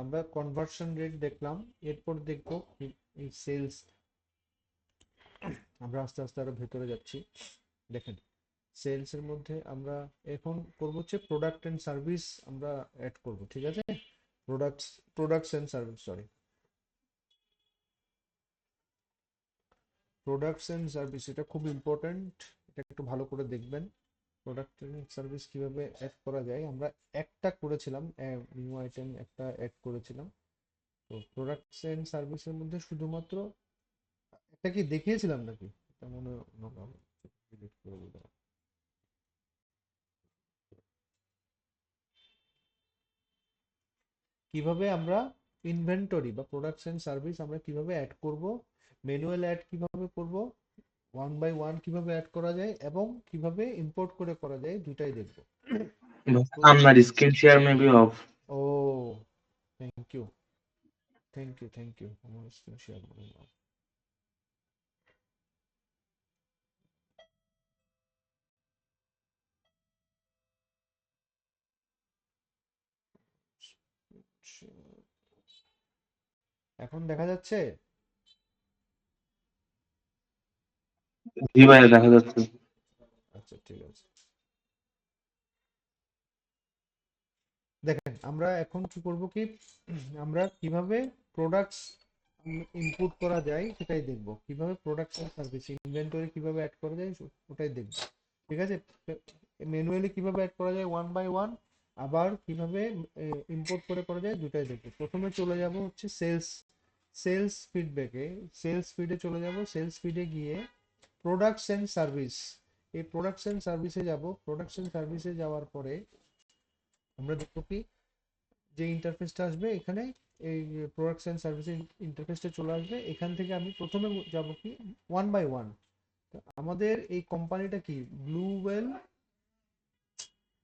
আমরা conversion rate দেখলাম, এরপর দেখবো এই সেলস। আমরা আস্তে আস্তে আরো ভেতরে যাচ্ছি। দেখেন, সেলস এর মধ্যে আমরা এখন করবো হচ্ছে প্রোডাক্ট এন্ড সার্ভিস আমরা অ্যাড করব, ঠিক আছে? Products products and service, sorry, products and service, এটা খুব ইম্পর্ট্যান্ট। এটা একটু ভালো করে দেখবেন। প্রোডাক্ট এন্ড সার্ভিস কিভাবে অ্যাড করা যায়, আমরা একটা করেছিলাম, নিউ আইটেম একটা অ্যাড করেছিলাম। তো প্রোডাক্টস এন্ড সার্ভিসের মধ্যে শুধুমাত্র একটা কি দেখিয়েছিলাম নাকি, এটা মনে মনে হয়। delete করে দিলাম। কিভাবে আমরা ইনভেন্টরি বা প্রোডাক্টস এন্ড সার্ভিস আমরা কিভাবে অ্যাড করব, ম্যানুয়াল অ্যাড কিভাবে করব, ওয়ান বাই ওয়ান কিভাবে অ্যাড করা যায়, এবং কিভাবে ইম্পোর্ট করে করা যায়, দুটাই দেখব। তো আমার screen share may be off. ও, thank you, thank you, thank you. আমার স্ক্রিন শেয়ার করে নাও। এখন দেখা যাচ্ছে? জি ভাইয়া দেখা যাচ্ছে। আচ্ছা, ঠিক আছে। দেখেন, আমরা এখন কি করব কি, আমরা কিভাবে প্রোডাক্টস ইনপুট করা যায় সেটাই দেখব, কিভাবে প্রোডাক্টস এন্ড সার্ভিস ইনভেন্টরি কিভাবে অ্যাড করা যায় ওটাই দেখব, ঠিক আছে? ম্যানুয়ালি কিভাবে অ্যাড করা যায় ওয়ান বাই ওয়ান, আবার কিভাবে ইম্পোর্ট করে করা যায় দুটাই দেখব। প্রথমে চলে যাব হচ্ছে সেলস ফিডব্যাকে, সেলস ফিডে চলে যাব। সেলস ফিডে গিয়ে প্রোডাক্টস এন্ড সার্ভিস, এই প্রোডাক্টস এন্ড সার্ভিসে যাব। প্রোডাক্টস এন্ড সার্ভিসে যাওয়ার পরে আমরা দেখব কি, যে ইন্টারফেসটা আসবে এখানে, এই প্রোডাক্টস এন্ড সার্ভিসের ইন্টারফেসটা চলে আসবে। এখান থেকে আমি প্রথমে যাব কি, ওয়ান বাই ওয়ান। আমাদের এই কোম্পানিটা কি, ব্লুওয়েল,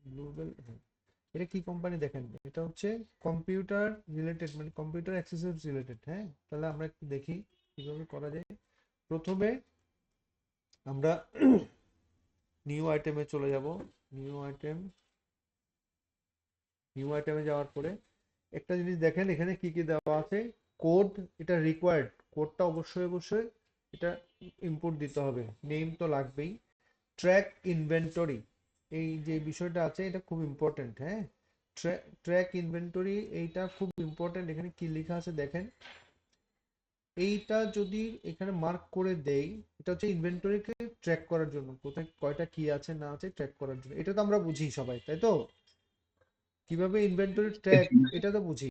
ব্লুওয়েল, এটা কি কোম্পানি দেখেন, এটা হচ্ছে কম্পিউটার রিলেটেড, মানে কম্পিউটার অ্যাক্সেসরিজ রিলেটেড। হ্যাঁ, তাহলে আমরা একটু দেখি কিভাবে করা যায়। প্রথমে আমরা নিউ আইটেমে চলে যাব। নিউ আইটেম, নিউ আইটেমে যাওয়ার পরে একটা জিনিস দেখেন, এখানে কি কি দেওয়া আছে। কোড, এটা রিকোয়ার্ড, কোডটা অবশ্যই অবশ্যই এটা ইনপুট দিতে হবে, নেম তো লাগবেই। ট্র্যাক ইনভেন্টরি, এই যে বিষয়টা আছে এটা খুব ইম্পর্টেন্ট। হ্যাঁ, ট্র্যাক ইনভেন্টরি এইটা খুব ইম্পর্টেন্ট। এখানে কি লেখা আছে দেখেন, এইটা যদি এখানে মার্ক করে দেই, এটা হচ্ছে ইনভেন্টরিকে ট্র্যাক করার জন্য, কোথায় কয়টা কি আছে না আছে ট্র্যাক করার জন্য। এটা তো আমরা বুঝি সবাই, তাই তো? কিভাবে ইনভেন্টরি ট্র্যাক, এটা তো বুঝি।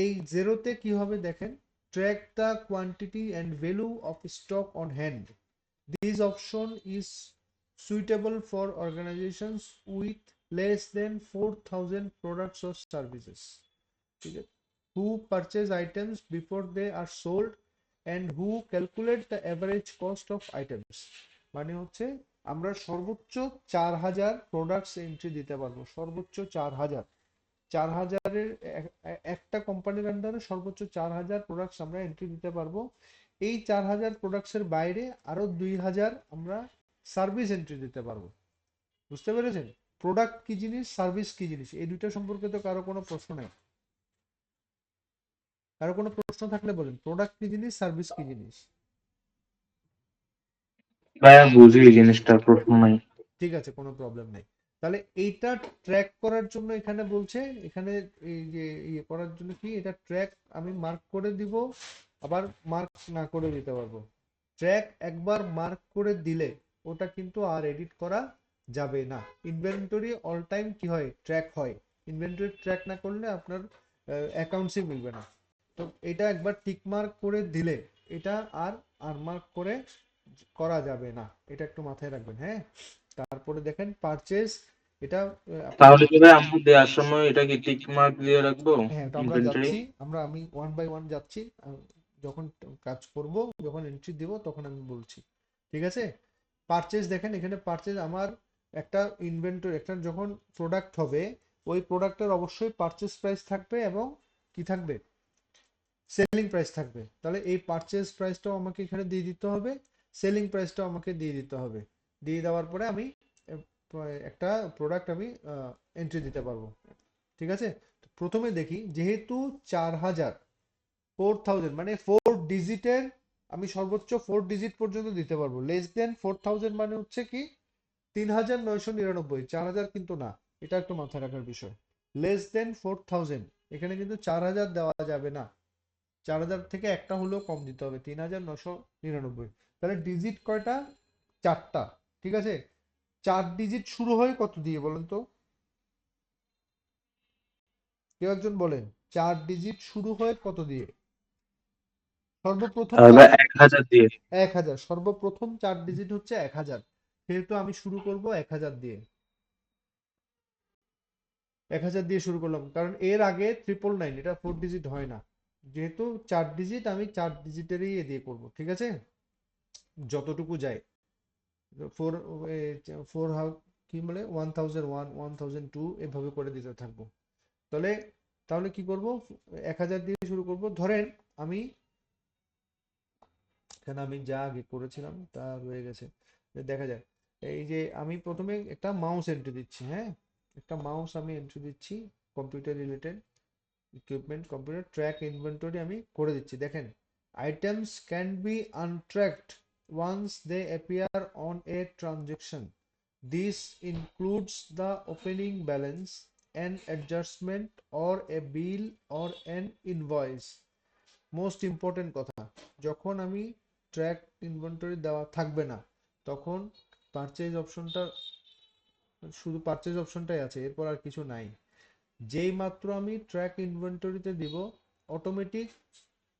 এই জেরোতে কি হবে দেখেন, track the quantity and value of stock on hand. This option is suitable for organisations with less than 4,000 products or services, ঠিক আছে? Who purchase items before they are sold and who calculate the average cost of items. মানে হচ্ছে আমরা সর্বোচ্চ 4,000 products entry দিতে পারবো, সর্বোচ্চ 4,000। 4,000-এর একটা কোম্পানির আন্ডারে সর্বোচ্চ 4,000 প্রোডাক্টস আমরা এন্ট্রি দিতে পারবো। এই 4,000 প্রোডাক্টসের বাইরে আরো 2,000 আমরা সার্ভিস এন্ট্রি দিতে পারবো। বুঝতে পেরেছেন? প্রোডাক্ট কি জিনিস, সার্ভিস কি জিনিস, এই দুইটা সম্পর্কে তো কারো কোনো প্রশ্ন নাই। কারো কোনো প্রশ্ন থাকলে বলেন, প্রোডাক্ট কি জিনিস, সার্ভিস কি জিনিস। ভাইয়া বুঝি এই জিনিসটার প্রশ্ন নাই। ঠিক আছে, কোনো প্রবলেম নাই। তাহলে এইটা ট্র্যাক করার জন্য এখানে বলছে, এখানে এই যে ইয়ে করার জন্য কি, এটা ট্র্যাক আমি মার্ক করে দিব, আবার মার্ক না করে দিতে পারবো। ট্র্যাক একবার মার্ক করে দিলে ওটা কিন্তু আর এডিট করা যাবে না। ইনভেন্টরি অল টাইম কি হয়, ট্র্যাক হয়। ইনভেন্টরি ট্র্যাক না করলে আপনার অ্যাকাউন্টসই মিলবে না। তো এটা একবার টিক মার্ক করে দিলে এটা আর আনমার্ক করে করা যাবে না, এটা একটু মাথায় রাখবেন। হ্যাঁ, তারপরে দেখেন পারচেজ, এটা আপনি তাহলে কি ভাই আমরা দেওয়ার সময় এটা কি টিক মার্ক দিয়ে রাখবো হ্যাঁ, তো আমরা ইনভেন্টরি? যাচ্ছি, আমি ওয়ান বাই ওয়ান যাচ্ছি। যখন কাজ করব, যখন এন্ট্রি দিব তখন আমি বলছি, ঠিক আছে? পারচেজ দেখেন, এখানে পারচেজ আমার একটা ইনভেন্টরি, একটা যখন প্রোডাক্ট হবে, ওই প্রোডাক্টের অবশ্যই পারচেজ প্রাইস থাকবে এবং কি থাকবে, সেলিং প্রাইস থাকবে। তাহলে এই পারচেজ প্রাইসটাও আমাকে এখানে দিয়ে দিতে হবে। সেলিং প্রাইসটা আমাকে দিয়ে দিতে হবে। দিয়ে দেওয়ার পরে আমি একটা প্রোডাক্ট আমি এন্ট্রি দিতে পারবো। ঠিক আছে, তো প্রথমে দেখি, যেহেতু 4000, 4000 মানে 4 ডিজিটের, আমি সর্বোচ্চ 4 ডিজিট পর্যন্ত দিতে পারবো। লেস দেন 4000 মানে হচ্ছে কি 3999, 4000 কিন্তু না, এটা একটু মাথায় রাখার বিষয়। লেস দেন 4000, এখানে কিন্তু 4000 দেওয়া যাবে না। 4000 থেকে একটা হলেও কম দিতে হবে, 3999। তাহলে ডিজিট কয়টা? 4টা। ঠিক আছে, 4 ডিজিট শুরু হয় কত দিয়ে বলেন তো? কেউ একজন বলেন, 4 ডিজিট শুরু হয় কত দিয়ে? সর্বপ্রথম তাহলে 1000 দিয়ে। 1000, সর্বপ্রথম 4 ডিজিট হচ্ছে 1000। সেহেতু আমি শুরু করব 1000 দিয়ে। 1000 দিয়ে শুরু করলাম, কারণ এর আগে 999, এটা 4 ডিজিট হয় না। যেহেতু 4 ডিজিট, আমি 4 ডিজিটেরই এ দিয়ে করব। ঠিক আছে, যতটুকু যায়। ফোর, ফোর কি বলে, 1001, 1002 এভাবে করে দিতে থাকবো। তাহলে তাহলে কি করব? 1000 দিয়ে শুরু করব। ধরেন আমি এখানে আমি যা আগে করেছিলাম তা রয়ে গেছে, দেখা যায়। এই যে আমি প্রথমে একটা মাউস এন্ট্রি দিচ্ছি, হ্যাঁ, একটা মাউস আমি এন্ট্রি দিচ্ছি। Computer related equipment, computer track inventory আমি করে দিচ্ছি। দেখেন, items can be untracked once they appear on a transaction. This includes the opening balance, an adjustment, or a bill or an invoice. Most important কথা, যখন আমি track inventory দেওয়া থাকবে না, তখন পারচেজ অপশনটা, শুধু পারচেজ অপশনটাই আছে, এরপর আর কিছু নাই। যেই মাত্র আমি ট্র্যাক ইনভেন্টরিতে দিব, অটোমেটিক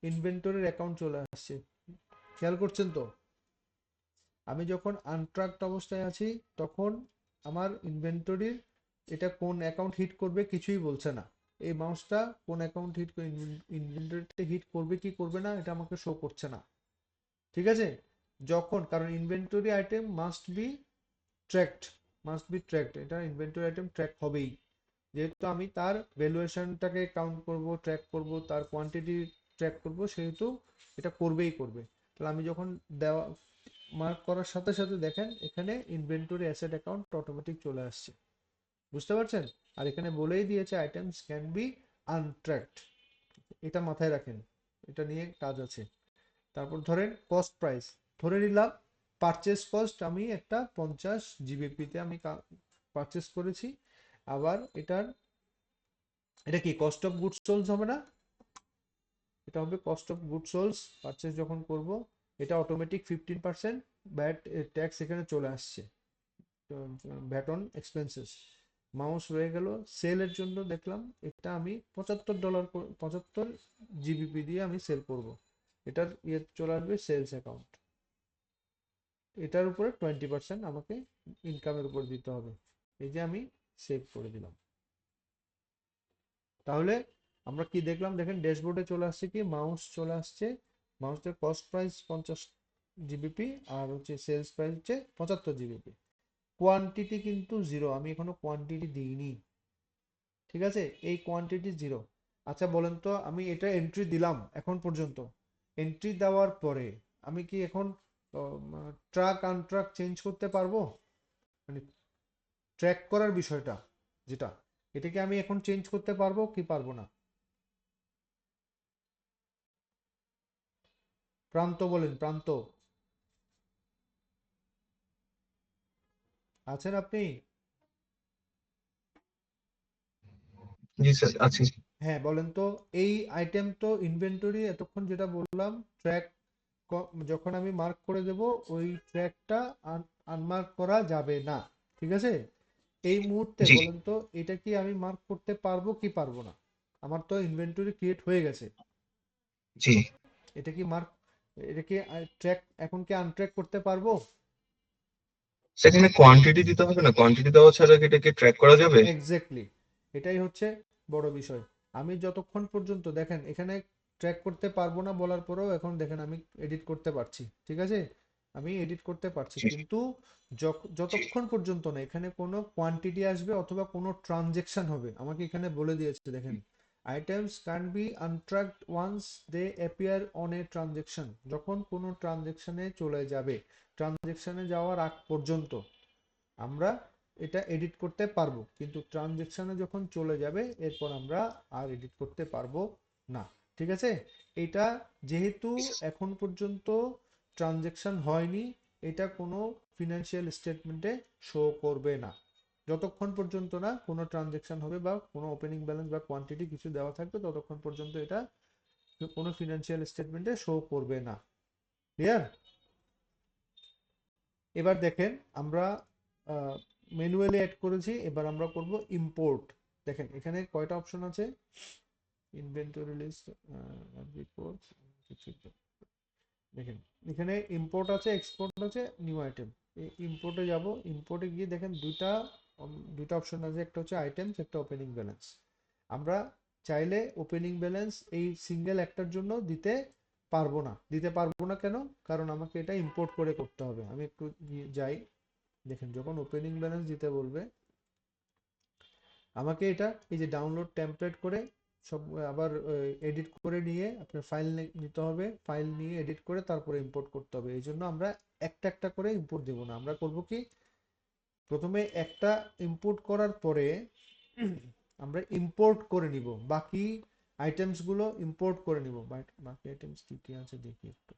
ইনভেন্টরির অ্যাকাউন্ট চলে আসছে। খেয়াল করছেন তো? আমি যখন আনট্র্যাকড অবস্থায় আছি, তখন আমার ইনভেন্টরির এটা কোন অ্যাকাউন্ট হিট করবে কিছুই বলছে না। এই মাউসটা কোন অ্যাকাউন্ট হিট, ইনভেন্টরিতে হিট করবে কি করবে না, এটা আমাকে শো করছে না। ঠিক আছে, যখন, কারণ inventory item tracked must be tracked, এটা ইনভেন্টরি আইটেম ট্র্যাক হবেই। যেহেতু আমি তার ভ্যালুয়েশনটাকে কাউন্ট করব, ট্র্যাক করব, তার কোয়ান্টিটি ট্র্যাক করব, সেহেতু এটা করবেই করবে। তাহলে আমি যখন দেওয়া মার্ক করার সাথে সাথে দেখেন এখানে ইনভেন্টরি অ্যাসেট অ্যাকাউন্ট অটোমেটিক চলে আসছে। বুঝতে পারছেন? আর এখানে বলেই দিয়েছে আইটেমস ক্যান বি আনট্র্যাকড, এটা মাথায় রাখেন, এটা নিয়ে কাজ আছে। তারপর ধরেন কস্ট প্রাইস, ধরে নিলাম পারচেস কস্ট আমি একটা 50 জিবিপিতে আমি পারচেস করেছি। আবার এটা কি কস্ট অফ গুডস সোলস হবে না? এটা হবে cost of goods sold. Purchase যখন করব, এটা অটোমেটিক 15% ব্যাট ট্যাক্স এখানে চলে আসছে, ভ্যাট অন এক্সপেন্সেস। মাউস রয়ে গেল সেলের জন্য, দেখলাম এটা আমি $75, 75 জিবিপি দিয়ে আমি সেল করব। এটার ইয়ে চলে আসবে সেলস অ্যাকাউন্ট। এটার উপরে 20% আমাকে ইনকামের উপর দিতে হবে। এই যে আমি সেভ করে দিলাম। তাহলে আমরা কি দেখলাম? দেখেন ড্যাশবোর্ডে চলে আসছে কি, মাউস চলে আসছে, মাউসের কস্ট প্রাইস 50 জিবিপি, আর হচ্ছে সেলস প্রাইস হচ্ছে 75 জিবিপি। কোয়ান্টিটি কিন্তু জিরো, আমি এখনো কোয়ান্টিটি দিইনি। ঠিক আছে, এই কোয়ান্টিটি জিরো। আচ্ছা বলেন তো, আমি এটা এন্ট্রি দিলাম এখন পর্যন্ত, এন্ট্রি দেওয়ার পরে আমি কি এখন ট্রাক আনট্রাক চেঞ্জ করতে পারবো? মানে ট্র্যাক করার বিষয়টা যেটা, এটা কি আমি এখন চেঞ্জ করতে পারবো কি পারবো না? প্রান্ত বলেন, প্রান্ত আছেন আপনি? জি স্যার, আছি। হ্যাঁ বলেন তো, এই আইটেম তো ইনভেন্টরি এতক্ষণ যেটা বললাম, ট্র্যাক যখন আমি মার্ক করে দেব, ওই ট্র্যাকটা আনমার্ক করা যাবে না। ঠিক আছে, এই মুহূর্তে জি বলেন তো, এটা কি আমি মার্ক করতে পারবো কি পারবো না? আমার তো ইনভেন্টরি ক্রিয়েট হয়ে গেছে, জি এটা কি মার্ক, এটা কি ট্র্যাক এখন কি আনট্র্যাক করতে পারবো? সেখানে কোয়ান্টিটি দিতে হবে না? কোয়ান্টিটি দেওয়া ছাড়া কি এটাকে ট্র্যাক করা যাবে? এক্স্যাক্টলি, এটাই হচ্ছে বড় বিষয়। আমি যতক্ষণ পর্যন্ত, দেখেন এখানে ট্র্যাক করতে পারবো না বলার পরেও এখন দেখেন আমি এডিট করতে পারছি। ঠিক আছে, আমি এডিট করতে পারছি, জি কিন্তু যতক্ষণ পর্যন্ত না এখানে কোনো কোয়ান্টিটি আসবে অথবা কোনো ট্রানজেকশন হবে, আমাকে এখানে বলে দিয়েছে দেখেন, items can be untracked once they appear on a transaction. যখন কোনো ট্রানজেকশনে চলে যাবে, ট্রানজেকশনে যাওয়ার আগ পর্যন্ত আমরা এটা এডিট করতে পারবো, কিন্তু ট্রানজেকশনে যখন চলে যাবে এরপর আমরা আর এডিট করতে পারবো না। ঠিক আছে? এটা যেহেতু ঠিক আছে। এখন পর্যন্ত ট্রানজেকশন হয়নি, এটা কোনো ফিনান্সিয়াল স্টেটমেন্টে শো করবে না। যতক্ষণ পর্যন্ত না কোনো ট্রানজেকশন হবে বা কোনো ওপেনিং ব্যালেন্স বা কোয়ান্টিটি কিছু দেওয়া থাকবে, ততক্ষণ পর্যন্ত এটা কোনো ফিনান্সিয়াল স্টেটমেন্টে শো করবে না। ক্লিয়ার? এবার দেখেন আমরা ম্যানুয়ালি অ্যাড করেছি, এবার আমরা করব ইম্পোর্ট। দেখেন এখানে কয়টা অপশন আছে, ইনভেন্টরি লিস্ট, রিপোর্ট। দেখেন এখানে ইম্পোর্ট আছে, এক্সপোর্ট আছে, নিউ আইটেম। ইম্পোর্টে যাব, ইম্পোর্টে গিয়ে দেখেন দুইটা অপশন আছে, একটা হচ্ছে আইটেমস, একটা ওপেনিং ব্যালেন্স। আমরা চাইলে ওপেনিং ব্যালেন্স এই সিঙ্গেল একটার জন্য দিতে পারবো না কেন? কারণ আমাকে এটা ইম্পোর্ট করে করতে হবে। আমি একটু যাই, দেখেন যখন ওপেনিং ব্যালেন্স দিতে বলবে আমাকে এটা এই যে ডাউনলোড টেমপ্লেট করে সব আবার এডিট করে নিয়ে আপনার ফাইল নিতে হবে, ফাইল নিয়ে এডিট করে তারপরে ইম্পোর্ট করতে হবে। এই জন্য আমরা একটা একটা করে ইম্পোর্ট দেব না, আমরা করব কি, প্রথমে একটা ইম্পোর্ট করার পরে আমরা ইম্পোর্ট করে নিব বাকি আইটেমস গুলো, ইম্পোর্ট করে নিব। বাকি আইটেমস কি কি আছে দেখি একটু।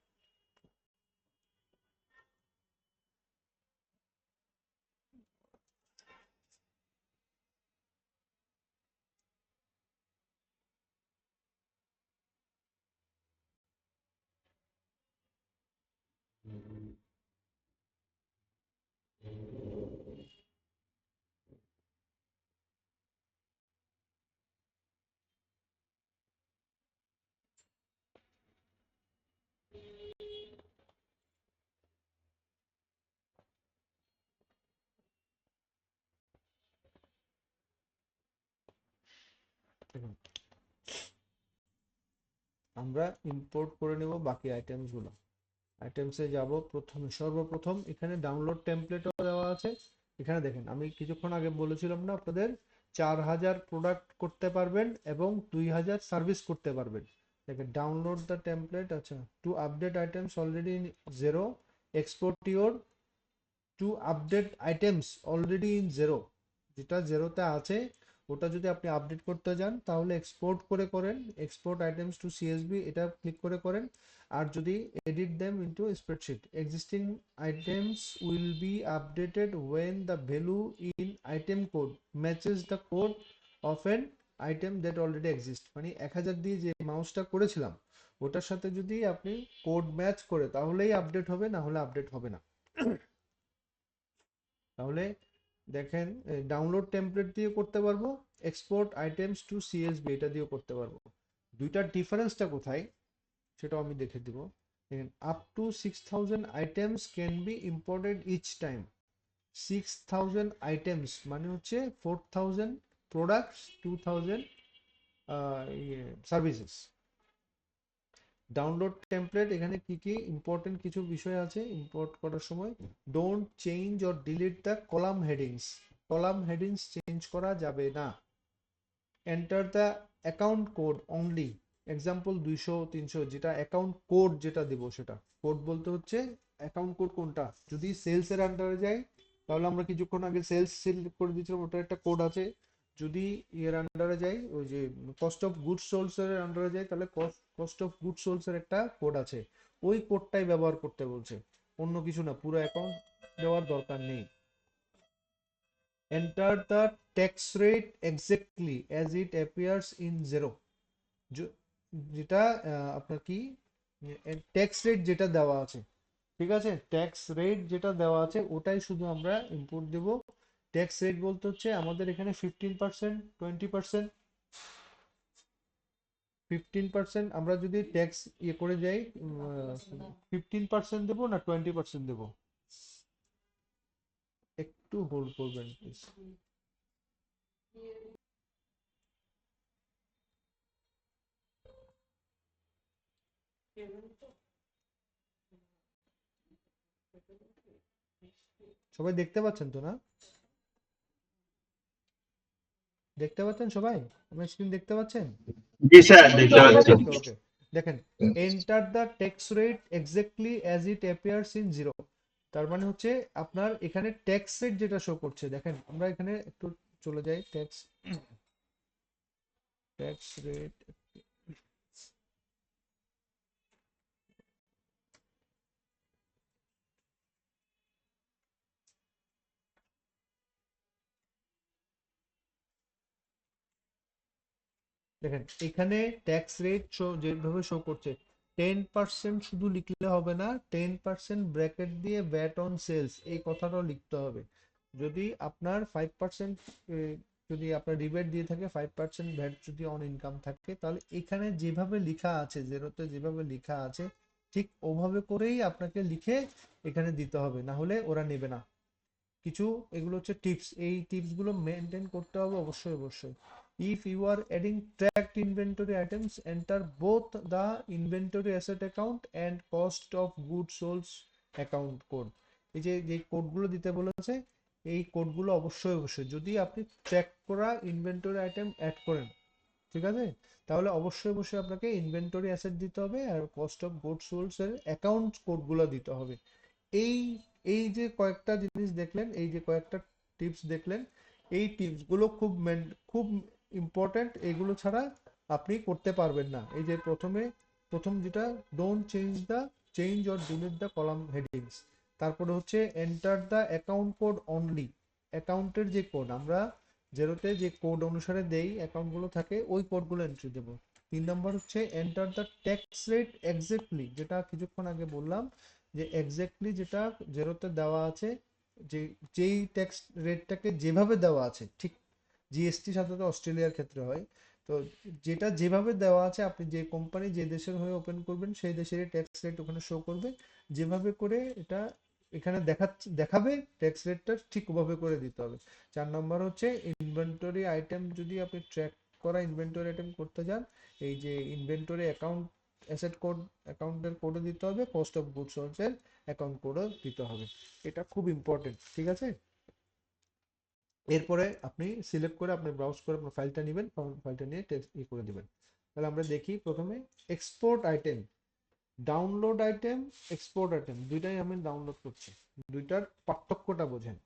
দেখুন, আমরা ইম্পোর্ট করে নেব বাকি আইটেমস গুলো। আইটেমসে যাব, সর্বপ্রথম এখানে ডাউনলোড টেমপ্লেটও দেওয়া আছে। এখানে দেখেন আমি কিছুক্ষণ আগে বলেছিলাম না আপনাদের 4000 প্রোডাক্ট করতে পারবেন এবং 2000 সার্ভিস করতে পারবেন। দেখেন ডাউনলোড দ্য টেমপ্লেট, আচ্ছা, to update items already in Xero, export your to update items already in Xero. যেটা জেরোতে আছে ওটা যদি আপনি আপডেট করতে যান তাহলে এক্সপোর্ট করে করেন, এক্সপোর্ট আইটেমস টু সিএসভি এটা ক্লিক করে করেন। আর যদি edit them into spreadsheet, existing items will be updated when the value in item code matches the code of an item that already exist. মানে 1000 দিয়ে যে মাউসটা করেছিলাম ওটার সাথে যদি আপনি কোড ম্যাচ করে তাহলেই আপডেট হবে, না হলে আপডেট হবে না। তাহলে দেখেন ডাউনলোড টেমপ্লেট দিয়ে করতে পারবো, এক্সপোর্ট আইটেমস টু সিএসভি এটা দিয়েও করতে পারবো। দুইটার ডিফারেন্সটা কোথায় সেটাও আমি দেখে দিব। দেখেন up to 6000 items can be imported each time. 6000 items মানে হচ্ছে 4000 প্রোডাক্টস, 2000 সার্ভিসেস। ডাউনলোড টেমপ্লেট, এখানে কি কি ইম্পর্টেন্ট কিছু বিষয় আছে ইম্পোর্ট করার সময়। Don't change or delete the column headings, column headings change করা যাবে না। Enter the account code only, example 200 300 যেটা অ্যাকাউন্ট কোড যেটা দেব সেটা। কোড বলতে হচ্ছে অ্যাকাউন্ট কোড কোনটা, যদি সেলস এর আন্ডারে যায় তাহলে আমরা কিছুক্ষণ আগে সেলস সিলেক্ট করে দিয়েছিলাম, ওটার একটা কোড আছে। যদি এর আন্ডারে যাই, ওই যে কস্ট অফ গুডস সোলস এর আন্ডারে যায় তাহলে কস্ট অফ গুডস সোলস এর একটা কোড আছে, ওই কোডটাই ব্যবহার করতে বলছে, অন্য কিছু না, পুরো অ্যাকাউন্ট দেওয়ার দরকার নেই। Enter the tax rate exactly as it appears in zero, যেটা আপনার কি ট্যাক্স রেট যেটা দেওয়া আছে, ঠিক আছে, ট্যাক্স রেট যেটা দেওয়া আছে ওটাই শুধু আমরা ইনপুট দেব। ট্যাক্স রেট বলতে হচ্ছে আমাদের এখানে 15%, 20%, 15%। আমরা যদি ট্যাক্স ইয়ে করে যাই 15% দেবো না 20% দেবো, একটু হোল্ড করবেন প্লিজ। সবাই দেখতে পাচ্ছেন তো না? দেখতে পাচ্ছেন সবাই? আমার স্ক্রিন দেখতে পাচ্ছেন? জি স্যার, দেখতে পাচ্ছি। ওকে ওকে, দেখেন, enter the tax rate exactly as it appears in zero. তার মানে হচ্ছে আপনার এখানে ট্যাক্স রেট যেটা শো করছে, দেখেন আমরা এখানে একটু চলে যাই, ট্যাক্স ট্যাক্স রেট। দেখেন এখানে ট্যাক্স রেট শো যেভাবে শো করছে, 10% শুধু লিখলে হবে না, 10% ব্র্যাকেট দিয়ে ভ্যাট অন সেলস এই কথাটাও লিখতে হবে। যদি আপনার 5% যদি আপনার রিবেট দিয়ে থাকে, 5% ভ্যাট যদি অন ইনকাম থাকে, তাহলে এখানে যেভাবে লেখা আছে, জেরোতে যেভাবে লেখা আছে ঠিক ওভাবে করেই আপনাকে লিখে এখানে দিতে হবে, না হলে ওরা নেবে না। কিছু এগুলো হচ্ছে টিপস, এই টিপস গুলো মেনটেন করতে হবে অবশ্যই অবশ্যই। If you are adding tracked inventory items, enter both the inventory asset account and cost of good sold account code. এই যে যে কোডগুলো দিতে বলেছে, এই কোডগুলো অবশ্যই অবশ্যই, যদি আপনি ট্র্যাক করা ইনভেন্টরি আইটেম অ্যাড করেন, ঠিক আছে, তাহলে অবশ্যই অবশ্যই আপনাকে ইনভেন্টরি অ্যাসেট দিতে হবে আর কস্ট অফ গুড সোলস এর অ্যাকাউন্ট কোডগুলো দিতে হবে। এই এই যে কয়েকটা জিনিস দেখলেন, এই যে কয়েকটা টিপস দেখলেন, এই টিপস গুলো খুব ইম্পর্টেন্ট, এগুলো ছাড়া আপনি করতে পারবেন না। এই যে প্রথম যেটা, don't change or delete the column headings. তারপরে হচ্ছে enter the account code only, অ্যাকাউন্টের যে কোড আমরা জেরোতে যে কোড অনুসারে দেই অ্যাকাউন্টগুলো থাকে, ওই কোডগুলো এন্ট্রি দেবো। 3 নম্বর হচ্ছে enter the tax rate exactly, যেটা কিছুক্ষণ আগে বললাম, যে এক্স্যাক্টলি যেটা জেরোতে দেওয়া আছে, যে যেই ট্যাক্স রেটটাকে যেভাবে দেওয়া আছে ঠিক, জিএসটি সাথে তো অস্ট্রেলিয়ার ক্ষেত্রে হয়, তো যেটা যেভাবে দেওয়া আছে, আপনি যে কোম্পানি যে দেশের হয়ে ওপেন করবেন সেই দেশের ট্যাক্স রেট ওখানে শো করবে, যেভাবে করে এটা এখানে দেখাবে ট্যাক্স রেটটা ঠিক ওভাবে করে দিতে হবে। 4 নম্বর হচ্ছে ইনভেন্টরি আইটেম, যদি আপনি ট্র্যাক করা ইনভেন্টরি আইটেম করতে যান, এই যে ইনভেন্টরি অ্যাকাউন্ট অ্যাসেট কোড, অ্যাকাউন্টের কোডও দিতে হবে, কস্ট অফ গুডস সোল্ড এর অ্যাকাউন্ট কোডও দিতে হবে। এটা খুব ইম্পর্টেন্ট, ঠিক আছে। এরপরে আপনি সিলেক্ট করে আপনি ব্রাউজ করে আপনার ফাইলটা নেবেন, ফাইলটা নিয়ে টেক্সট করে দিবেন। তাহলে আমরা দেখি প্রথমে export item, download item, export item দুইটাই আমি ডাউনলোড করছি, দুইটার পার্থক্যটা বোঝেন।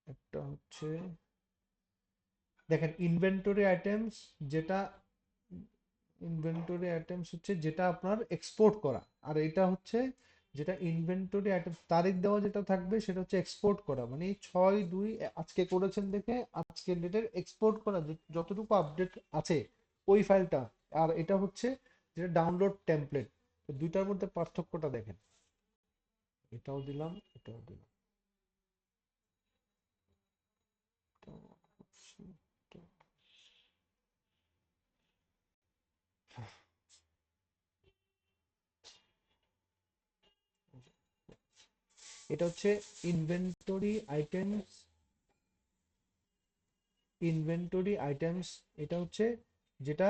একটা হচ্ছে, দেখেন ইনভেন্টরি আইটেমস, যেটা ইনভেন্টরি আইটেমস হচ্ছে যেটা আপনার এক্সপোর্ট করা, আর এটা হচ্ছে যেটা ইনভেন্টরি আইটেম তারিখ দেওয়া যেটা থাকবে সেটা হচ্ছে এক্সপোর্ট করা, মানে এই 6/2 আজকে করেছেন দেখে আজকের ডেটের এক্সপোর্ট করা যতটুকু আপডেট আছে ওই ফাইলটা। আর এটা হচ্ছে যেটা ডাউনলোড টেমপ্লেট। তো দুইটার মধ্যে পার্থক্যটা দেখেন, এটাও দিলাম, এটাও দিলাম, এটাও হচ্ছে, এটাও। এটা হচ্ছে ইনভেন্টরি আইটেমস, ইনভেন্টরি আইটেমস, এটা হচ্ছে যেটা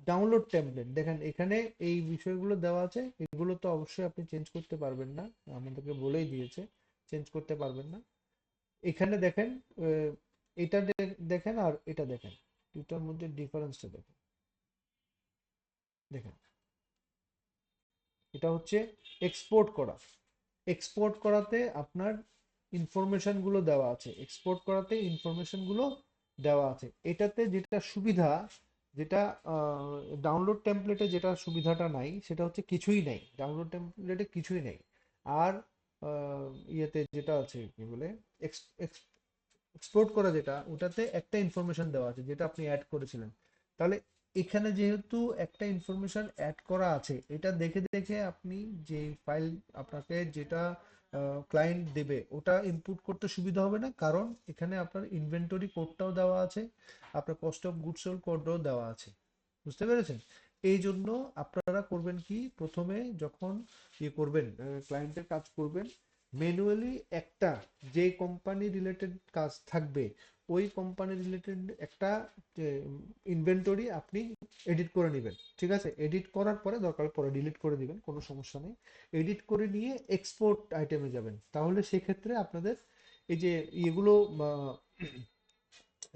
ডাউনলোড টেমপ্লেট। দেখেন এখানে এই বিষয়গুলো দেওয়া আছে, এগুলো তো অবশ্যই আপনি চেঞ্জ করতে পারবেন না, আমাদেরকে বলেই দিয়েছে চেঞ্জ করতে পারবেন না। এখানে দেখেন এটা দেখেন আর এটা দেখেন, দুটার মধ্যে ডিফারেন্সটা দেখেন। দেখেন এটা হচ্ছে এক্সপোর্ট করা, এক্সপোর্ট করাতে আপনার ইনফরমেশন গুলো দেওয়া আছে, এক্সপোর্ট করাতে ইনফরমেশন গুলো দেওয়া আছে। এটাতে যেটা সুবিধা, যেটা ডাউনলোড টেমপ্লেটে যেটা সুবিধাটা নাই, সেটা হচ্ছে কিছুই নাই, ডাউনলোড টেমপ্লেটে কিছুই নাই। আর ইয়েতে যেটা আছে কি বলে, এক্সপোর্ট করা যেটা, ওটাতে একটা ইনফরমেশন দেওয়া আছে যেটা আপনি অ্যাড করেছিলেন। তাহলে এখানে যেহেতু একটা ইনফরমেশন অ্যাড করা আছে, এটা দেখে দেখে আপনি যে ফাইল আপনাকে যেটা ক্লায়েন্ট দেবে ওটা ইনপুট করতে সুবিধা হবে না, কারণ এখানে আপনার ইনভেন্টরি কোডটাও দেওয়া আছে, আপনার কস্ট অফ গুডস সোল্ড কোডটাও দেওয়া আছে। বুঝতে পেরেছেন? এই জন্য আপনারা করবেন কি, প্রথমে যখন ইয়ে করবেন, ক্লায়েন্টের কাজ করবেন, ম্যানুয়ালি একটা যে কোম্পানি রিলেটেড কাজ থাকবে ওই কোম্পানি রিলেটেড একটা ইনভেন্টরি আপনি এডিট করে নেবেন, ঠিক আছে? এডিট করার পরে দরকার পরে ডিলিট করে দিবেন, কোনো সমস্যা নেই। এডিট করে নিয়ে এক্সপোর্ট আইটেমে যাবেন, তাহলে সেক্ষেত্রে আপনাদের এই যে ইয়েগুলো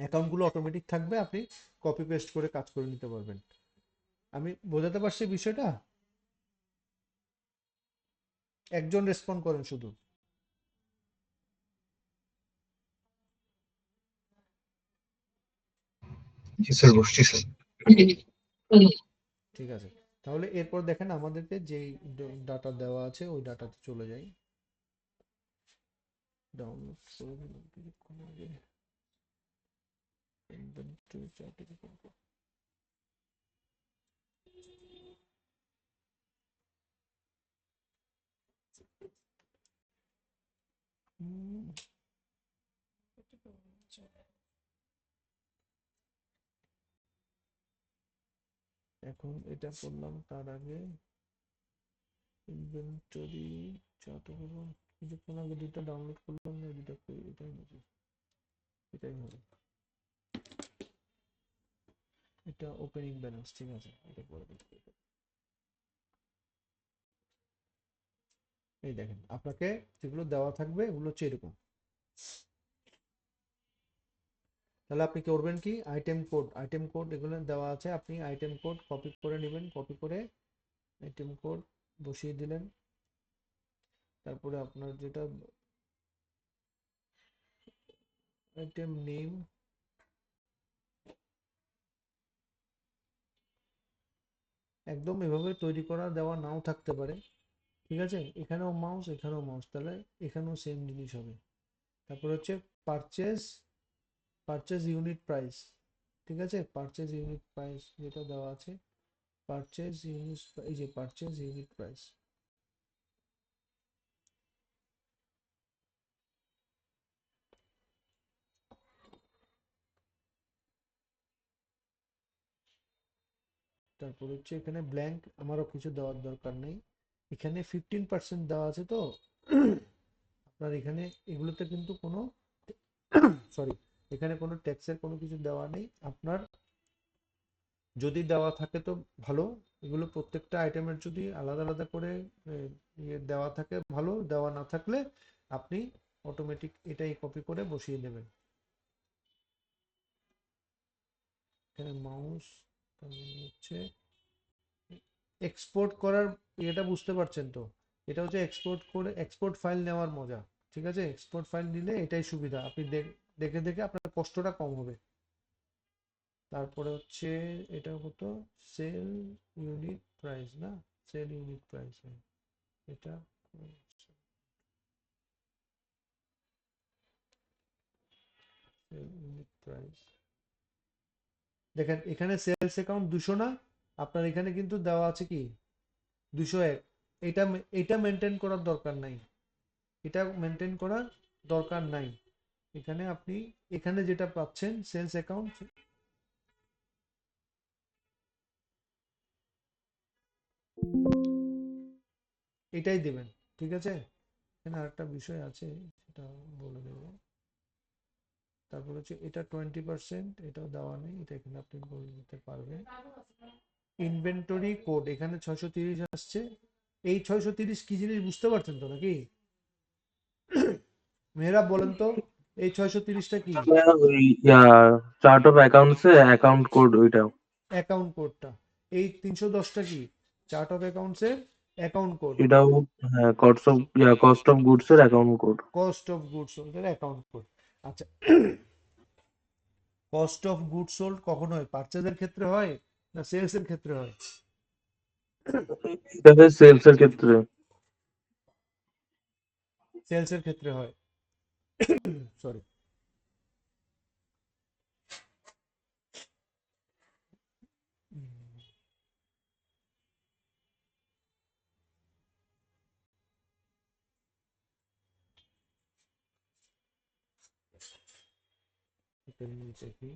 অ্যাকাউন্টগুলো অটোমেটিক থাকবে, আপনি কপি পেস্ট করে কাজ করে নিতে পারবেন। আমি বোঝাতে পারছি বিষয়টা? একজন রেসপন্ড করেন শুধু। জি স্যার, বসছি স্যার। ঠিক আছে, তাহলে এরপর দেখেন আমাদেরকে যেই ডাটা দেওয়া আছে ওই ডাটাতে চলে যাই। ডাউনলোড করে দিলাম কিছুক্ষণ আগে। ইনভেন্টরি চার্টে করব। হুম, এখন এটা করলাম, তার আগে ইনভেন্টরি চার্টে করলাম। কিছুক্ষণ আগে দুটো ডাউনলোড করলাম না, দুটো এটাই নাকি? এটাই হবে। এটা ওপেনিং ব্যালেন্স, ঠিক আছে, এটা করে দিচ্ছি। এই দেখেন আপনাকে যেগুলো দেওয়া থাকবে এগুলো হচ্ছে এরকম। তাহলে আপনি করবেন কি, আইটেম কোড এগুলো দেওয়া আছে, আপনি আইটেম কোড কপি করে নেবেন, কপি করে আইটেম কোড বসিয়ে দিলেন। তারপরে আপনার যেটা আইটেম নেম, একদম এভাবে তৈরি করা দেওয়া নাও থাকতে পারে, ঠিক আছে? এখানেও মাউস, এখানেও মাউস, তাহলে এখানেও সেম জিনিস হবে। তারপর হচ্ছে পারচেজ, পারচেজ ইউনিট প্রাইস, ঠিক আছে? পারচেজ ইউনিট প্রাইস যেটা দেওয়া আছে, পারচেজ ইউনিট, এই যে পারচেজ ইউনিট প্রাইস। তারপর হচ্ছে এখানে ব্ল্যাঙ্ক, আমারও কিছু দেওয়ার দরকার নেই। এখানে 15% দেওয়া আছে তো আপনার এখানে এগুলোতে কিন্তু কোনো সরি, এখানে কোনো ট্যাক্সের কোনো কিছু দেওয়া নেই আপনার। যদি দেওয়া থাকে তো ভালো, এগুলো প্রত্যেকটা আইটেমের যদি আলাদা আলাদা করে ইয়ে দেওয়া থাকে ভালো, দেওয়া না থাকলে আপনি অটোমেটিক এটাই কপি করে বসিয়ে দেবেন। এখানে মাউস হচ্ছে এক্সপোর্ট করার এটা বুঝতে পারছেন তো? এটা হচ্ছে এক্সপোর্ট করে এক্সপোর্ট ফাইল নেওয়ার মজা, ঠিক আছে? এক্সপোর্ট ফাইল নিলে এটাই সুবিধা, আপনি দেখে দেখে আপনার কষ্টটা কম হবে। তারপরে হচ্ছে এটা হতো সেল ইউনিট প্রাইস, না সেল ইউনিট প্রাইস, এটা সেল ইউনিট প্রাইস। দেখেন এখানে সেলস অ্যাকাউন্ট 200 না, আপনার এখানে কিন্তু দেওয়া আছে কি 201। এটা এটা মেনটেন করার দরকার নাই, এটা মেনটেন করার দরকার নাই। এখানে আপনি এখানে যেটা পাচ্ছেন সেলস অ্যাকাউন্ট, এটাই দিবেন, ঠিক আছে? এখানে আরেকটা বিষয় আছে সেটা বলে দেবো। তারপর হচ্ছে এটা 20%, এটাও দেওয়া নেই, এটা এখানে আপনি বলে দিতে পারবেন। ইনভেন্টরি কোড এখানে 630 আসছে, এই 630 কি জিনিস বুঝতে পারছেন তো নাকি? মেয়েরা বলেন তো, এই 630টা কি? ওই chart of accounts A account code ওইটা। অ্যাকাউন্ট কোডটা। এই 310টা কি? চার্ট অফ অ্যাকাউন্টস এর অ্যাকাউন্ট কোড। এটাও হ্যাঁ, কস্ট অফ গুডস এর account code. Cost of goods sold এর অ্যাকাউন্ট কোড। আচ্ছা, কস্ট অফ গুডস সোল্ড কখন হয়, পারচেজের ক্ষেত্রে হয় না সেলস এর ক্ষেত্রে হয়? এটাতে সেলস এর ক্ষেত্রে। সেলস এর ক্ষেত্রে হয়, সরি। দেখি,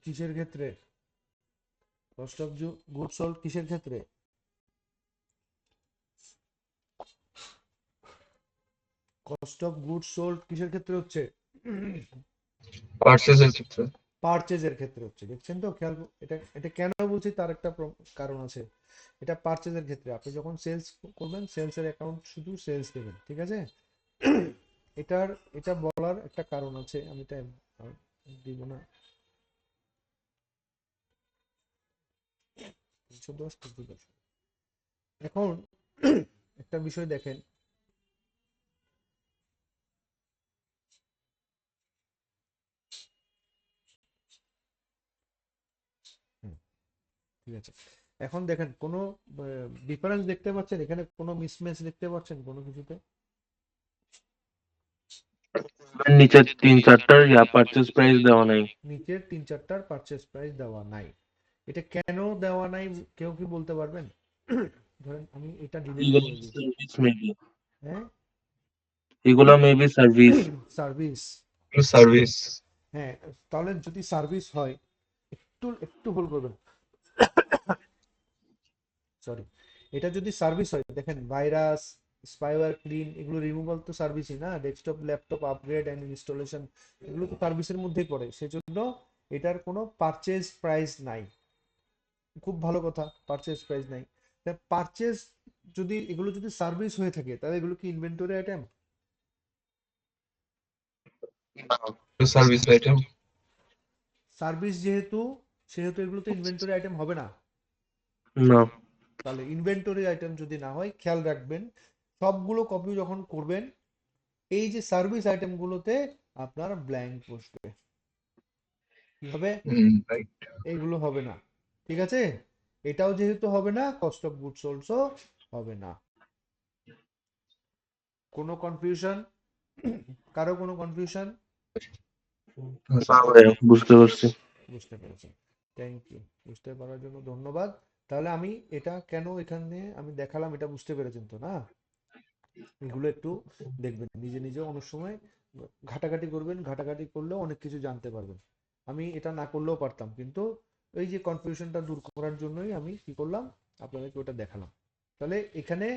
কিসের ক্ষেত্রে? কস্ট অফ গুড সোল্ড কিসের ক্ষেত্রে? কস্ট অফ গুড সোল্ড কিসের ক্ষেত্রে হচ্ছে? পার্চেজের ক্ষেত্রে। পারচেজের ক্ষেত্রে হচ্ছে। দেখছেন তো, খেয়াল এটা এটা কেন বলছি তার একটা কারণ আছে। এটা পারচেজের ক্ষেত্রে আপনি যখন সেলস করবেন, সেলসের অ্যাকাউন্ট শুধু সেলস দেবেন, ঠিক আছে? এটার এটা বলার একটা কারণ আছে, আমি এটা দিব না। 310 310। এখন একটা বিষয় দেখেন, হুম, ঠিক আছে। এখন দেখেন কোনো ডিফারেন্স দেখতে পাচ্ছেন এখানে? কোনো মিসম্যাচ দেখতে পাচ্ছেন কোনো কিছুতে? নিচের 3-4টার পারচেজ প্রাইস দেওয়া নাই। নিচের 3-4টার পারচেস প্রাইস দেওয়া নাই। এটা কেন দেওয়া নাই কেউ কি বলতে পারবেন? ধরেন আমি এটা ডিলিট এগুলো করে দিই। সার্ভিস মেবি, হ্যাঁ, এগুলো মেবি সার্ভিস। সার্ভিস। সার্ভিস। হ্যাঁ, তাহলে যদি সার্ভিস হয়, একটু একটু ভুল করবেন, সরি, এটা যদি সার্ভিস হয়, দেখেন ভাইরাস, স্পাইওয়্যার ক্লিন, এগুলো রিমুভাল তো সার্ভিসই না, desktop laptop upgrade and installation, এগুলো তো সার্ভিসের মধ্যেই পড়ে, সেজন্য এটার কোনো পারচেজ প্রাইস নাই। খুব ভালো কথা, পারচেজ প্রাইস নাই। পারচেজ যদি এগুলো যদি সার্ভিস হয়ে থাকে, তাহলে এগুলো কি inventory item? Service item. Service যেহেতু, সেহেতু এগুলো তো ইনভেন্টরি আইটেম হবে না। না, তাহলে ইনভেন্টরি আইটেম যদি না হয়, খেয়াল রাখবেন সবগুলো কপি যখন করবেন, এই যে সার্ভিস আইটেম গুলোতে আপনার ব্ল্যাঙ্ক বসবে। কি হবে? রাইট। এইগুলো হবে না, ঠিক আছে? এটাও যেহেতু হবে না, কস্ট অফ গুডস অলসো হবে না। কোনো কনফিউশন? কারো কোনো কনফিউশন? না ভাইয়া, বুঝতে পারছি। বুঝতে পেরেছেন, থ্যাংক ইউ। বুঝতে পারার জন্য ধন্যবাদ। তাহলে আমি এটা কেন এখানে আমি দেখালাম, এটা বুঝতে পেরেছেন তো না? এগুলো একটু দেখবেন, নিজে নিজে অনেক সময় ঘাটাঘাটি করবেন, ঘাটাঘাটি করলেও অনেক কিছু জানতে পারবেন। আমি এটা না করলেও পারতাম, কিন্তু এই যে কনফিউশনটা দূর করার জন্যই আমি কি করলাম, আপনাদেরকে ওটা দেখালাম। তাহলে এখানে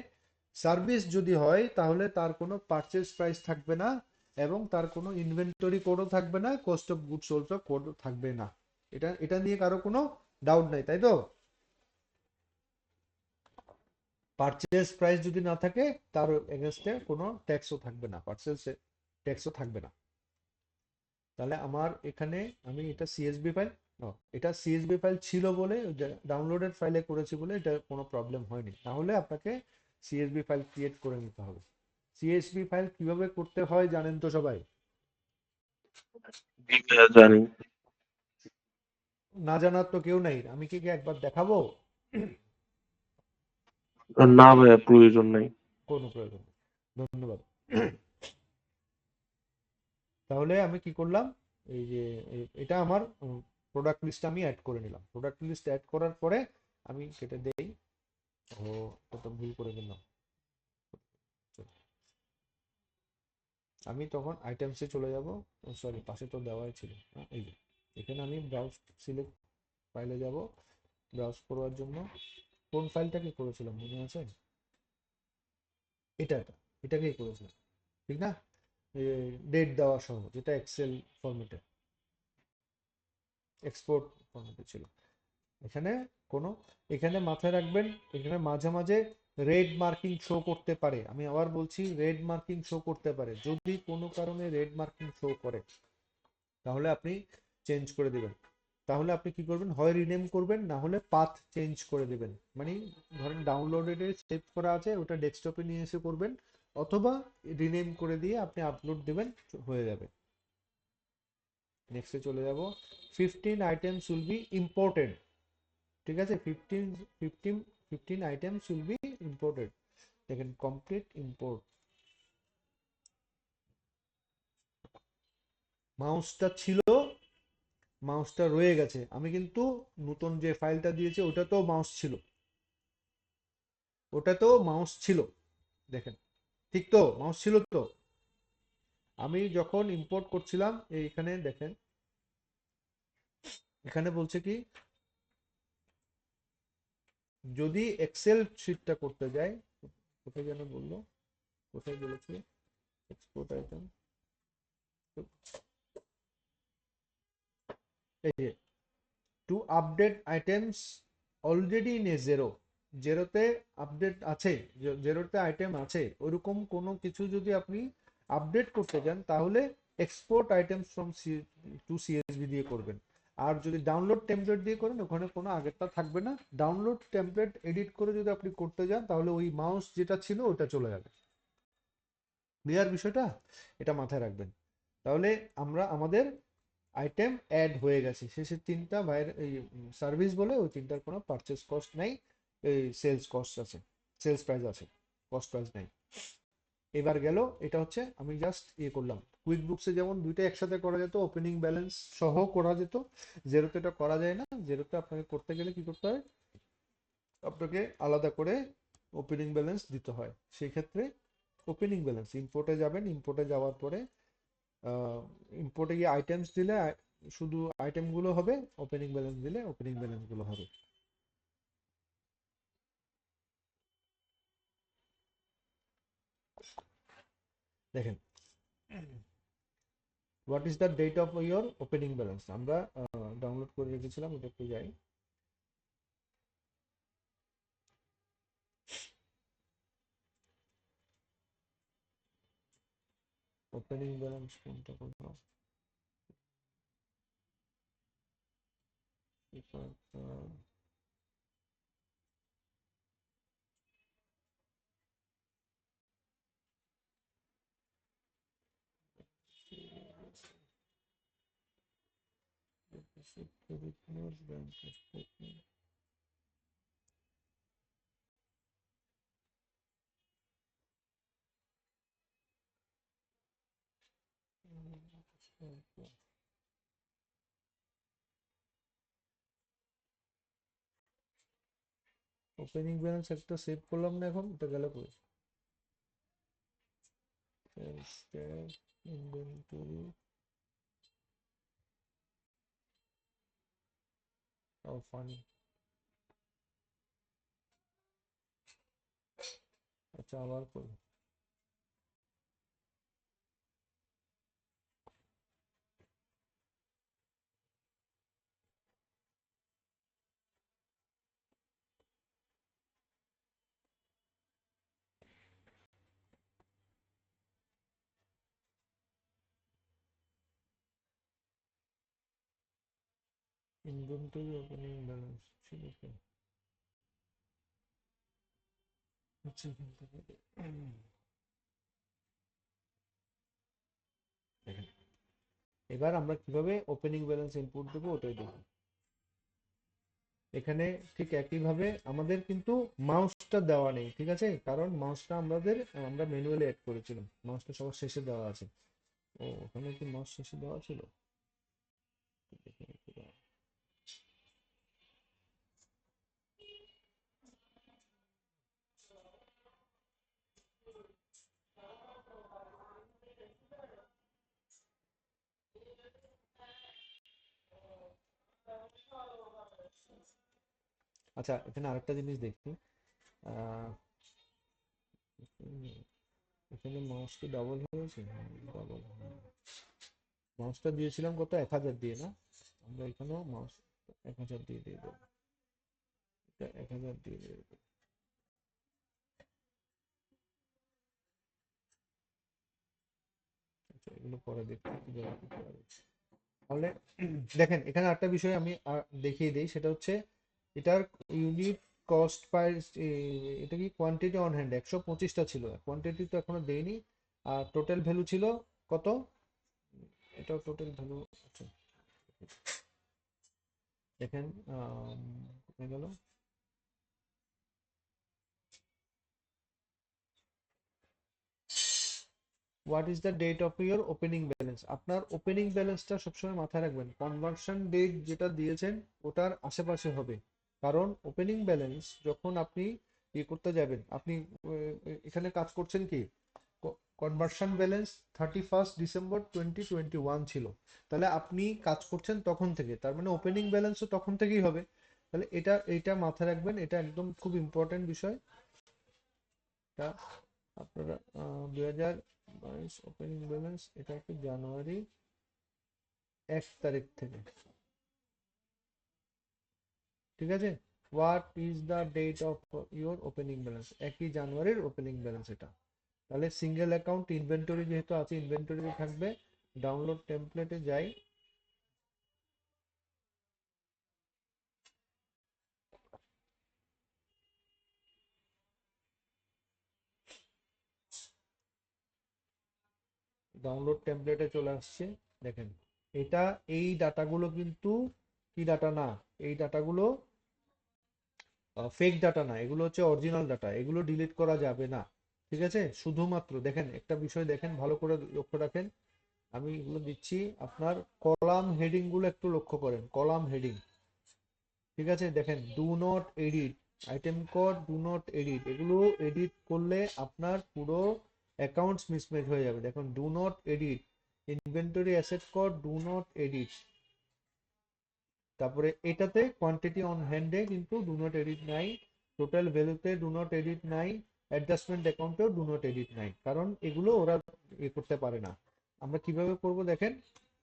সার্ভিস যদি হয়, তাহলে তার কোনো পারচেজ প্রাইস থাকবে না, এবং তার কোনো ইনভেন্টরি কোডও থাকবে না, cost of goods sold code থাকবে না। এটা এটা নিয়ে কারো কোনো ডাউট নাই, তাই তো? পারচেজ প্রাইস যদি না থাকে, তার এগেনস্টে কোনো ট্যাক্সও থাকবে না, পারচেজ ট্যাক্সও থাকবে না। তাহলে আমার এখানে আমি এটা সিএসবি ফাইল, এটা সিএসবি ফাইল ছিল বলে, ডাউনলোডেড ফাইলে করেছি বলে এটা কোনো প্রবলেম হয়নি। তাহলে আপনাকে সিএসবি ফাইল ক্রিয়েট করে নিতে হবে। সিএসবি ফাইল কিভাবে করতে হয় জানেন তো সবাই? জি ভাইয়া, জানি। না জানার তো কেউ নাই, আমি কি একবার দেখাবো? না ভাইয়া, প্রয়োজন নাই। কোনো প্রয়োজন নেই। ধন্যবাদ। তাহলে আমি কি করলাম, এই যে এটা আমার প্রোডাক্ট লিস্ট আমি অ্যাড করে নিলাম। প্রোডাক্ট লিস্ট অ্যাড করার পরে আমি কেটে দেই। ও, এটা তো ভুল করে দিলাম। আমি তখন আইটেমসে চলে যাব। সরি, পাশে তো দেওয়াই ছিল। এই যে এখানে আমি ব্রাউজ সিলেক্ট ফাইলে যাব, ব্রাউজ করার জন্য। কোন ফাইলটাকে করেছিলাম মনে আছে? এটা এটাকেই করেছিলাম, ঠিক না? ডেট দেওয়া সহ, যেটা এক্সেল ফরম্যাটে, এক্সপোর্ট ফরম্যাটে ছিল। এখানে কোনো, এখানে মাথায় রাখবেন, এখানে মাঝে মাঝে রেড মার্কিং শো করতে পারে। আমি আবার বলছি, রেড মার্কিং শো করতে পারে। যদি কোনো কারণে রেড মার্কিং শো করে, তাহলে আপনি চেঞ্জ করে দিবেন। তাহলে আপনি কি করবেন, হয় রিনেম করবেন, না হলে পাথ চেঞ্জ করে দিবেন। মানে ধরেন ডাউনলোডেডে সেভ করা আছে, ওটা ডেস্কটপে নিয়ে এসে করবেন, অথবা রিনেম করে দিয়ে আপনি আপলোড দিবেন, হয়ে যাবে। নেক্সটে চলে যাব। 15 আইটেমস উইল বি ইম্পোর্টেড, ঠিক আছে? 15 আইটেমস উইল বি ইম্পোর্টেড। দেখেন কমপ্লিট ইম্পোর্ট, মাউসটা ছিল, মাউসটা রয়ে গেছে। আমি কিন্তু নতুন যে ফাইলটা দিয়েছে ওটাতেও মাউস ছিল, ওটাতেও মাউস ছিল। দেখেন, ঠিক তো? মাউস ছিল তো? আমি যখন ইম্পোর্ট করছিলাম, এইখানে দেখেন এখানে বলছে কি, যদি এক্সেল শিটটা করতে যায়, কোথায় যেন বললো, কোথায় বলেছে, এক্সপোর্ট আইটেম, এই যে to update items already in a Xero, জেরোতে আপডেট আছে, জেরোতে আইটেম আছে, ওরকম কোনো কিছু যদি আপনি আপডেট করতে যান তাহলে export items from to CSV দিয়ে করবেন। আর যদি ডাউনলোড টেমপ্লেট দিয়ে করেন ওখানে কোনো আগেরটা থাকবে না, ডাউনলোড টেমপ্লেট এডিট করে যদি আপনি করতে যান তাহলে ওই মাউস যেটা ছিল ওটা চলে যাবে। ক্লিয়ার বিষয়টা? এটা মাথায় রাখবেন। তাহলে আমরা আমাদের আইটেম অ্যাড হয়ে গেছে, শেষের তিনটা বাইরে এই সার্ভিস বলে, ওই তিনটার কোনো পারচেস কস্ট নাই, এই সেলস কস্ট আছে, সেলস প্রাইস আছে, কস্ট প্রাইস নাই। এবার গেল, এটা হচ্ছে আমি জাস্ট ইয়ে করলাম, কুইক বুকসে যেমন দুইটা একসাথে করা যেত, ওপেনিং ব্যালেন্স সহ করা যেত, জেরোতে এটা করা যায় না। জেরোতে আপনাকে করতে গেলে কি করতে হয়, আপনাকে আলাদা করে ওপেনিং ব্যালেন্স দিতে হয়। সেই ক্ষেত্রে ওপেনিং ব্যালেন্স ইম্পোর্টে যাবেন, ইম্পোর্টে যাওয়ার পরে ইম্পোর্টে গিয়ে আইটেমস দিলে শুধু আইটেমগুলো হবে, ওপেনিং ব্যালেন্স দিলে ওপেনিং ব্যালেন্সগুলো হবে। দেখেন, what is the date of your opening balance, আমরা ডাউনলোড করে রেখেছিলাম, এটা একটু যাই। ওপেনিং ব্যালেন্স কোনটা করবো, ওপেনিং ব্যালেন্স একটা সেভ করলাম না, এখন এটা গেল কই, ইনভেন্টরি ও ফানি, আচ্ছা আবার করি। ইনভেন্টরি ওপেনিং ব্যালেন্স ছিল কি, আচ্ছা এখান থেকে দেখেন, এবার আমরা কিভাবে ওপেনিং ব্যালেন্স ইনপুট দেবো ওটাই দেখব। এখানে ঠিক একইভাবে আমাদের কিন্তু মাউসটা দেওয়া নেই, ঠিক আছে, কারণ মাউসটা আমরা ম্যানুয়ালি অ্যাড করেছিলাম, মাউসটা সবার শেষে দেওয়া আছে। ও ওখানে কি মাউস শেষে দেওয়া ছিল? আচ্ছা এখানে আরেকটা জিনিস দেখি, আহ, এখানে মাউস কি ডাবল হয়েছে? ডাবল, মাউসটা দিয়েছিলাম কত, 1000 দিয়ে না, আমরা এখানেও মাউস 1000 দিয়ে দিয়ে দেবো, এটা 1000 দিয়ে দিয়ে দেবো। আচ্ছা এগুলো পরে দেখতে কিভাবে কি করা যায়। তাহলে দেখেন এখানে একটা বিষয় আমি দেখিয়ে দিই, সেটা হচ্ছে এটার ইউনিট কস্ট পার, এটা কি কোয়ান্টিটি অন হ্যান্ড 125টা ছিল, কোয়ান্টিটি তো এখনো দেইনি। আর টোটাল ভ্যালু ছিল কত, এটাও টোটাল ভ্যালু, আচ্ছা দেখেন কোথায় গেল, what is the date of your opening balance, আপনার ওপেনিং ব্যালেন্সটা সবসময় মাথায় রাখবেন, কনভার্সন ডেট যেটা দিয়েছেন ওটার আশেপাশে হবে। কারণ ওপেনিং ব্যালেন্স যখন আপনি ইয়ে করতে যাবেন, আপনি এখানে কাজ করছেন কি, কনভার্সন ব্যালেন্স 31 ডিসেম্বর 2021 ছিল, তাহলে আপনি কাজ করছেন তখন থেকে, তার মানে ওপেনিং ব্যালেন্সও তখন থেকেই হবে। তাহলে এটা মাথায় রাখবেন, এটা একদম খুব ইম্পর্টেন্ট বিষয়। এটা আপনারা 2022 ওপেনিং ব্যালেন্স, এটা হচ্ছে জানুয়ারি 1 তারিখ থেকে, ঠিক আছে। What is the date of your opening balance, 1 জানুয়ারির ওপেনিং ব্যালেন্স এটা। তাহলে সিঙ্গেল অ্যাকাউন্ট ইনভেন্টরি যেহেতু আছে, ইনভেন্টরি থাকবে। ডাউনলোড টেমপ্লেটে যাই, ডাউনলোড টেমপ্লেটে চলে আসছে। দেখেন, এটা এই ডাটাগুলো কিন্তু কি ডাটা না, এই ডাটাগুলো ফেক ডাটা না, এগুলো হচ্ছে অরিজিনাল ডাটা, এগুলো ডিলিট করা যাবে না, ঠিক আছে। শুধুমাত্র দেখেন একটা বিষয়, দেখেন ভালো করে লক্ষ্য রাখেন, আমি এগুলো দিচ্ছি, আপনার কলাম হেডিং গুলো একটু লক্ষ্য করেন, কলাম হেডিং, ঠিক আছে। দেখেন, do not edit, item code do not edit, এগুলো এডিট করলে আপনার পুরো অ্যাকাউন্টস মিসম্যাচ হয়ে যাবে। দেখুন, do not edit, inventory asset code do not edit, তারপরে এটাতে কোয়ান্টিটি অন হ্যান্ডে কিন্তু ডু নট এডিট নাই, টোটাল ভ্যালুতে ডু নট এডিট নাই, অ্যাডজাস্টমেন্ট অ্যাকাউন্টেও ডু নট এডিট নাই, কারণ এগুলো ওরা করতে পারে না। আমরা কিভাবে করব দেখেন,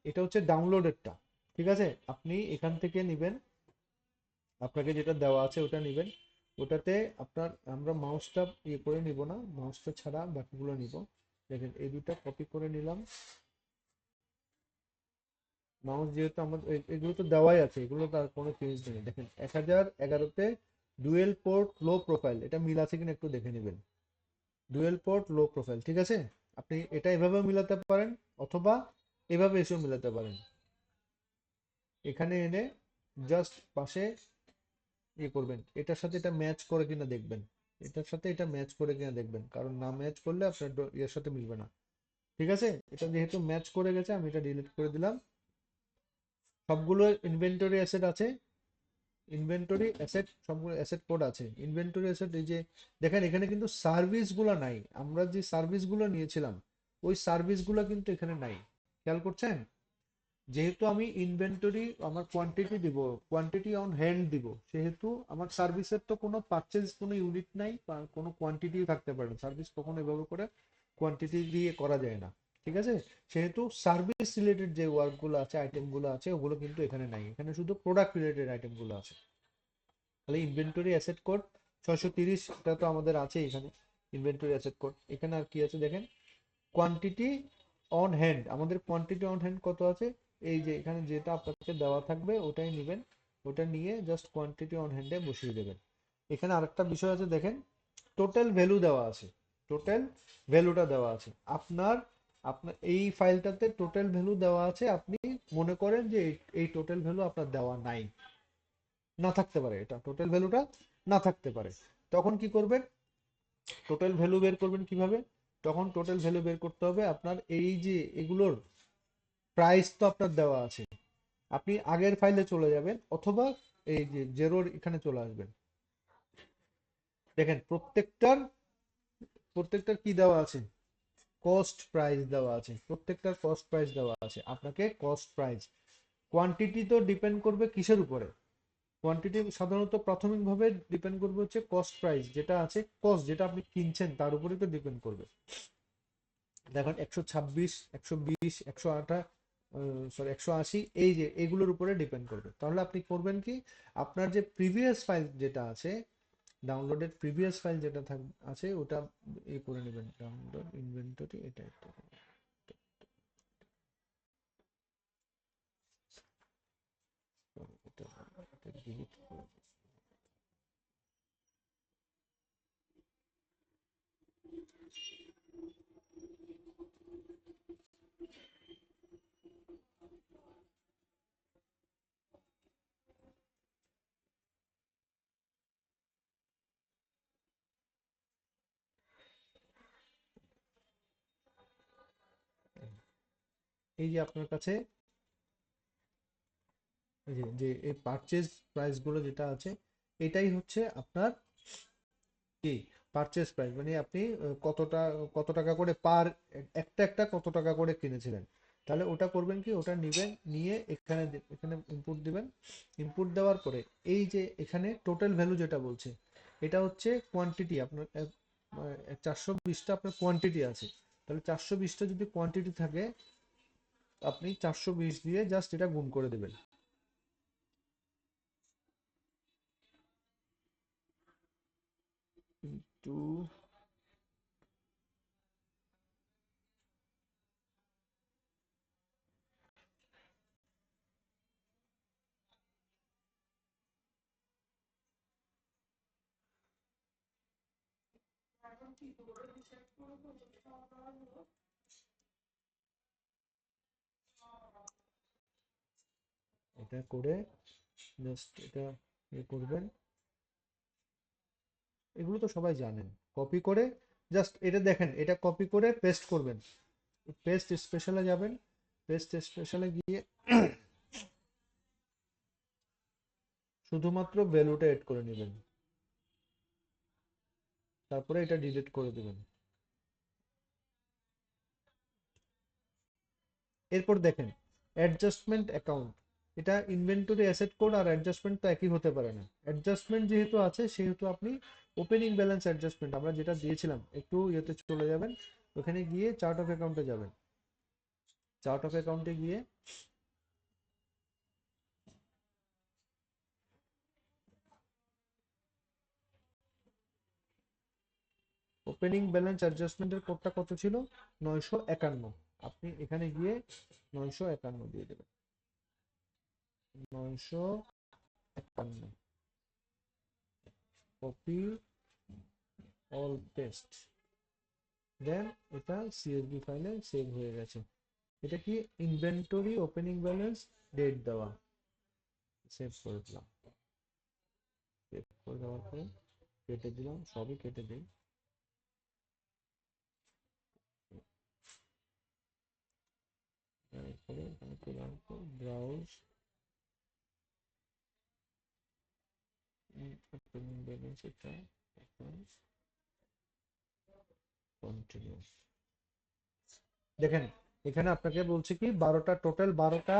এটা হচ্ছে ডাউনলোডেরটা, ঠিক আছে। আপনি এখান থেকে নেবেন, আপনাকে যেটা দেওয়া আছে ওটা নেবেন, ওটাতে আপনার, আমরা মাউসটা করে নিব না, মাউসটা ছাড়া বাকিগুলো নিব। দেখেন, এই দুটা কপি করে নিলাম, মাউস যেহেতু আমাদের এগুলো তো দেওয়াই আছে, এগুলো তার কোনো চেঞ্জ নেই। দেখেন, 1011তে ডুয়েল পোর্ট লো প্রোফাইল, এটা মিল আছে কিনা একটু দেখে নেবেন। ডুয়েল পোর্ট লো প্রোফাইল, ঠিক আছে। আপনি এটা এভাবেও মিলাতে পারেন, অথবা এভাবে এসেও মিলাতে পারেন। এখানে এনে জাস্ট পাশে করবেন, এটার সাথে এটা ম্যাচ করে কিনা দেখবেন, এটার সাথে এটা ম্যাচ করে কিনা দেখবেন, কারণ না ম্যাচ করলে আপনার এর সাথে মিলবে না, ঠিক আছে। এটা যেহেতু ম্যাচ করে গেছে, আমি এটা ডিলিট করে দিলাম। সবগুলো ইনভেন্টরি অ্যাসেট আছে, ইনভেন্টরি অ্যাসেট সবগুলো অ্যাসেট কোড আছে, ইনভেন্টরি অ্যাসেট। এই যে দেখেন, এখানে কিন্তু সার্ভিসগুলো নাই, আমরা যে সার্ভিসগুলো নিয়েছিলাম ওই সার্ভিসগুলো কিন্তু এখানে নাই, খেয়াল করছেন। যেহেতু আমি ইনভেন্টরি, আমার কোয়ান্টিটি দিব, কোয়ান্টিটি অন হ্যান্ড দিব, সেহেতু আমার সার্ভিসের তো কোনো পারচেজ, কোনো ইউনিট নাই, বা কোনো কোয়ান্টিটি থাকতে পারে না, সার্ভিস কখনো এভাবে করে কোয়ান্টিটি দিয়ে করা যায় না, ঠিক আছে। সেহেতু সার্ভিস রিলেটেড যে ওয়ার্কগুলো আছে, আইটেমগুলো আছে, ওগুলো কিন্তু এখানে নাই, এখানে শুধু প্রোডাক্ট রিলেটেড আইটেমগুলো আছে। তাহলে ইনভেন্টরি অ্যাসেট কোড 630টা তো আমাদের আছে এখানে, ইনভেন্টরি অ্যাসেট কোড। এখানে আর কি আছে দেখেন, কোয়ান্টিটি অন হ্যান্ড, আমাদের কোয়ান্টিটি অন হ্যান্ড কত আছে, এই যে এখানে যেটা আপনাকে দেওয়া থাকবে ওটাই নেবেন, ওটা নিয়ে জাস্ট কোয়ান্টিটি অন হ্যান্ডে বসিয়ে দেবেন। এখানে আরেকটা বিষয় আছে, দেখেন টোটাল ভ্যালু দেওয়া আছে, টোটাল ভ্যালুটা দেওয়া আছে আপনার, আপনার এই ফাইলটাতে টোটাল ভ্যালু দেওয়া আছে। আপনি মনে করেন যে এই টোটাল ভ্যালু আপনার দেওয়া নাই, না থাকতে পারে, এটা টোটাল ভ্যালুটা না থাকতে পারে, তখন কি করবেন, টোটাল ভ্যালু বের করবেন কিভাবে, তখন টোটাল ভ্যালু বের করতে হবে আপনার, এই যে এগুলোর প্রাইস তো আপনার দেওয়া আছে, আপনি আগের ফাইলে চলে যাবেন, অথবা এই যে জেরোর এখানে চলে আসবেন। দেখেন, প্রত্যেকটার কি দেওয়া আছে, কস্ট প্রাইস দেওয়া আছে, প্রত্যেকটার কস্ট প্রাইস দেওয়া আছে, আপনাকে কস্ট প্রাইস। কোয়ান্টিটি তো ডিপেন্ড করবে কিসের উপরে, কোয়ান্টিটি সাধারণত প্রাথমিকভাবে ডিপেন্ড করবে হচ্ছে কস্ট প্রাইস, যেটা আছে কস্ট, যেটা আপনি কিনছেন তার উপরেই তো ডিপেন্ড করবে। দেখুন, 126, 120, 108, সরি 180, এই যে এগুলোর উপরে ডিপেন্ড করবে। তাহলে আপনি করবেন কি, আপনার যে প্রিভিয়াস ফাইল যেটা আছে, ডাউনলোডেড প্রিভিয়াস ফাইল যেটা আছে ওটা করে নেবেন, ডাউনলোড ইনভেন্টরি, এটা একটা ডিলিট করে। এই যে আপনার কাছে এই যে এই পারচেজ প্রাইস গুলো যেটা আছে, এটাই হচ্ছে আপনার কি পারচেজ প্রাইস মানে আপনি কত টাকা করে একটা কত টাকা করে কিনেছিলেন, তাহলে ওটা করবেন কি, ওটা নিবেন, নিয়ে এখানে ইনপুট দিবেন। ইনপুট দেওয়ার পরে এই যে এখানে টোটাল ভ্যালু যেটা বলছে, এটা হচ্ছে কোয়ান্টিটি আপনার 420টা আপনার কোয়ান্টিটি আছে। তাহলে 420টা যদি কোয়ান্টিটি থাকে, আপনি 420 দিয়ে জাস্ট এটা গুণ করে দেবেন। টু এটা করে জাস্ট এটা করবেন। এগুলো তো সবাই জানেন। কপি করে জাস্ট এটা দেখেন, এটা কপি করে পেস্ট করবেন। পেস্ট স্পেশালে যাবেন, পেস্ট স্পেশালে গিয়ে শুধুমাত্র ভ্যালুটা এড করে নেবেন, তারপরে এটা ডিলিট করে দেবেন। এরপর দেখেন অ্যাডজাস্টমেন্ট অ্যাকাউন্ট, এটা ইনভেন্টরি অ্যাসেট কোড আর অ্যাডজাস্টমেন্ট তো একই হতে পারে না। অ্যাডজাস্টমেন্ট যেহেতু আছে সেহেতু আপনি ওপেনিং ব্যালেন্স অ্যাডজাস্টমেন্ট আমরা যেটা দিয়েছিলাম, একটু ইয়েতে চলে যাবেন, ওখানে গিয়ে চার্ট অফ অ্যাকাউন্টে যাবেন। চার্ট অফ অ্যাকাউন্টে গিয়ে ওপেনিং ব্যালেন্স অ্যাডজাস্টমেন্টের কোডটা কত ছিল, 951। আপনি এখানে গিয়ে 951 দিয়ে দেবেন, 951, কপি অল পেস্ট, দেন এটা সিএসভি ফাইলে সেভ হয়ে গেছে। এটা কি ইনভেন্টরি ওপেনিং ব্যালেন্স ডেট দেওয়া, সেভ করে দিলাম। সেভ করে দেওয়ার পরে কেটে দিলাম, সবই কেটে দিই। তারপরে এখানে চলে আসবো ব্রাউজ ওপেনিং ব্যালেন্স, এটা কন্টিনিউ। দেখেন এখানে আপনাকে বলছে কি 12টা টোটাল 12টা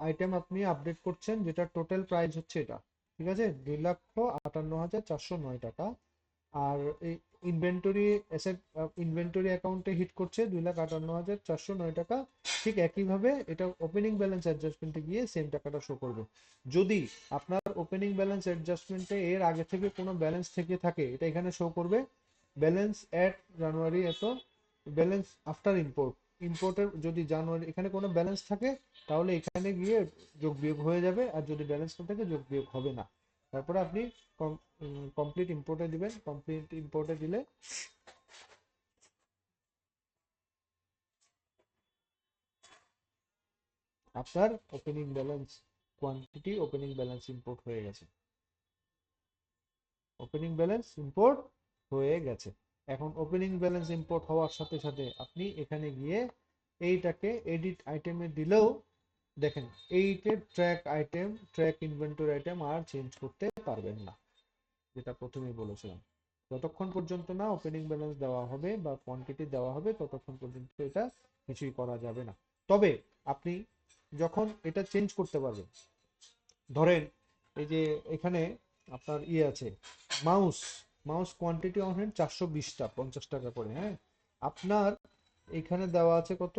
আইটেম আপনি আপডেট করছেন, যেটা টোটাল প্রাইস হচ্ছে এটা, ঠিক আছে, 2,58,409 টাকা। আর এই ইনভেন্টরি অ্যাসেট ইনভেন্টরি অ্যাকাউন্টে হিট করছে 2,58,409 টাকা। ঠিক একইভাবে এটা ওপেনিং ব্যালেন্স অ্যাডজাস্টমেন্টে গিয়ে সেম টাকাটা শো করবে। যদি আপনার ওপেনিং ব্যালেন্স অ্যাডজাস্টমেন্টে এর আগে থেকে কোনো ব্যালেন্স থেকে থাকে, এটা এখানে শো করবে ব্যালেন্স অ্যাট জানুয়ারি এত, ব্যালেন্স আফটার ইম্পোর্ট, ইম্পোর্টের যদি জানুয়ারি এখানে কোনো ব্যালেন্স থাকে তাহলে এখানে গিয়ে যোগ বিয়োগ হয়ে যাবে, আর যদি ব্যালেন্স না থাকে যোগ বিয়োগ হবে না। তারপরে আপনি কমপ্লিট ইম্পোর্টে দিবেন, কমপ্লিট ইম্পোর্টে দিলে আপনার opening balance quantity opening balance import হয়ে গেছে, ওপেনিং ব্যালেন্স ইম্পোর্ট হয়ে গেছে। এখন ওপেনিং ব্যালেন্স ইম্পোর্ট হওয়ার সাথে সাথে আপনি এখানে গিয়ে এইটাকে এডিট আইটেমে দিলেও দেখেন এইটে track item, track inventory item আর চেঞ্জ করতে পারবেন না, যেটা প্রথমেই বলেছিলাম। যতক্ষণ পর্যন্ত না ওপেনিং ব্যালেন্স দেওয়া হবে বা কোয়ান্টিটি দেওয়া হবে ততক্ষণ পর্যন্ত এটা কিছুই করা যাবে না। তবে আপনি যখন এটা চেঞ্জ করতে পারবেন, ধরেন এই যে এখানে আপনার ইয়ে আছে mouse, mouse quantity on hand 420টা 50 টাকা করে, হ্যাঁ, আপনার এখানে দেওয়া আছে কত,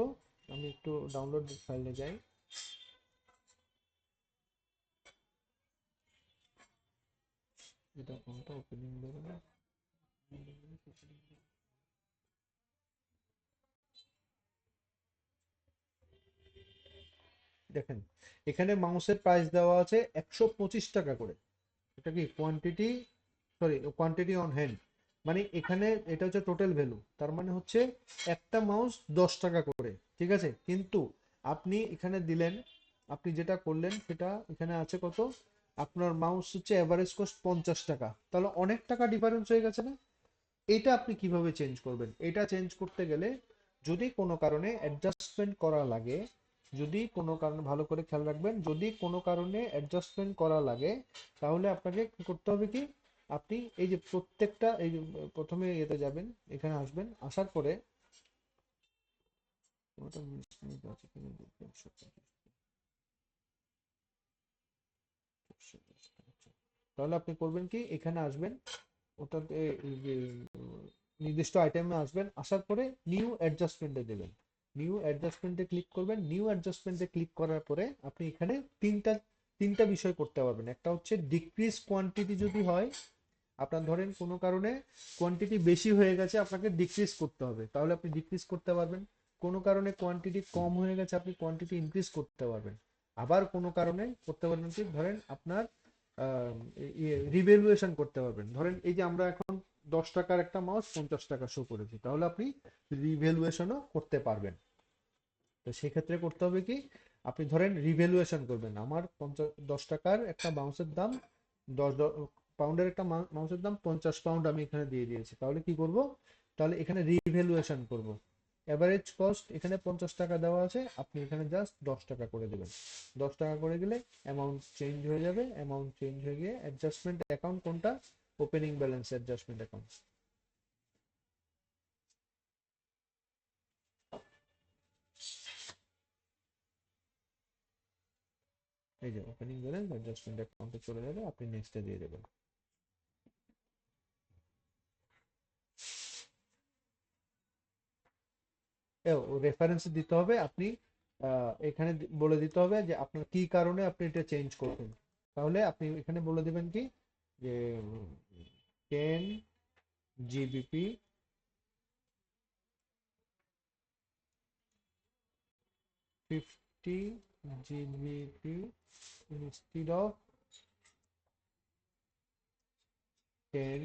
আমি একটু ডাউনলোড ফাইলে যাই। এটা কোনটা ওপেনিং ব্যালেন্স, দেখেন এখানে মাউসের প্রাইস দেওয়া আছে 125 টাকা করে। এটা কি quantity, sorry quantity on hand, মানে এখানে এটা হচ্ছে টোটাল ভ্যালু, তার মানে হচ্ছে একটা মাউস 10 টাকা করে, ঠিক আছে। কিন্তু আপনি এখানে দিলেন, আপনি যেটা করলেন সেটা এখানে আছে কত, আপনার মাউস হচ্ছে এভারেজ কস্ট 50 টাকা, তাহলে অনেক টাকা ডিফারেন্স হয়ে গেছে না। এটা আপনি কিভাবে চেঞ্জ করবেন, এটা চেঞ্জ করতে গেলে যদি কোনো কারণে অ্যাডজাস্টমেন্ট করা লাগে, যদি কোনো কারণে ভালো করে খেয়াল রাখবেন, যদি কোনো কারণে অ্যাডজাস্টমেন্ট করা লাগে তাহলে আপনাকে কি করতে হবে কি, আপনি এই যে প্রত্যেকটা এই যে প্রথমে এতে যাবেন, এখানে আসবেন, আসার পরে ওটা মিসমেচ আছে কিনা দেখবেন, 125। তাহলে আপনি করবেন কি, এখানে আসবেন, ওটাতে এই যে নির্দিষ্ট আইটেমে আসবেন, আসার পরে নিউ অ্যাডজাস্টমেন্টে দেবেন, নিউ অ্যাডজাস্টমেন্টে ক্লিক করবেন। নিউ অ্যাডজাস্টমেন্টে ক্লিক করার পরে আপনি এখানে তিনটা বিষয় করতে পারবেন। একটা হচ্ছে ডিক্রিজ কোয়ান্টিটি, যদি হয় আপনার ধরেন কোনো কারণে কোয়ান্টিটি বেশি হয়ে গেছে, আপনাকে ডিক্রিজ করতে হবে, তাহলে আপনি ডিক্রিজ করতে পারবেন। কোনো কারণে কোয়ান্টিটি কম হয়ে গেছে, আপনি কোয়ান্টিটি ইনক্রিজ করতে পারবেন। আবার কোনো কারণে করতে পারবেন কি, ধরেন আপনার রিভ্যালুয়েশন করতে পারবেন। ধরেন এই যে আমরা এখন 10 টাকার একটা মাউস 50 টাকা শো করেছি, তাহলে আপনি রিভ্যালুয়েশনও করতে পারবেন। তো সেক্ষেত্রে করতে হবে কি, আপনি ধরেন রিভ্যালুয়েশন করবেন, আমার 10 টাকার একটা মাউসের দাম 10 পাউন্ডের একটা মাউসের দাম 50 পাউন্ড আমি এখানে দিয়ে দিয়েছি, তাহলে কি করব, তাহলে এখানে রিভ্যালুয়েশন করব। এভারেজ কস্ট এখানে 50 টাকা দেওয়া আছে, আপনি এখানে জাস্ট 10 টাকা করে দেবেন। 10 টাকা করে দিলে অ্যামাউন্ট চেঞ্জ হয়ে যাবে, অ্যামাউন্ট চেঞ্জ হয়ে গিয়ে অ্যাডজাস্টমেন্ট অ্যাকাউন্ট কোনটা, ওপেনিং ব্যালেন্স অ্যাডজাস্টমেন্ট অ্যাকাউন্ট। এই যে ওপেনিং ব্যালেন্স অ্যাডজাস্টমেন্ট অ্যাকাউন্টে চলে যাবে, আপনি নেক্সটে দিয়ে দেবেন। রেফারেন্স দিতে হবে আপনি, এখানে বলে দিতে হবে যে আপনার কি কারণে আপনি এটা চেঞ্জ করবেন। তাহলে আপনি এখানে বলে দিবেন কি, যে 10 GBP 50 GBP instead of 10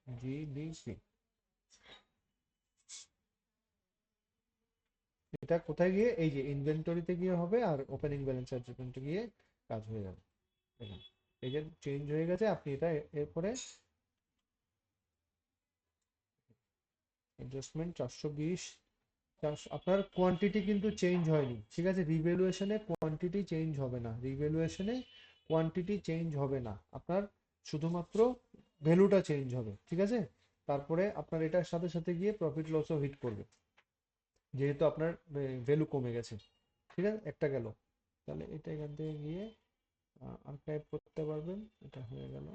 GBP। এটা কোথায় গিয়ে, এই যে ইনভেন্টরিতে গিয়ে হবে, আর ওপেনিং ব্যালেন্স অ্যাডজাস্টমেন্টে গিয়ে কাজ হয়ে যাবে। দেখেন এই যে চেঞ্জ হয়ে গেছে, আপনি এটা এরপরে অ্যাডজাস্টমেন্ট 420। আপনার কোয়ান্টিটি কিন্তু চেঞ্জ হয়নি, ঠিক আছে, রিভ্যালুয়েশনে কোয়ান্টিটি চেঞ্জ হবে না, রিভ্যালুয়েশনে কোয়ান্টিটি চেঞ্জ হবে না, আপনার শুধুমাত্র ভ্যালুটা চেঞ্জ হবে, ঠিক আছে। তারপরে আপনার এটার সাথে সাথে গিয়ে প্রফিট লসও হিট করবে, যেহেতু আপনার ভ্যালু কমে গেছে, ঠিক আছে, একটা গেল। তাহলে এটা এখান থেকে গিয়ে আর্কাইভ করতে পারবেন, এটা হয়ে গেল।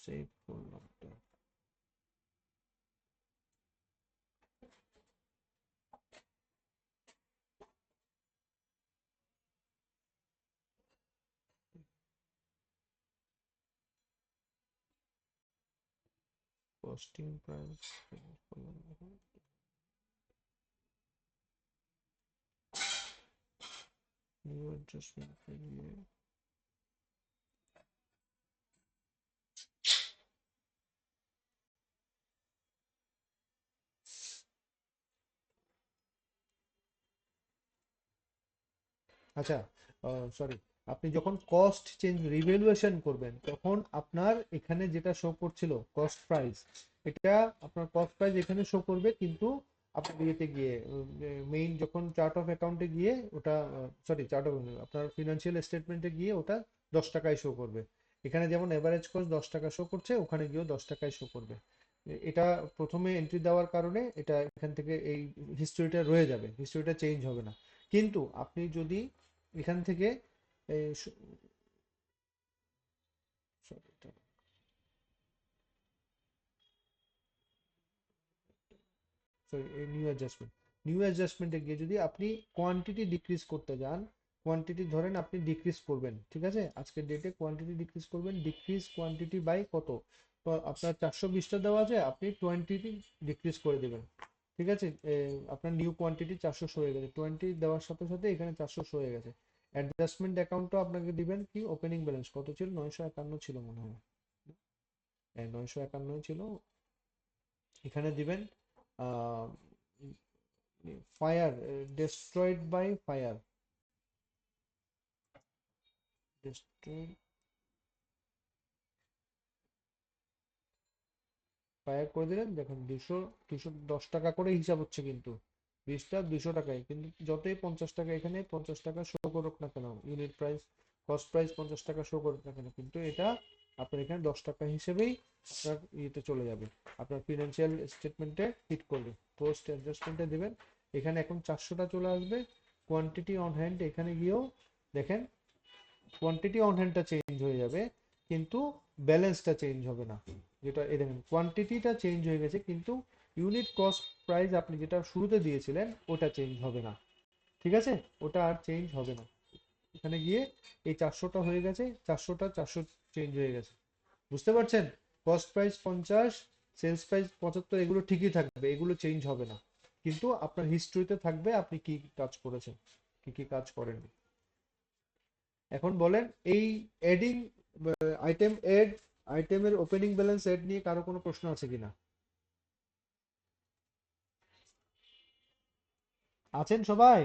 সেভ করলাম তো। কস্টিং প্রাইস নিউ অ্যাডজাস্টমেন্ট গিয়ে আচ্ছা, সরি, আপনি যখন কস্ট চেঞ্জ রিভ্যালুয়েশন করবেন, তখন আপনার এখানে যেটা শো করছিল কস্ট প্রাইস, এটা আপনার কস্ট প্রাইস এখানে শো করবে, কিন্তু আপনার ইয়েতে গিয়ে মেইন যখন চার্ট অফ অ্যাকাউন্টে গিয়ে ওটা, সরি চার্ট অফ, আপনার ফিনান্সিয়াল স্টেটমেন্টে গিয়ে ওটা 10 টাকায় শো করবে। এখানে যেমন এভারেজ কস্ট 10 টাকা শো করছে, ওখানে গিয়েও 10 টাকায় শো করবে। এটা প্রথমে এন্ট্রি দেওয়ার কারণে এটা এখান থেকে এই হিস্টোরিটা রয়ে যাবে, হিস্টোরিটা চেঞ্জ হবে না। কিন্তু আপনি যদি এখান থেকে এই sorry, এই নিউ অ্যাডজাস্টমেন্টে গিয়ে যদি আপনি কোয়ান্টিটি ডিক্রিজ করতে যান, কোয়ান্টিটি ধরেন আপনি ডিক্রিজ করবেন, ঠিক আছে, আজকের ডেটে কোয়ান্টিটি ডিক্রিজ করবেন, ডিক্রিজ কোয়ান্টিটি বাই কত, তো আপনার 420টা দেওয়া আছে, আপনি 20টি ডিক্রিজ করে দেবেন, ঠিক আছে। আপনার নিউ কোয়ান্টিটি 400 হয়ে গেছে, 20 দেওয়ার সাথে সাথে এখানে 400 হয়ে গেছে। অ্যাডজাস্টমেন্ট অ্যাকাউন্টও আপনাকে দিবেন কি ওপেনিং ব্যালেন্স কত ছিল, 951 ছিল মনে হয়, হ্যাঁ 951 ছিল। এখানে দিবেন fire, destroyed by fire, destroyed fire করে দিলেন। দেখুন 210 টাকা করে হিসাব হচ্ছে, কিন্তু 20টা 200 টাকায়, কিন্তু যতই 50 টাকা এখানে 50 টাকা শো করুক না কেন, ইউনিট প্রাইস কস্ট প্রাইস 50 টাকা শো করুক না কেন, কিন্তু এটা আপনার এখানে 10 টাকা হিসেবেই আপনার ইয়েতে চলে যাবে, আপনার ফিনান্সিয়াল স্টেটমেন্টে হিট করবে, পোস্ট অ্যাডজাস্টমেন্টে দেবেন। এখানে এখন 400টা চলে আসবে। কোয়ান্টিটি অন হ্যান্ড এখানে গিয়েও দেখেন কোয়ান্টিটি অন হ্যান্ডটা চেঞ্জ হয়ে যাবে, কিন্তু ব্যালেন্সটা চেঞ্জ হবে না। যেটা এই দেখেন কোয়ান্টিটিটা চেঞ্জ হয়ে গেছে, কিন্তু ইউনিট কস্ট প্রাইস আপনি যেটা শুরুতে দিয়েছিলেন ওটা চেঞ্জ হবে না, ঠিক আছে, ওটা আর চেঞ্জ হবে না। এখানে গিয়ে এই 400টা হয়ে গেছে, 400টা 400 চেঞ্জ হয়ে গেছে, বুঝতে পারছেন? কস্ট প্রাইস 50, সেলস প্রাইস 75, এগুলো ঠিকই থাকবে, এগুলো চেঞ্জ হবে না, কিন্তু আপনার হিস্ট্রিতে থাকবে আপনি কি কাজ করেছেন, কি কি কাজ করেন। এখন বলেন এই এডিং আইটেম এড, আইটেমের ওপেনিং ব্যালেন্স এড নিয়ে কারো কোনো প্রশ্ন আছে কিনা? আছেন সবাই?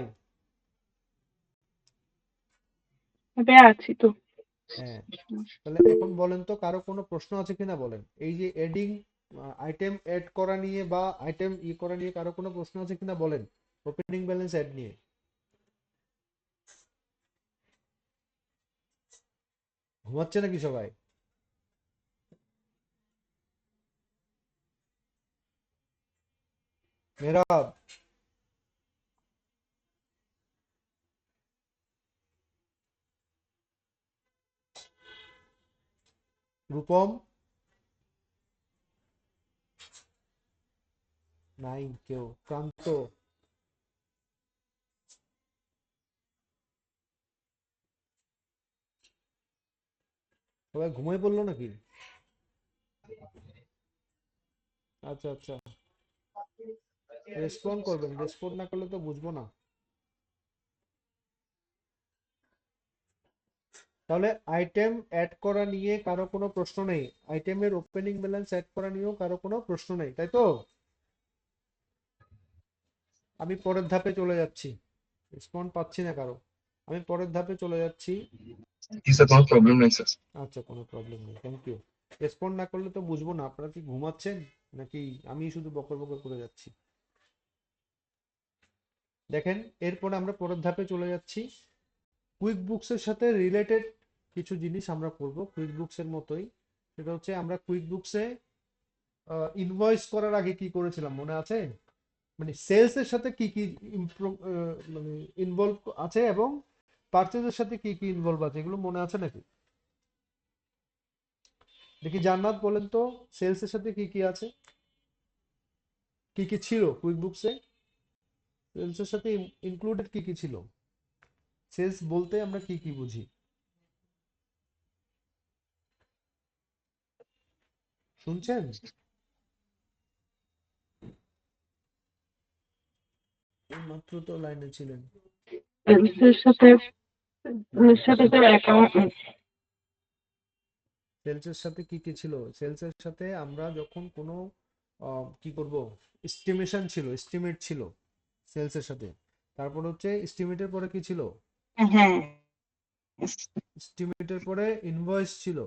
তবে আছি তো। হ্যাঁ, তাহলে এখন বলেন তো কারো কোনো প্রশ্ন আছে কিনা বলেন, এই যে এডিং আইটেম এড করা নিয়ে বা আইটেম ই করা নিয়ে কারো কোনো প্রশ্ন আছে কিনা বলেন, ওপেনিং ব্যালেন্স এড নিয়ে। ঘুমাচ্ছে নাকি সবাই? মেহরাব, রূপম, নাই কেউ, ক্রান্ত, সবাই ঘুমিয়ে পড়লো নাকি? আচ্ছা আচ্ছা, রেসপন্ড করবেন, রেসপন্ড না করলে তো বুঝবো না। তাহলে আইটেম অ্যাড করা নিয়ে কারো কোনো প্রশ্ন নেই, আইটেমের ওপেনিং ব্যালেন্স অ্যাড করা নিয়েও কারো কোনো প্রশ্ন নেই, তাই তো? আমি পরের ধাপে চলে যাচ্ছি, রেসপন্ড পাচ্ছি না কারো, আমি পরের ধাপে চলে যাচ্ছি। জি স্যার, কোনো প্রবলেম নেই স্যার। আচ্ছা, কোনো প্রবলেম নেই, থ্যাংক ইউ। রেসপন্ড না করলে তো বুঝবো না আপনারা কি ঘুমাচ্ছেন নাকি আমি শুধু বকর বকর করে যাচ্ছি। দেখেন এরপরে আমরা পরের ধাপে চলে যাচ্ছি, কুইক বুকসের সাথে রিলেটেড কিছু জিনিস আমরা করব কুইক বুকসের মতোই। সেটা হচ্ছে আমরা কুইক বুকসে ইনভয়েস করার আগে কি করেছিলাম মনে আছে, মানে সেলস এর সাথে কি কি মানে ইনভলভ আছে এবং পারচেজের সাথে কি কি ইনভলভ আছে, এগুলো মনে আছে নাকি? দেখি জান্নাত বলেন তো, সেলস এর সাথে কি কি আছে, কি কি ছিল কুইক বুকসে, সেলস এর সাথে ইনক্লুডেড কি কি ছিল, সেলস বলতে আমরা কি কি বুঝি, শুনছেন? মাত্র তো লাইনে ছিলেন। সেলসের সাথে স্যার অ্যাকাউন্ট সেলস এর সাথে কি কি ছিল, সেলস এর সাথে আমরা যখন কোনো কি করব, এস্টিমেশন ছিল, এস্টিমেট ছিল সেলস এর সাথে, তারপর হচ্ছে এস্টিমেটের পরে কি ছিল, হ্যাঁ এস্টিমেটের পরে ইনভয়েস ছিল।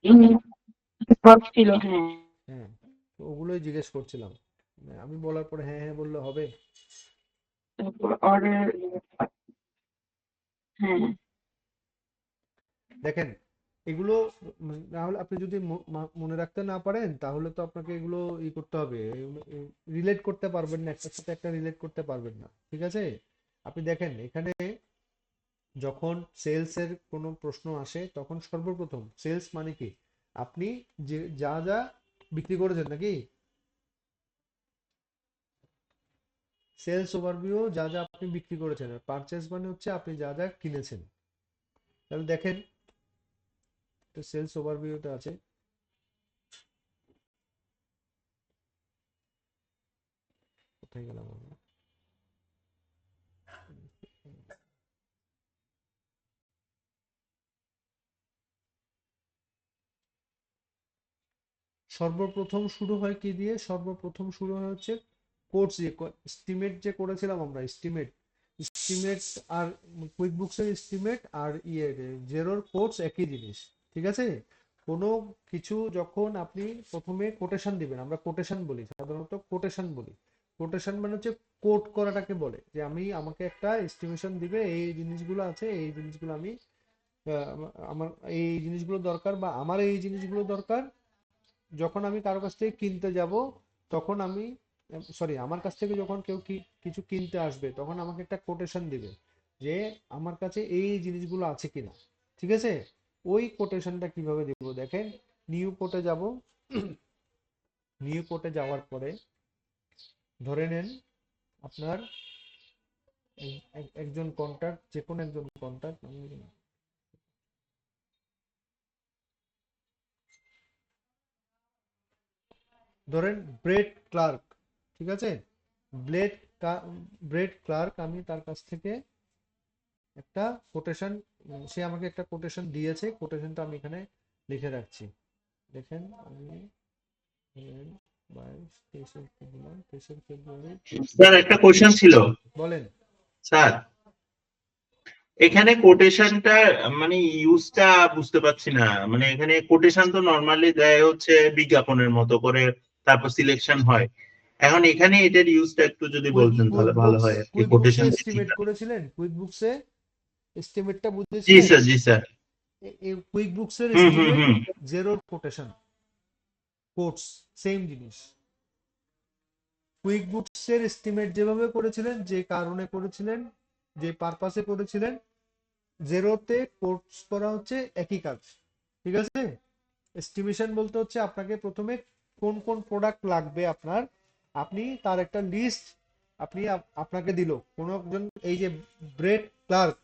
ইনভয়েস ছিল হ্যাঁ। হ্যাঁ, তো ওগুলোই জিজ্ঞেস করছিলাম, আমি বলার পরে হ্যাঁ হ্যাঁ বললে হবে? তারপর অর্ডার হ্যাঁ। দেখেন এগুলো না হলে আপনি যদি মনে রাখতে না পারেন তাহলে তো আপনাকে এগুলো ই করতে হবে, রিলেট করতে পারবেন না, একটার সাথে একটা রিলেট করতে পারবেন না, ঠিক আছে? আপনি দেখেন এখানে যখন সেলস এর কোনো প্রশ্ন আসে তখন সর্বপ্রথম সেলস মানে কি, আপনি যে যা যা বিক্রি করেছেন নাকি, সেলস ওভারভিউ যা যা আপনি বিক্রি করেছেন, পারচেজ মানে হচ্ছে আপনি যা যা কিনেছেন। তাহলে দেখেন তো সেলস ওভারভিউটা আছে, কোথায় গেলাম আমরা? সর্বপ্রথম শুরু হয় কি দিয়ে? সর্বপ্রথম শুরু হয় হচ্ছে কোর্স দিয়ে, এস্টিমেট যে করেছিলাম আমরা, এস্টিমেট এস্টিমেট আর কুইক বুকসের এস্টিমেট আর জেরোর কোর্স একই জিনিস, ঠিক আছে? কোনো কিছু যখন আপনি প্রথমে কোটেশন দিবেন, আমরা কোটেশন বলি, সাধারণত কোটেশন বলি। কোটেশন মানে হচ্ছে কোট করাটাকে বলে, যে আমাকে একটা এস্টিমেশন দিবে, এই জিনিসগুলো আছে, এই জিনিসগুলো আমি আমার এই জিনিসগুলো দরকার, বা আমার এই জিনিসগুলো দরকার। যখন আমি কারো কাছ থেকে কিনতে যাব, তখন আমি, সরি, আমার কাছ থেকে যখন কেউ কিছু কিনতে আসবে, তখন আমাকে একটা কোটেশন দিবে যে আমার কাছে এই জিনিসগুলো আছে কিনা, ঠিক আছে? ওই কোটেশনটা কিভাবে দিব দেখেন। নিউ কোটে যাব। নিউ কোটে যাওয়ার পরে ধরে নেন আপনার একজন কন্ট্যাক্ট, যে কোনো একজন কন্ট্যাক্ট, ধরেন ব্রেড ক্লার্ক, ঠিক আছে? ব্লেড ব্রেড ক্লার্ক, আমি তার কাছ থেকে একটা কোটেশন, সে আমাকে একটা কোটেশন দিয়েছে, কোটেশনটা আমি এখানে লিখে রাখছি। দেখেন আমি 22 23 ফেব্রুয়ারি। স্যার একটা কোশ্চেন ছিল। বলেন। স্যার এখানে কোটেশনটা মানে ইউজটা বুঝতে পারছি না। মানে এখানে কোটেশন তো নরমালি দেয় হচ্ছে বিজ্ঞাপনের মতো করে, তারপর সিলেকশন হয়। এখন এখানে এটার ইউজটা একটু যদি বলতেন তাহলে ভালো হয় আর কি। কুইক বুকসে কোটেশন এস্টিমেট করেছিলেন, কুইক বুকসে এস্টিমেটটা জি বুঝেছিলেন? স্যার, জি স্যার। এই কুইক বুকসের হুম হুম এস্টিমেট, হুম। জেরোর কোটেশন, কোটস সেম জিনিস। কুইক বুকসের এস্টিমেট যেভাবে করেছিলেন, যে কারণে করেছিলেন, যে পারপাসে করেছিলেন, জেরোতে কোর্স করা হচ্ছে একই কাজ, ঠিক আছে? এস্টিমেশন বলতে হচ্ছে আপনাকে প্রথমে কোন কোন প্রোডাক্ট লাগবে আপনার, আপনি তার একটা লিস্ট আপনি আপনাকে দিল কোনো একজন, এই যে ব্রেড ক্লার্ক,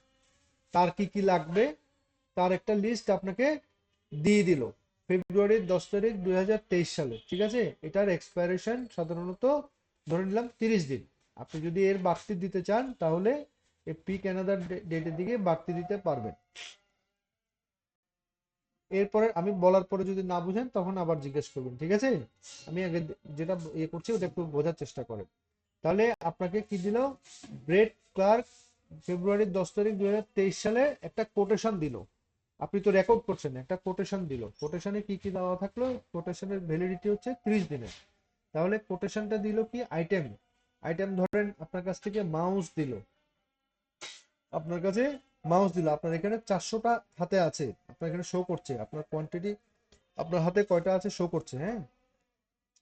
তার কি কি লাগবে তার একটা লিস্ট আপনাকে দিয়ে দিল ফেব্রুয়ারির 10 তারিখ 2023 সালে, ঠিক আছে? এটার এক্সপায়ারেশন সাধারণত ধরে নিলাম 30 দিন। আপনি যদি এর বাড়তি দিতে চান, তাহলে এই পিক অ্যানাদার ডেটের দিকে বাড়তি দিতে পারবেন। এরপরে আমি বলার পরে যদি না বুঝেন, তখন আবার জিজ্ঞেস করবেন, ঠিক আছে? আমি আগে যেটা ইয়ে করছি ওটা একটু বোঝার চেষ্টা করেন। তাহলে আপনাকে কি দিল? ব্রেড ক্লার্ক ফেব্রুয়ারির 10 তারিখ 2023 সালে একটা কোটেশন দিল। আপনি তো রেকর্ড করছেন, একটা কোটেশন দিল। কোটেশনে কি কি দেওয়া থাকলো? কোটেশনের ভ্যালিডিটি হচ্ছে 30 দিনের। তাহলে কোটেশনটা দিল কি? আইটেম। আইটেম ধরেন আপনার কাছ থেকে মাউস দিল, আপনার কাছে মাউস দিল, আপনার এখানে 400টা হাতে আছে, আপনার এখানে শো করছে, আপনার কোয়ান্টিটি আপনার হাতে কয়টা আছে শো করছে, হ্যাঁ?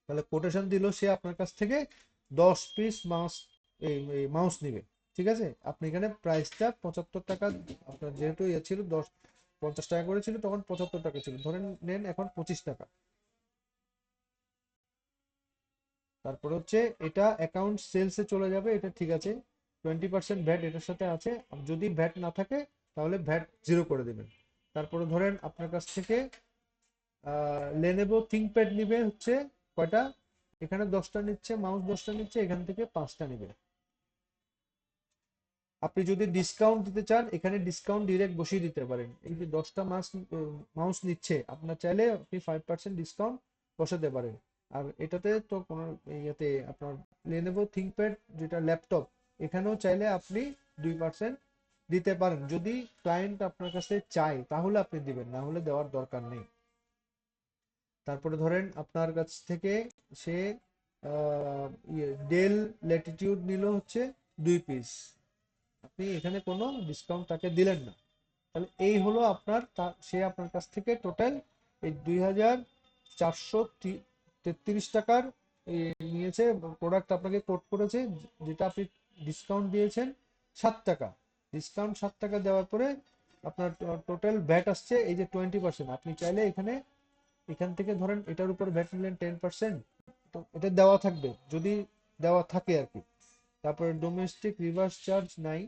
তাহলে কোটেশন দিল, সে আপনার কাছ থেকে 10 পিস মাউস, এই মাউস নিবে, ঠিক আছে? আপনি এখানে প্রাইসটা 75 টাকা, আপনার যেহেতু ইয়ে ছিল 50 টাকা করে ছিল, তখন 75 টাকা ছিল, ধরেন নেন এখন 25 টাকা। তারপর হচ্ছে এটা অ্যাকাউন্ট সেলসে চলে যাবে, এটা ঠিক আছে। 20% ভ্যাট এটার সাথে আছে, আর যদি ভ্যাট না থাকে তাহলে ভ্যাট 0 করে দেবেন। তারপরে ধরেন আপনার কাছ থেকে লেনেভো থিংকপ্যাড নিবে হচ্ছে কয়টা? এখানে 10টা নিচ্ছে, মাউস 10টা নিচ্ছে, এখান থেকে 5টা নিবে। আপনি যদি ডিসকাউন্ট দিতে চান, এখানে ডিসকাউন্ট ডিরেক্ট বসিয়ে দিতে পারেন। এই যে 10টা মাউস নিচ্ছে, আপনার চাইলে আপনি 5% ডিসকাউন্ট বসাতে পারেন। আর এটাতে তো কোনো ইয়েতে আপনার লেনোভো থিংকপ্যাড যেটা ল্যাপটপ, এখানেও চাইলে আপনি 2% দিতে পারেন। যদি ক্লায়েন্ট আপনার কাছে চায় তাহলে আপনি দিবেন, না হলে দেওয়ার দরকার নেই। তারপরে ধরেন আপনার কাছ থেকে সে ডেল ল্যাটিটিউড নিল হচ্ছে 2 পিস, আপনি এখানে কোনো ডিসকাউন্ট তাকে দিলেন না। তাহলে এই হলো আপনার, সে আপনার কাছ থেকে টোটাল এই 2433 টাকার নিয়েছে, প্রোডাক্ট আপনাকে কোট করেছে, যেটা আপনি ডিসকাউন্ট দিয়েছেন 7 টাকা। ডিসকাউন্ট 7 টাকা দেওয়ার পরে আপনার টোটাল ভ্যাট আসছে এই যে 20%। আপনি চাইলে এখান থেকে ধরেন এটার উপর ভ্যাট নিলেন 10%, তো এটা দেওয়া থাকবে যদি দেওয়া থাকে আর কি। তারপরে ডোমেস্টিক রিভার্স চার্জ নাই,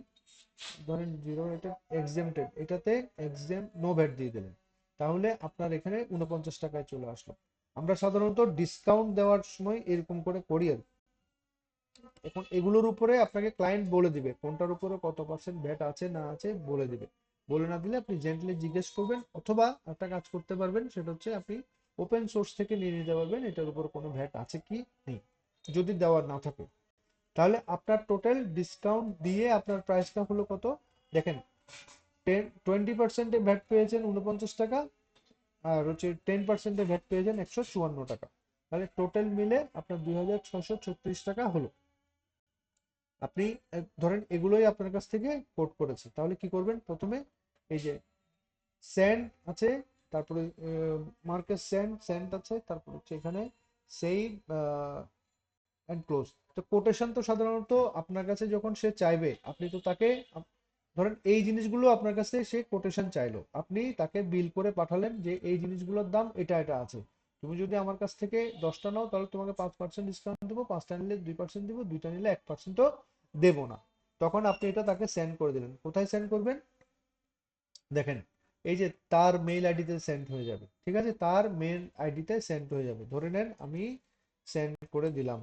ধরেন 0, এটা এক্সেমটেড, এটাতে এক্সেম নো ভ্যাট দিয়ে দিলেন, তাহলে আপনার এখানে 49 টাকায় চলে আসলো। আমরা সাধারণত ডিসকাউন্ট দেওয়ার সময় এরকম করে করি আর কি। এখন এগুলোর উপরে আপনাকে ক্লায়েন্ট বলে দিবে কোনটার উপরে কত পার্সেন্ট ভ্যাট আছে না আছে বলে দিবে। বলে না দিলে আপনি জেন্টলি জিজ্ঞেস করবেন, অথবা একটা কাজ করতে পারবেন, সেটা হচ্ছে আপনি ওপেন সোর্স থেকে নিয়ে নিতে পারবেন, এটার উপর কোনো ভ্যাট আছে কি নেই। যদি দেওয়ার না থাকে তাহলে আপনার টোটাল ডিসকাউন্ট দিয়ে আপনার প্রাইসটা হলো কত দেখেন, 20% ভ্যাট পেয়েছেন 49 টাকা, আর হচ্ছে 10% ভ্যাট পেয়েছেন 154 টাকা। তাহলে টোটাল মিলে আপনার 2636 টাকা হলো। আপনি ধরেন এগুলোই আপনার কাছ থেকে কোট করেছে, তাহলে কি করবেন, প্রথমে এই যে সেন্ড আছে, তারপরে মার্কেট সেন্ড আছে, তারপর হচ্ছে এখানে সেভ এন্ড ক্লোজ। তো কোটেশন তো সাধারণত আপনার কাছে যখন সে চাইবে, আপনি তো তাকে ধরেন এই জিনিসগুলো আপনার কাছে সে কোটেশন চাইলো, আপনি তাকে বিল করে পাঠালেন যে এই জিনিসগুলোর দাম এটা এটা আছে, তুমি যদি আমার কাছ থেকে 10টা নাও তাহলে তোমাকে 5% ডিসকাউন্ট দেবো, 5টা নিলে 2% দেবো, 2টা নিলে 1%ও দেবো না। তখন আপনি এটা তাকে সেন্ড করে দিলেন। কোথায় সেন্ড করবেন দেখেন, এই যে তার মেইল আইডিতে সেন্ড হয়ে যাবে, ঠিক আছে, তার মেইল আইডিতে সেন্ড হয়ে যাবে। ধরে নেন আমি সেন্ড করে দিলাম,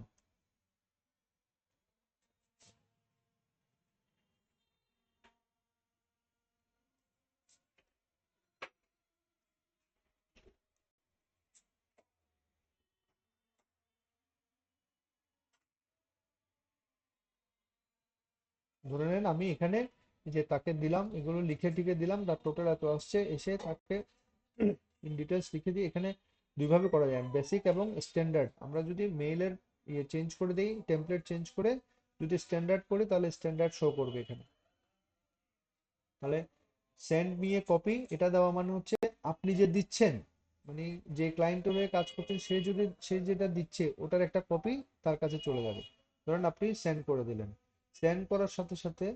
ধরে নেন আমি এখানে যে তাকে দিলাম, এগুলো লিখে টিকে দিলাম, তার টোটাল এত আসছে, এসে তাকে ইন ডিটেলস লিখে দিই। এখানে দুইভাবে করা যায়, বেসিক এবং স্ট্যান্ডার্ড। আমরা যদি মেইলের ইয়ে চেঞ্জ করে দিই, টেমপ্লেট চেঞ্জ করে যদি স্ট্যান্ডার্ড করি তাহলে স্ট্যান্ডার্ড শো করবে এখানে। তাহলে সেন্ড মি এ কপি, এটা দেওয়া মানে হচ্ছে আপনি যে দিচ্ছেন, মানে যে ক্লায়েন্টের হয়ে কাজ করছেন সে যেটা দিচ্ছে ওটার একটা কপি তার কাছে চলে যাবে। ধরেন আপনি সেন্ড করে দিলেন, সেন্ড করার সাথে সাথে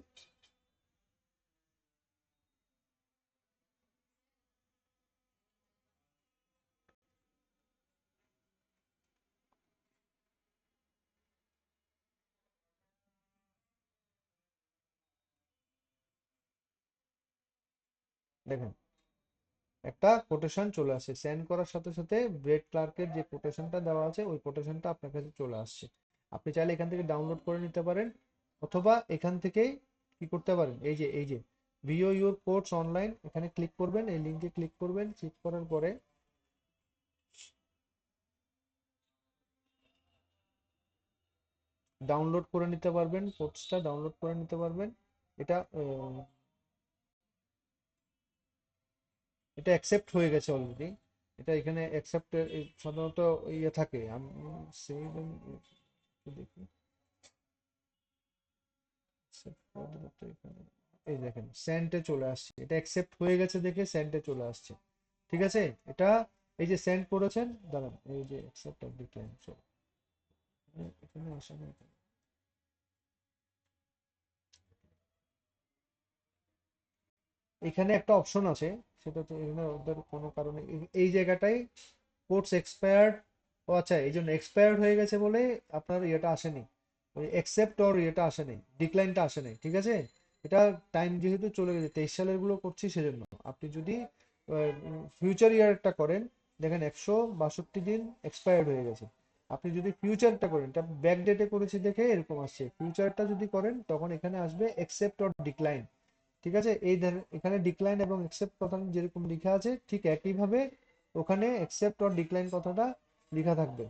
দেখেন একটা কোটেশন চলে আসে, সেন্ড করার সাথে সাথে ব্রেড ক্লার্কের যে কোটেশনটা দেওয়া আছে ওই কোটেশনটা আপনার কাছে চলে আসছে। আপনি চাইলে এখান থেকে ডাউনলোড করে নিতে পারেন, অথবা এখান থেকেই কি করতে পারেন, এই যে ভিও ইউর কোর্স অনলাইন, এখানে ক্লিক করবেন, এই লিঙ্কে ক্লিক করবেন, ক্লিক করার পরে ডাউনলোড করে নিতে পারবেন, কোর্সটা ডাউনলোড করে নিতে পারবেন। এটা এটা অ্যাকসেপ্ট হয়ে গেছে অলরেডি, এটা এখানে অ্যাকসেপ্ট সাধারণত ইয়ে থাকে, আমি সেভ দেখি, এই দেখেন সেন্টে চলে আসছে, এটা অ্যাকসেপ্ট হয়ে গেছে দেখে সেন্টে চলে আসছে। ঠিক আছে, এটা এই যে সেন্ড করেছেন, দাঁড়ান এই যে অ্যাকসেপ্ট অর ডিক্লাইন, এখানে আসে না, এখানে একটা অপশন আছে, সেটা তো এখানে ওদের কোনো কারণে এই জায়গাটায় কোর্স এক্সপায়ার্ড, ও আচ্ছা এই জন্য এক্সপায়ার্ড হয়ে গেছে বলে আপনার ইয়েটা আসেনি, ওই অ্যাকসেপ্ট অর ইয়েটা আসেনি, ডিক্লাইনটা আসেনি। ঠিক আছে, এটা টাইম যেহেতু চলে গেছে, 23 সালের গুলো করছি সেজন্য। আপনি যদি ফিউচার ইয়ারটা করেন, দেখেন 162 দিন এক্সপায়ার্ড হয়ে গেছে। আপনি যদি ফিউচারটা করেন, এটা ব্যাক ডেটে করেছি দেখে এরকম আসছে, ফিউচারটা যদি করেন তখন এখানে আসবে অ্যাকসেপ্ট অর ডিক্লাইন। ঠিক আছে, এই এখানে ডিক্লাইন এবং অ্যাকসেপ্ট কথা যেরকম লেখা আছে ঠিক একইভাবে ওখানে অ্যাকসেপ্ট অর ডিক্লাইন কথাটা লেখা থাকবে,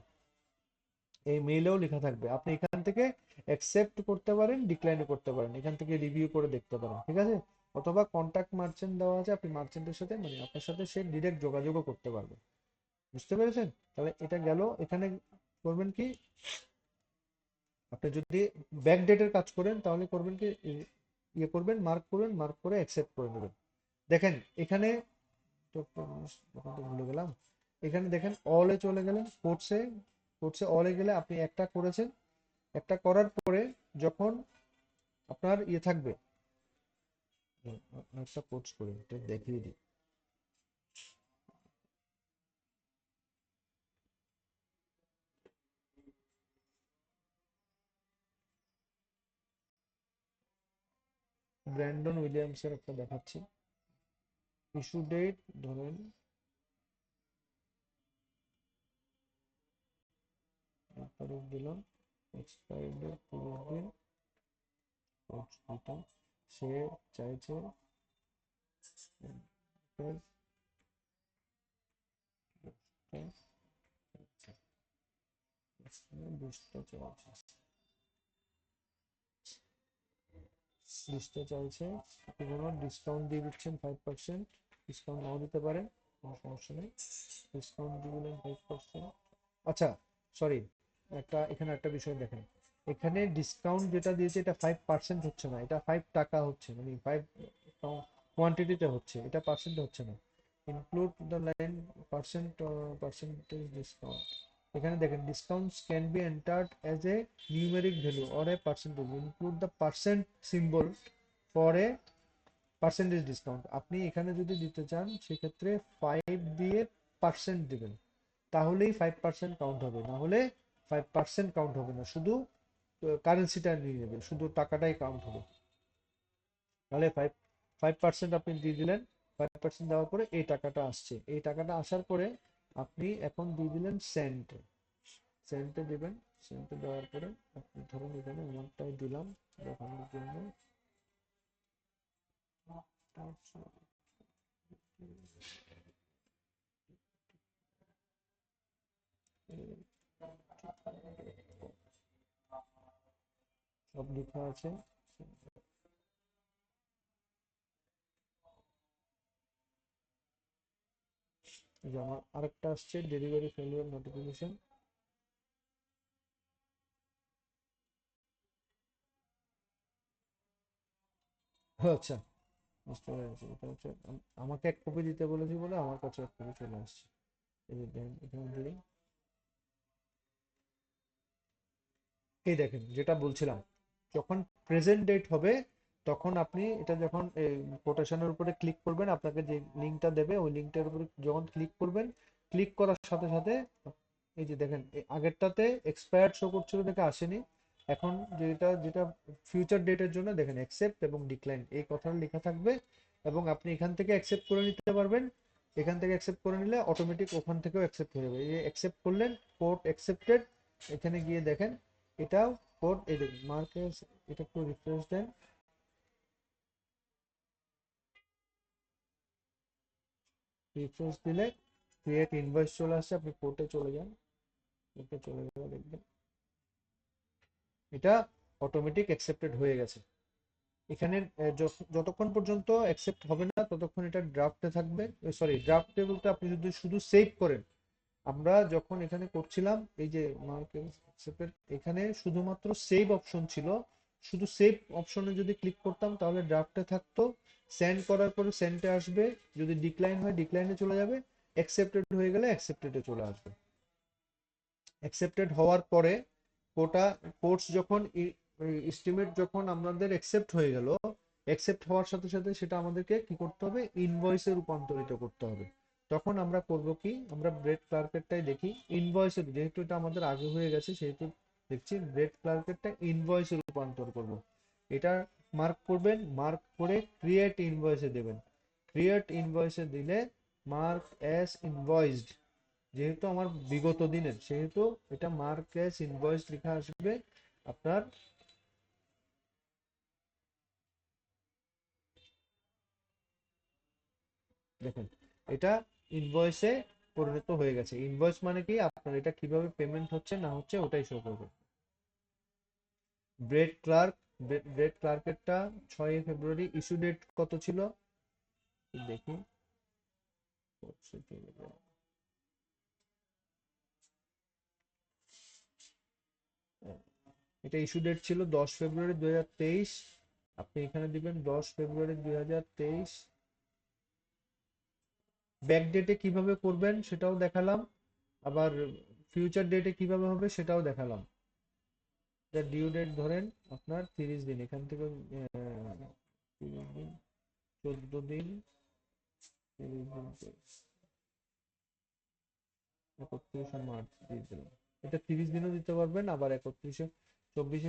এই মেইলেও লেখা থাকবে। আপনি এখান থেকে অ্যাকসেপ্ট করতে পারেন, ডিক্লাইনও করতে পারেন, এখান থেকে রিভিউ করে দেখতে পারেন। ঠিক আছে, অথবা কন্ট্যাক্ট মার্চেন্ট দেওয়া আছে, আপনি মার্চেন্টের সাথে মানে আপনার সাথে সে ডিরেক্ট যোগাযোগও করতে পারবে। বুঝতে পেরেছেন? তাহলে এটা গেল। এখানে করবেন কি, আপনি যদি ব্যাক ডেটের কাজ করেন তাহলে করবেন কি, ইয়ে করবেন, মার্ক করবেন, মার্ক করে অ্যাকসেপ্ট করে নেবেন। দেখেন এখানে তো ভুলে গেলাম, এখানে দেখেন অলে চলে গেলেন, কোর্সে, কোর্সে অলে গেলে আপনি একটা করেছেন, একটা করার পরে যখন আপনার ইয়ে থাকবে, একটা কোর্স করে এটা দেখিয়ে দিই, ব্র্যান্ডন উইলিয়ামসের একটা দেখাচ্ছি। ইস্যু ডেট ধরেন তারিখ দিলাম, এক্সপায়ারি ডেট 30 দিন, কোর্স দিতাম, সে চাইছে লিস্টে চলছে, আপনি কোনো ডিসকাউন্ট দিয়ে দিচ্ছেন 5%, ডিসকাউন্ট নাও দিতে পারেন, কোনো সমস্যা নেই, ডিসকাউন্ট দিয়ে দিলেন 5%। আচ্ছা, সরি, এখানে একটা বিষয় দেখেন, এখানে ডিসকাউন্ট যেটা দিয়েছে এটা 5% হচ্ছে না, এটা 5 টাকা হচ্ছে, মানে 5 কোয়ান্টিটিতে হচ্ছে, এটা পার্সেন্ট হচ্ছে না। Include the line percent percentage discount, এখানে দেখেন discounts can be entered as a numeric value or a percentage, include the percent symbol for a percentage discount. আপনি এখানে যদি দিতে চান সেক্ষেত্রে 5 দিয়ে পার্সেন্ট দিবেন, তাহলেই 5% কাউন্ট হবে, না হলে 5% কাউন্ট হবে না, শুধু কারেন্সিটা নিয়ে নেবে, শুধু টাকাটাই কাউন্ট হবে। তাহলে 5% আপনি দিয়ে দিলেন, 5% দেওয়ার পরে এই টাকাটা আসছে, এই টাকাটা আসার পরে আপনি এখন দিয়ে দিলেন সেন্টে, সেন্টে দিবেন, সেন্টে দেওয়ার পরে আপনি ধরুন এখানে অ্যামাউন্টটাই দিলাম দেখানোর জন্য। সব লেখা আছে। এই যে আমার আরেকটা আসছে ডেলিভারি ফেলিওর নোটিফিকেশন। আচ্ছা, বুঝতে পেরেছি, এটা হচ্ছে আমাকে এক কপি দিতে বলেছি বলে আমার কাছে এক কপি চলে আসছে। এই যে দেখেন এখানে দিই, এই দেখেন যেটা বলছিলাম, যখন প্রেজেন্ট ডেট হবে তখন আপনি এটা যখন কোটেশনের উপরে ক্লিক করবেন, আপনাকে যে লিঙ্কটা দেবে ওই লিঙ্কটার উপরে যখন ক্লিক করবেন, ক্লিক করার সাথে সাথে এই যে দেখেন আগেরটাতে এক্সপায়ার্ড শো করছিল দেখে আসেনি, এখন যেটা যেটা ফিউচার ডেটের জন্য দেখেন অ্যাকসেপ্ট এবং ডিক্লাইন এই কথাটা লেখা থাকবে, এবং আপনি এখান থেকে অ্যাকসেপ্ট করে নিতে পারবেন। এখান থেকে অ্যাকসেপ্ট করে নিলে অটোমেটিক ওখান থেকেও অ্যাকসেপ্ট হয়ে যাবে, এই যে অ্যাকসেপ্ট করলেন, কোড অ্যাকসেপ্টেড, এখানে গিয়ে দেখেন এটাও কোড, এই দেখুন মার্কেস, এটা একটু রিফ্রেশ দেন, রিফ্রেশ দিলে ক্রিয়েট ইনভয়েস চলে আসছে, আপনি কোডে চলে যান, কোডে চলে গেলে দেখবেন এটা অটোমেটিক অ্যাকসেপ্টেড হয়ে গেছে। এখানে যতক্ষণ পর্যন্ত অ্যাকসেপ্ট হবে না ততক্ষণ এটা ড্রাফটে থাকবে, সরি ড্রাফটে বলতে আপনি যদি শুধু সেভ করেন, আমরা যখন এখানে করছিলাম এই যে মার্কেট অ্যাকসেপ্টেড, এখানে শুধুমাত্র সেভ অপশন ছিল, শুধু সেভ অপশনে যদি ক্লিক করতাম তাহলে ড্রাফটে থাকতো, সেন্ড করার পরে সেন্ডে আসবে, যদি ডিক্লাইন হয় ডিক্লাইনে চলে যাবে, অ্যাকসেপ্টেড হয়ে গেলে অ্যাকসেপ্টেডে চলে আসবে। অ্যাকসেপ্টেড হওয়ার পরে কোটা কোর্স যখন এস্টিমেট যখন আমাদের অ্যাকসেপ্ট হয়ে গেল, অ্যাকসেপ্ট হওয়ার সাথে সাথে সেটা আমাদেরকে কি করতে হবে, ইনভয়েসে রূপান্তরিত করতে হবে। তখন আমরা করব কি, আমরা ব্রেড ক্লার্কেরটাই দেখি, ইনভয়েসে, যেহেতু এটা আমাদের আগে হয়ে গেছে সেহেতু দেখছি ব্রেড ক্লার্কেরটা ইনভয়েসে রূপান্তর করব। এটা মার্ক করবেন, মার্ক করে ক্রিয়েট ইনভয়েসে দেবেন, ক্রিয়েট ইনভয়েসে দিলে মার্ক অ্যাজ ইনভয়েসড, যেহেতু আমার বিগত দিনের সেহেতু এটা মার্ক অ্যাজ ইনভয়েস লেখা আসবে আপনার। দেখেন এটা ইনভয়েসে পরিণত হয়ে গেছে, ইনভয়েস মানে কি আপনার এটা কিভাবে পেমেন্ট হচ্ছে না হচ্ছে ওটাই শো করবে। ব্রেড ক্লার্ক, ব্রেড ক্লার্কেরটা 6 ফেব্রুয়ারি, ইস্যু ডেট কত ছিল দেখি, এটা ইস্যু ডেট ছিল 10 ফেব্রুয়ারি 2023, আপনি এখানে দিবেন 10 ফেব্রুয়ারি 2023। ব্যাক ডেটে কিভাবে করবেন সেটাও দেখালাম, আবার ফিউচার ডেটে কিভাবে হবে সেটাও দেখালাম। ডিউ ডেট ধরেন আপনার 30 দিন, এখান থেকে 30 দিন, 14 দিন, 31 মার্চ দিয়ে দিলাম, এটা 30 দিনও দিতে পারবেন, আবার 24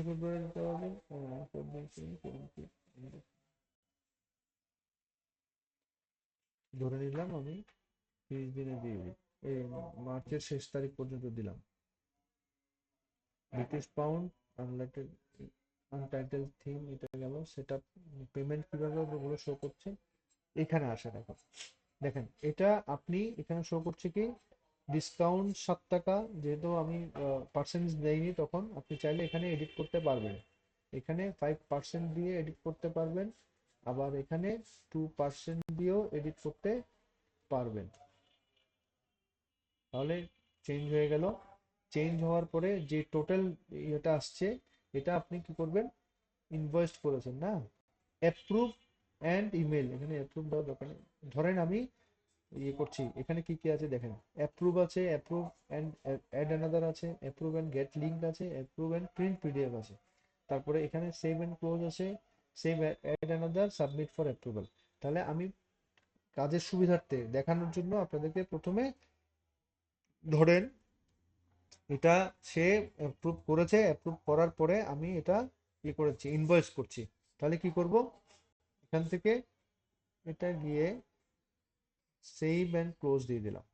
ফেব্রুয়ারি দিতে পারবেন, 24 ধরে নিলাম আমি 30 দিনে দিয়ে দিই, এই মার্চের শেষ তারিখ পর্যন্ত দিলাম। ব্রিটিশ পাউন্ড, আনলাইটেড আনটাইটেল থিম, এটা গেল সেটা, পেমেন্ট কিভাবে ওগুলো শো করছে, এখানে আসে দেখো, দেখেন এটা আপনি এখানে শো করছে কি ডিসকাউন্ট 7 টাকা, যেহেতু আমি পার্সেন্টেজ দেইনি, তখন আপনি চাইলে এখানে এডিট করতে পারবেন। এখানে 5% দিয়ে এডিট করতে পারবেন, আবার এখানে 2% দিয়েও এডিট করতে পারবেন। তাহলে চেঞ্জ হয়ে গেল। চেঞ্জ হওয়ার পরে যে টোটাল এটা আসছে, এটা আপনি কি করবেন, ইনভয়েস করেছেন না, অ্যাপ্রুভ অ্যান্ড ইমেল, এখানে অ্যাপ্রুভ দেওয়ার দরকার নেই। ধরেন আমি ইয়ে করছি, এখানে কি কি আছে দেখেন, অ্যাপ্রুভ আছে, অ্যাপ্রুভ অ্যান্ড অ্যাড অ্যানাদার আছে, অ্যাপ্রুভ অ্যান্ড গেট লিঙ্ক আছে, অ্যাপ্রুভ অ্যান্ড প্রিন্ট পিডিএফ আছে। তারপরে এখানে সেভ অ্যান্ড ক্লোজ আছে, save add another, submit for approval. তাহলে আমি কাজের সুবিধার্থে দেখানোর জন্য আপনাদেরকে প্রথমে ধরেন এটা সে অ্যাপ্রুভ করেছে, অ্যাপ্রুভ করার পরে আমি এটা কি করেছি, ইনভয়েস করছি। তাহলে কি করব, এখান থেকে এটা গিয়ে সেভ অ্যান্ড ক্লোজ দিয়ে দিলাম।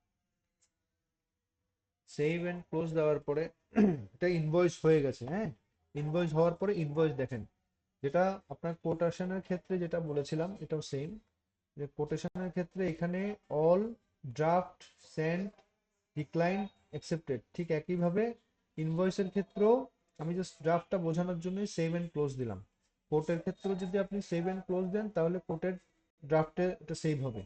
সেভ অ্যান্ড ক্লোজ দেওয়ার পরে এটা ইনভয়েস হয়ে গেছে। হ্যাঁ, ইনভয়েস হওয়ার পরে ইনভয়েস দেখেন, যেটা আপনার কোটেশনের ক্ষেত্রে যেটা বলেছিলাম এটাও সেম, যে কোটেশনের ক্ষেত্রে এখানে all, draft, send, decline, accepted, ঠিক একইভাবে ইনভয়েসের ক্ষেত্রেও আমি জাস্ট ড্রাফটটা বোঝানোর জন্য সেভ এন্ড ক্লোজ দিলাম। কোর্টের ক্ষেত্রেও যদি আপনি সেভ এন্ড ক্লোজ দেন, তাহলে কোর্টের ড্রাফটে এটা সেভ হবে।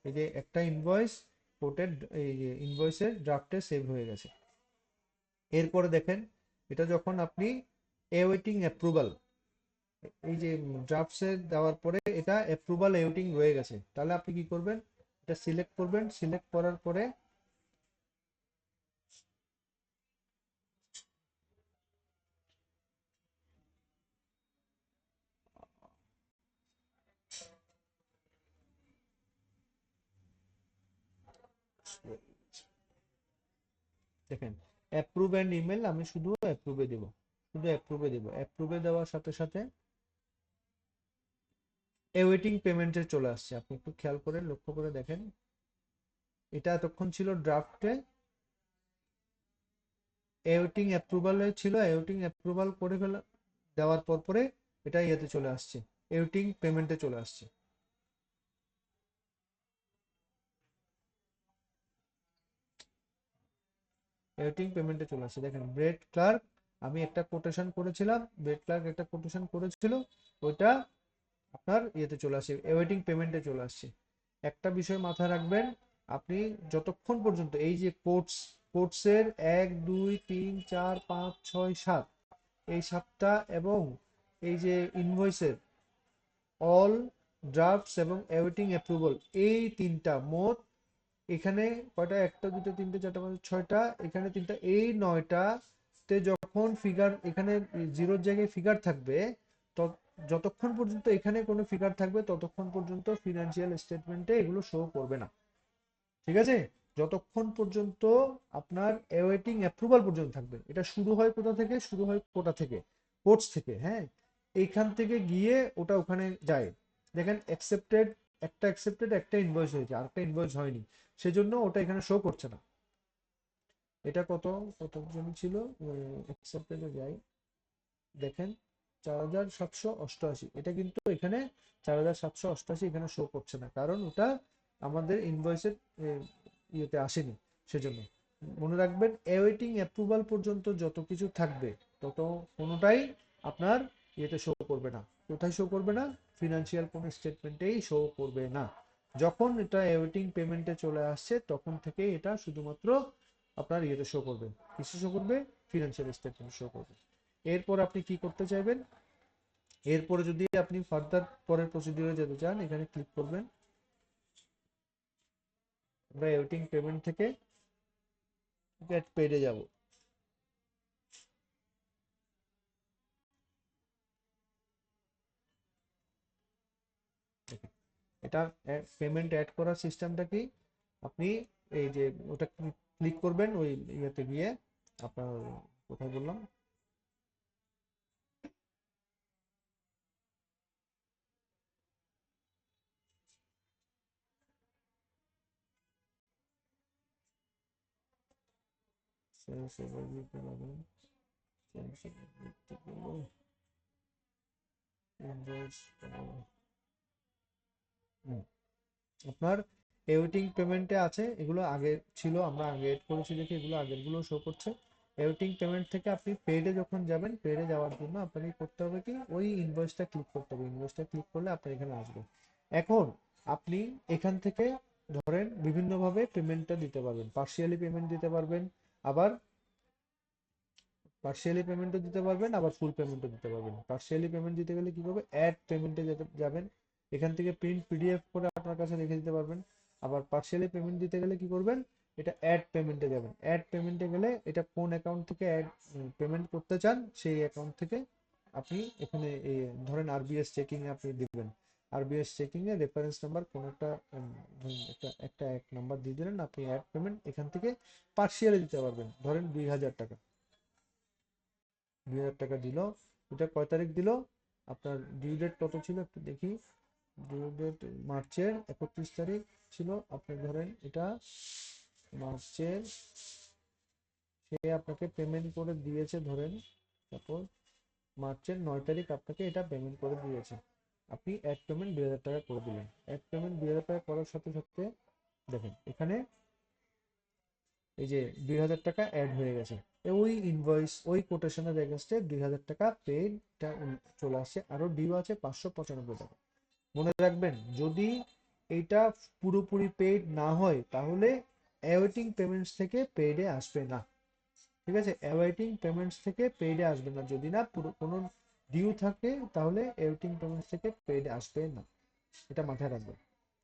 এই যে একটা ইনভয়েস কোর্টের এই যে ইনভয়েসের ড্রাফটে সেভ হয়ে গেছে। এরপরে দেখেন, এটা যখন আপনি অ্যাওয়েটিং অ্যাপ্রুভাল, এই যে ড্রাফটসে দেওয়ার পরে এটা অ্যাপ্রুভাল অ্যাওয়েটিং রয়ে গেছে, তাহলে আপনি কি করবেন, এটা সিলেক্ট করবেন। সিলেক্ট করার পরে দেখেন অ্যাপ্রুভ অ্যান্ড ইমেল, আমি শুধু অ্যাপ্রুভে দেব, শুধু অ্যাপ্রুভে দেব। অ্যাপ্রুভে দেওয়ার সাথে সাথে অ্যাওয়েটিং পেমেন্টে চলে আসছে। আপনি একটু খেয়াল করে লক্ষ্য করে দেখেন, এটা এতক্ষণ ছিল ড্রাফটে, অ্যাওয়েটিং অ্যাপ্রুভালে ছিল, অ্যাওয়েটিং অ্যাপ্রুভাল করে ফেলা দেওয়ার পর পরে এটা ইয়েতে চলে আসছে, অ্যাওয়েটিং পেমেন্টে চলে আসছে। অ্যাওয়েটিং পেমেন্টে চলে আসছে। দেখেন ব্রেড ক্লার্ক, আমি একটা কোটেশন করেছিলাম, ব্রেড ক্লার্ক একটা কোটেশন করেছিল, ওইটা আপনার ইয়েতে চলে আসে, অ্যাওয়েটিং পেমেন্টে চলে আসছে। একটা বিষয় মাথায় রাখবেন, আপনি যতক্ষণ পর্যন্ত এই যে কোর্টসের 1 2 3 4 5 6 7, এই 7টা এবং এই যে ইনভয়েসের অল, ড্রাফটস এবং অ্যাওয়েটিং অ্যাপ্রুভাল, এই তিনটা মোট এখানে কয়টা, একটা দুটো তিনটে চারটা পাঁচ ছয়টা, এখানে তিনটা, এই 9টাতে যখন ফিগার এখানে জিরোর জায়গায় ফিগার থাকবে, যতক্ষণ পর্যন্ত এখানে কোনো ফিগার থাকবে ততক্ষণ পর্যন্ত ফিনান্সিয়াল স্টেটমেন্টে এগুলো শো করবে না। ঠিক আছে, যতক্ষণ পর্যন্ত আপনার অ্যাওয়েটিং অ্যাপ্রুভাল পর্যন্ত থাকবে। এটা শুরু হয় কোথা থেকে, শুরু হয় কোটা থেকে, কোর্টস থেকে। হ্যাঁ, এইখান থেকে গিয়ে ওটা ওখানে যায়। দেখেন অ্যাকসেপ্টেড, একটা অ্যাকসেপ্টেড, একটা ইনভয়েস হয়েছে, আরেকটা ইনভয়েস হয়নি, সেজন্য ওটা এখানে শো করছে না। এটা কতজন ছিল, অ্যাকসেপ্টেডে যাই, দেখেন 4788, এটা কিন্তু এখানে 4788 এখানে শো করছে না, কারণ ওটা আমাদের ইনভয়েসের ইয়েতে আসেনি। সেজন্য মনে রাখবেন, অ্যাওয়েটিং অ্যাপ্রুভাল পর্যন্ত যত কিছু থাকবে তত কোনোটাই আপনার ইয়েতে শো করবে না। কোথায় শো করবে না, ফিনান্সিয়াল কোনো স্টেটমেন্টেই শো করবে না। যখন এটা অ্যাওয়েটিং পেমেন্টে চলে আসছে, তখন থেকে এটা শুধুমাত্র আপনার ইয়েতে শো করবে, কিসে শো করবে, ফিনান্সিয়াল স্টেটমেন্ট শো করবে। এরপর আপনি কি করতে চাইবেন, এরপরে যদি আপনি ফার্দার পরের প্রসিডিউরে যেতে চান, এখানে ক্লিক করবেন। আমরা অ্যাওয়েটিং পেমেন্ট থেকে গেট পেডে যাব। এটা পেমেন্ট অ্যাড করার সিস্টেমটা কি, আপনি এই যে ওটা ক্লিক করবেন, ওই ইয়েতে গিয়ে আপনার কোথায় বললাম, আপনার এওয়েটিং পেমেন্টে আছে, এগুলো আগে ছিল, আমরা আগে এড করেছি দেখে এগুলো আগের গুলো শো করছে। এওয়েটিং পেমেন্ট থেকে আপনি পেডে যখন যাবেন, পেডে যাওয়ার জন্য আপনাকে করতে হবে কি, ওই ইনভয়েসটা ক্লিক করতে হবে। ইনভয়েসটা ক্লিক করলে আপনার এখানে আসবে। এখন আপনি এখান থেকে ধরেন বিভিন্নভাবে পেমেন্টটা দিতে পারবেন, পার্সিয়ালি পেমেন্ট দিতে পারবেন, আবার আবার ফুল পেমেন্টও দিতে পারবেন। পার্সিয়ালি পেমেন্ট দিতে গেলে কি করবে, অ্যাড পেমেন্টে যাবেন, এখান থেকে প্রিন্ট পিডিএফ করে আপনার কাছে রেখে দিতে পারবেন। আবার পার্সিয়ালি পেমেন্ট দিতে গেলে কি করবেন, এটা অ্যাড পেমেন্টে যাবেন। অ্যাড পেমেন্টে গেলে এটা কোন অ্যাকাউন্ট থেকে অ্যাড পেমেন্ট করতে চান, সেই অ্যাকাউন্ট থেকে আপনি এখানে ধরেন আরবিএস চেকিং এ আপনি দিবেন। আরবিএস চেকিং এ রেফারেন্স নাম্বার কোন একটা ধরুন একটা এক নাম্বার দিয়ে দিলেন, আপনি অ্যাড পেমেন্ট এখান থেকে পার্সিয়ালি দিতে পারবেন। ধরেন 2000 টাকা, 2000 টাকা দিল। এটা কয় তারিখ দিল, আপনার ডিউ ডেট কত ছিল একটু দেখি। ডিউ ডেট মার্চের 31 তারিখ ছিল। আপনি ধরেন এটা মার্চের, সে আপনাকে পেমেন্ট করে দিয়েছে ধরেন, তারপর মার্চের 9 তারিখ আপনাকে এটা পেমেন্ট করে দিয়েছে। আপনি অ্যাড পেমেন্ট 2000 টাকা করে দিলেন। অ্যাড পেমেন্ট 2000 টাকা করার সাথে সাথে দেখেন এখানে এই যে 2000 টাকা অ্যাড হয়ে গেছে। ওই ইনভয়েস, ওই কোটেশনের এগেনস্টে 2000 টাকা পেইড চলে আসছে, আরো ডিউ আছে 595 টাকা। মনে রাখবেন, যদি এইটা পুরোপুরি পেইড না হয় তাহলে অ্যাওয়েটিং পেমেন্টস থেকে পেইডে আসবে না। ঠিক আছে, অ্যাওয়েটিং পেমেন্টস থেকে পেইডে আসবে না, যদি না পুরো কোনো ডিউ থাকে তাহলে অ্যাওয়েটিং পেমেন্টস থেকে পেইডে আসবে না, এটা মাথায় রাখবেন।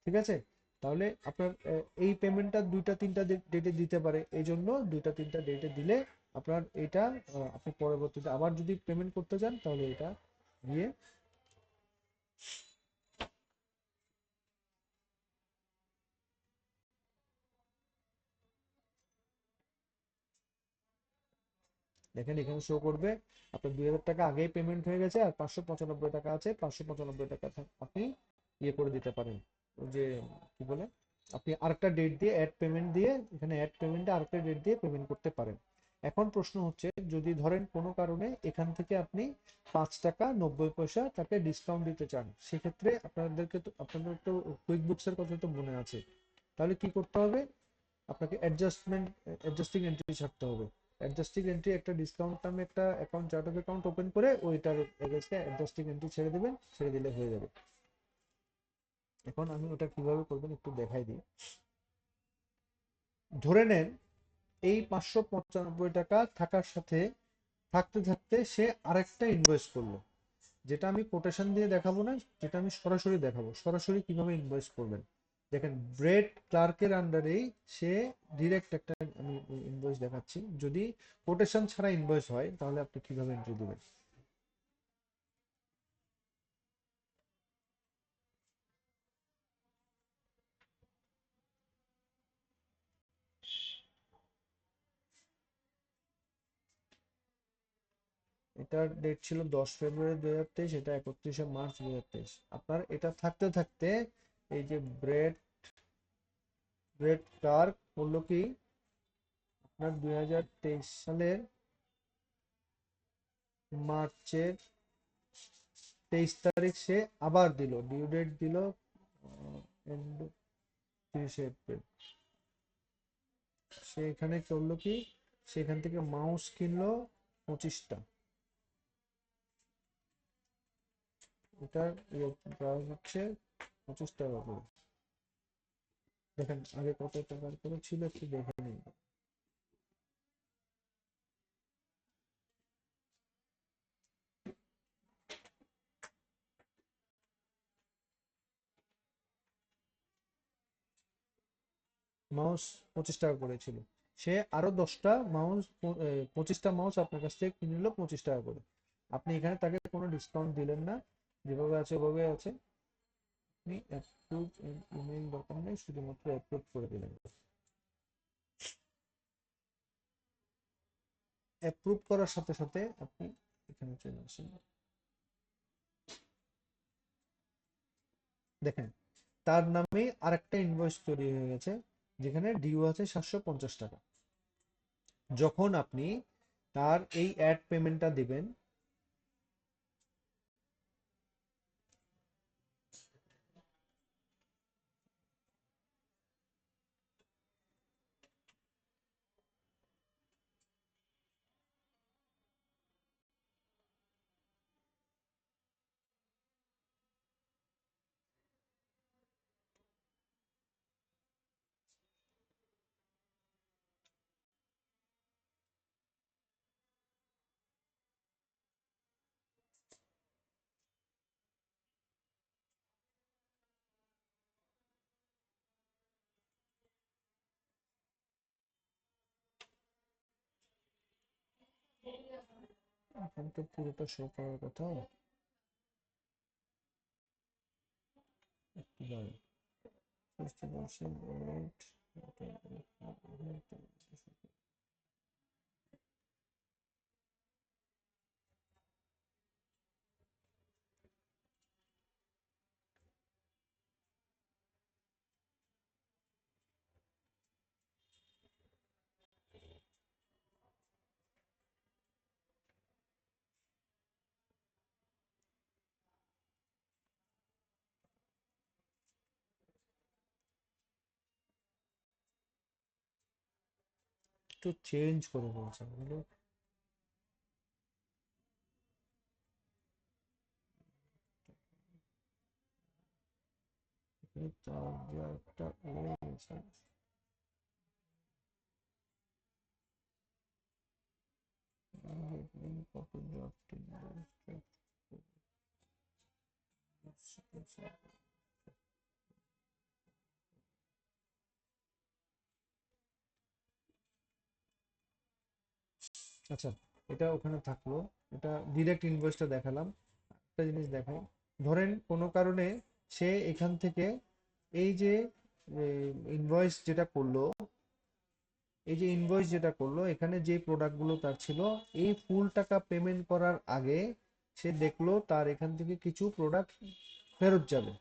ঠিক আছে, তাহলে আপনার এই পেমেন্টটা 2টা 3টা ডেটে দিতে পারে, এই জন্য 2টা 3টা ডেটে দিলে আপনার এটা আপনি পরবর্তীতে আবার যদি পেমেন্ট করতে চান তাহলে এটা দিয়ে দেখেন এখানে শো করবে আপনার 2000 টাকা আগেই পেমেন্ট হয়ে গেছে, আর 595 টাকা আছে। 595 টাকা আপনি ইয়ে করে দিতে পারেন, ওই যে কি বলে, আপনি আরেকটা ডেট দিয়ে অ্যাড পেমেন্ট দিয়ে, এখানে অ্যাড পেমেন্টে আরেকটা ডেট দিয়ে পেমেন্ট করতে পারেন। এখন প্রশ্ন হচ্ছে, যদি ধরেন কোনো কারণে এখান থেকে আপনি 5 টাকা 90 পয়সা তাকে ডিসকাউন্ট দিতে চান, সেক্ষেত্রে আপনাদের তো কুইক বুকস এর কথা তো মনে আছে, তাহলে কি করতে হবে, আপনাকে অ্যাডজাস্টিং এন্ট্রি ছাড়তে হবে। অ্যাডজাস্টিং এন্ট্রি একটা ডিসকাউন্ট নামে একটা account, chart of account open করে ওইটার এগেইনস্টে অ্যাডজাস্টিং এন্ট্রি ছেড়ে দিবেন, ছেড়ে দিলে হয়ে যাবে। এখন আমি ওটা কিভাবে করবেন একটু দেখাই দিই। ধরে নেন এই 595 টাকা থাকার সাথে থাকতে থাকতে সে আরেকটা ইনভয়েস করলো, যেটা আমি কোটেশন দিয়ে দেখাবো না, যেটা আমি সরাসরি দেখাবো, সরাসরি কিভাবে ইনভয়েস করবেন। দেখেন ব্রেড ক্লার্কের আন্ডারেই সে ডিরেক্ট একটা, আমি ইনভয়েস দেখাচ্ছি, যদি কোটেশন ছাড়া ইনভয়েস হয় তাহলে আপনি কিভাবে এন্ট্রি দিবেন। এটার ডেট ছিল 10 ফেব্রুয়ারি 2023, এটা 31 মার্চ 2023। আপনার এটা থাকতে থাকতে এই যে ব্রেড ব্রেড ক্লার্ক বললো কি, আপনার 2023 সালের মার্চের 23 তারিখ সে আবার দিল, ডিউ ডেট দিল 30 এপ্রিল। সে এখানে করলো কি, সেখান থেকে মাউস কিনলো 25টা। এটার প্রাইস হচ্ছে 25 টাকা করে। দেখেন আগে কত টাকার করে ছিল একটু দেখে নিন। মাউস 25 টাকা করে ছিল, সে আরো 10টা মাউস, 25টা মাউস আপনার কাছ থেকে কিনে নিল 25 টাকা করে। আপনি এখানে তাকে কোনো ডিসকাউন্ট দিলেন না, যেভাবে আছে ওভাবে আছে। আপনি অ্যাপ্রুভ ইমেল দরকার নেই, শুধুমাত্র অ্যাপ্রুভ করে দিলেন। অ্যাপ্রুভ করার সাথে সাথে আপনি এখানে চলে আসেন। দেখেন তার নামে আরেকটা ইনভয়েস তৈরি হয়ে গেছে, যেখানে ডিউ আছে 750 টাকা। যখন আপনি তার এই অ্যাড পেমেন্টটা দিবেন, এখন তো পুরোটা শো করার কথা। একটু দাঁড়ান। 50% rate, একটু চেঞ্জ করে বলছে এগুলো। চার্জারটা আচ্ছা, এটা ওখানে থাকলো। এটা ডিরেক্ট ইনভয়েসটা দেখালাম। একটা জিনিস দেখাই, ধরেন কোনো কারণে সে এখান থেকে এই যে ইনভয়েস যেটা করলো, এই যে ইনভয়েস যেটা করলো এখানে যে প্রোডাক্টগুলো তার ছিল, এই ফুল টাকা পেমেন্ট করার আগে সে দেখলো তার এখান থেকে কিছু প্রোডাক্ট ফেরত যাবে।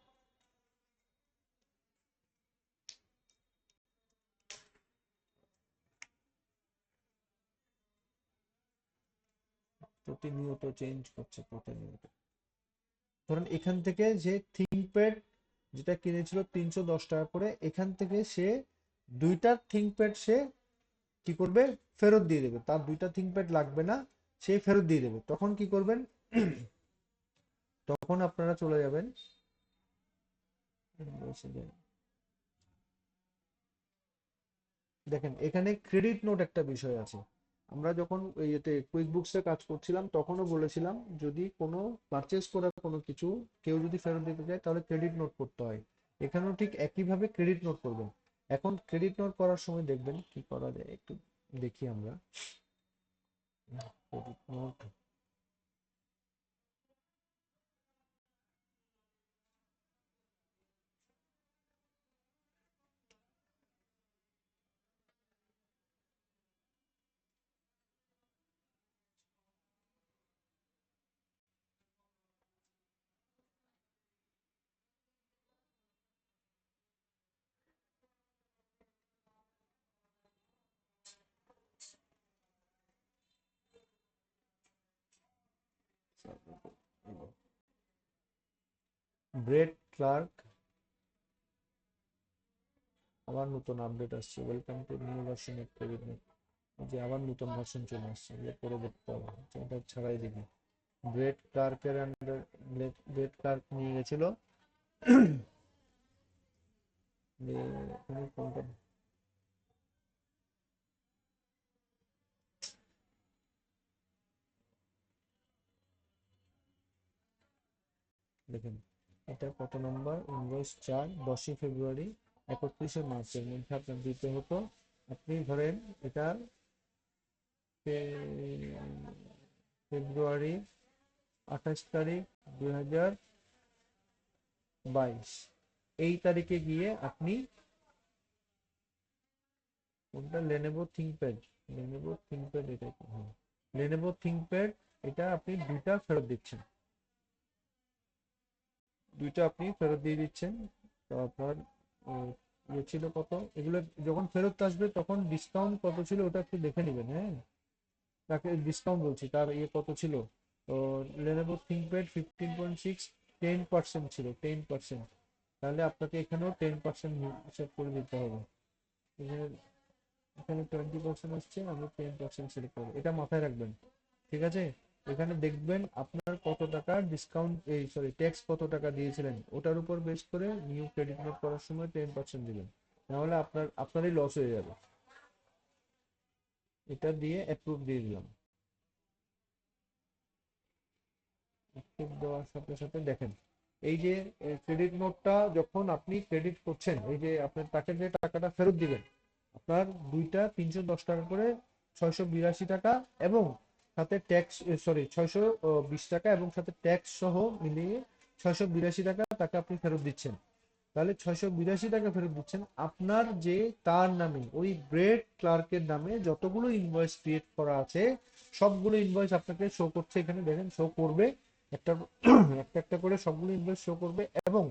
প্রতিনিয়ত চেঞ্জ করছে প্রতিনিয়ত। ধরেন এখান থেকে যে থিংকপ্যাড যেটা কিনেছিল 310 টাকা করে, এখান থেকে সে দুইটা থিংকপ্যাড সে কি করবে, ফেরত দিয়ে দেবে। তার দুইটা থিংকপ্যাড লাগবে না, সে ফেরত দিয়ে দেবে। তখন কি করবেন, তখন আপনারা চলে যাবেন, দেখেন এখানে ক্রেডিট নোট একটা বিষয় আছে। আমরা যখন ইয়েতে কুইক বুকসে কাজ করছিলাম তখনও বলেছিলাম যদি কোনো পারচেস করা কোনো কিছু কেউ যদি ফেরত দিতে চায় তাহলে ক্রেডিট নোট করতে হয়। এখানেও ঠিক একইভাবে ক্রেডিট নোট করবেন। এখন ক্রেডিট নোট করার সময় দেখবেন কি করা যায়, একটু দেখি আমরা। ক্রেডিট নোট, ব্রেড ক্লার্ক, আবার নতুন আপডেট আসছে, welcome to new version of credit note. যে আবার নতুন ভার্সন চলে আসছে, এগুলো করে দেখতে হবে। এটা ছাড়াই দেখি। ব্রেড ক্লার্কের আন্ডার, ব্রেড ক্লার্ক নিয়ে গেছিল যে এখানে কোনটা, দেখেন এটা কত নম্বর ইনভয়েস, 4 10 ফেব্রুয়ারি 31 মার্চের মধ্যে আপনার দিতে হতো। আপনি ধরেন এটা ফেব্রুয়ারি 28 তারিখ 2022 এই তারিখে গিয়ে আপনি কোনটা, লেনোভো থিংকপ্যাড, লেনোভো থিংকপ্যাড এটা কি? হ্যাঁ, লেনোভো থিংকপ্যাড, এটা আপনি দুইটা ফেরত দিচ্ছেন, দুইটা আপনি ফেরত দিয়ে দিচ্ছেন। তো আপনার ইয়ে ছিল কত, এগুলো যখন ফেরত আসবে তখন ডিসকাউন্ট কত ছিল ওটা একটু দেখে নেবেন। হ্যাঁ, তাকে ডিসকাউন্ট বলছি, তার ইয়ে কত ছিল। তো লেনোভো থিংকপ্যাড 15.6 10% ছিল, 10%। তাহলে আপনাকে এখানেও 10% হিসাব করে দিতে হবে। এখানে 20% আসছে, আমি 10% সিলেক্ট করবো, এটা মাথায় রাখবেন। ঠিক আছে, এখানে দেখবেন আপনার কত টাকা ডিসকাউন্ট, এই সরি ট্যাক্স কত টাকা দিয়েছিলেন, ওটার উপর বেস করে নিউ ক্রেডিট নোট করার সময় 10% দিবেন, নাহলে আপনারই লস হয়ে যাবে। এটা দিয়ে অ্যাপ্রুভ দিয়ে দিলাম। অ্যাপ্রুভ দেওয়ার সাথে সাথে দেখেন এই যে ক্রেডিট নোটটা যখন আপনি ক্রেডিট করছেন, এই যে আপনার তাকে যে টাকাটা ফেরত দিবেন, আপনার দুইটা 310 টাকা করে 682 টাকা এবং সাথে ট্যাক্স, সরি 620 টাকা এবং সাথে ট্যাক্স সহ মিলিয়ে 682 টাকা তাকে আপনি ফেরত দিচ্ছেন। তাহলে 682 টাকা ফেরত দিচ্ছেন। আপনার যে তার নামে ওই ব্রেড ক্লার্কের নামে যতগুলো ইনভয়েস ক্রিয়েট করা আছে সবগুলো ইনভয়েস আপনাকে শো করছে, এখানে দেখেন শো করবে একটা একটা একটা করে সবগুলো ইনভয়েস শো করবে। এবং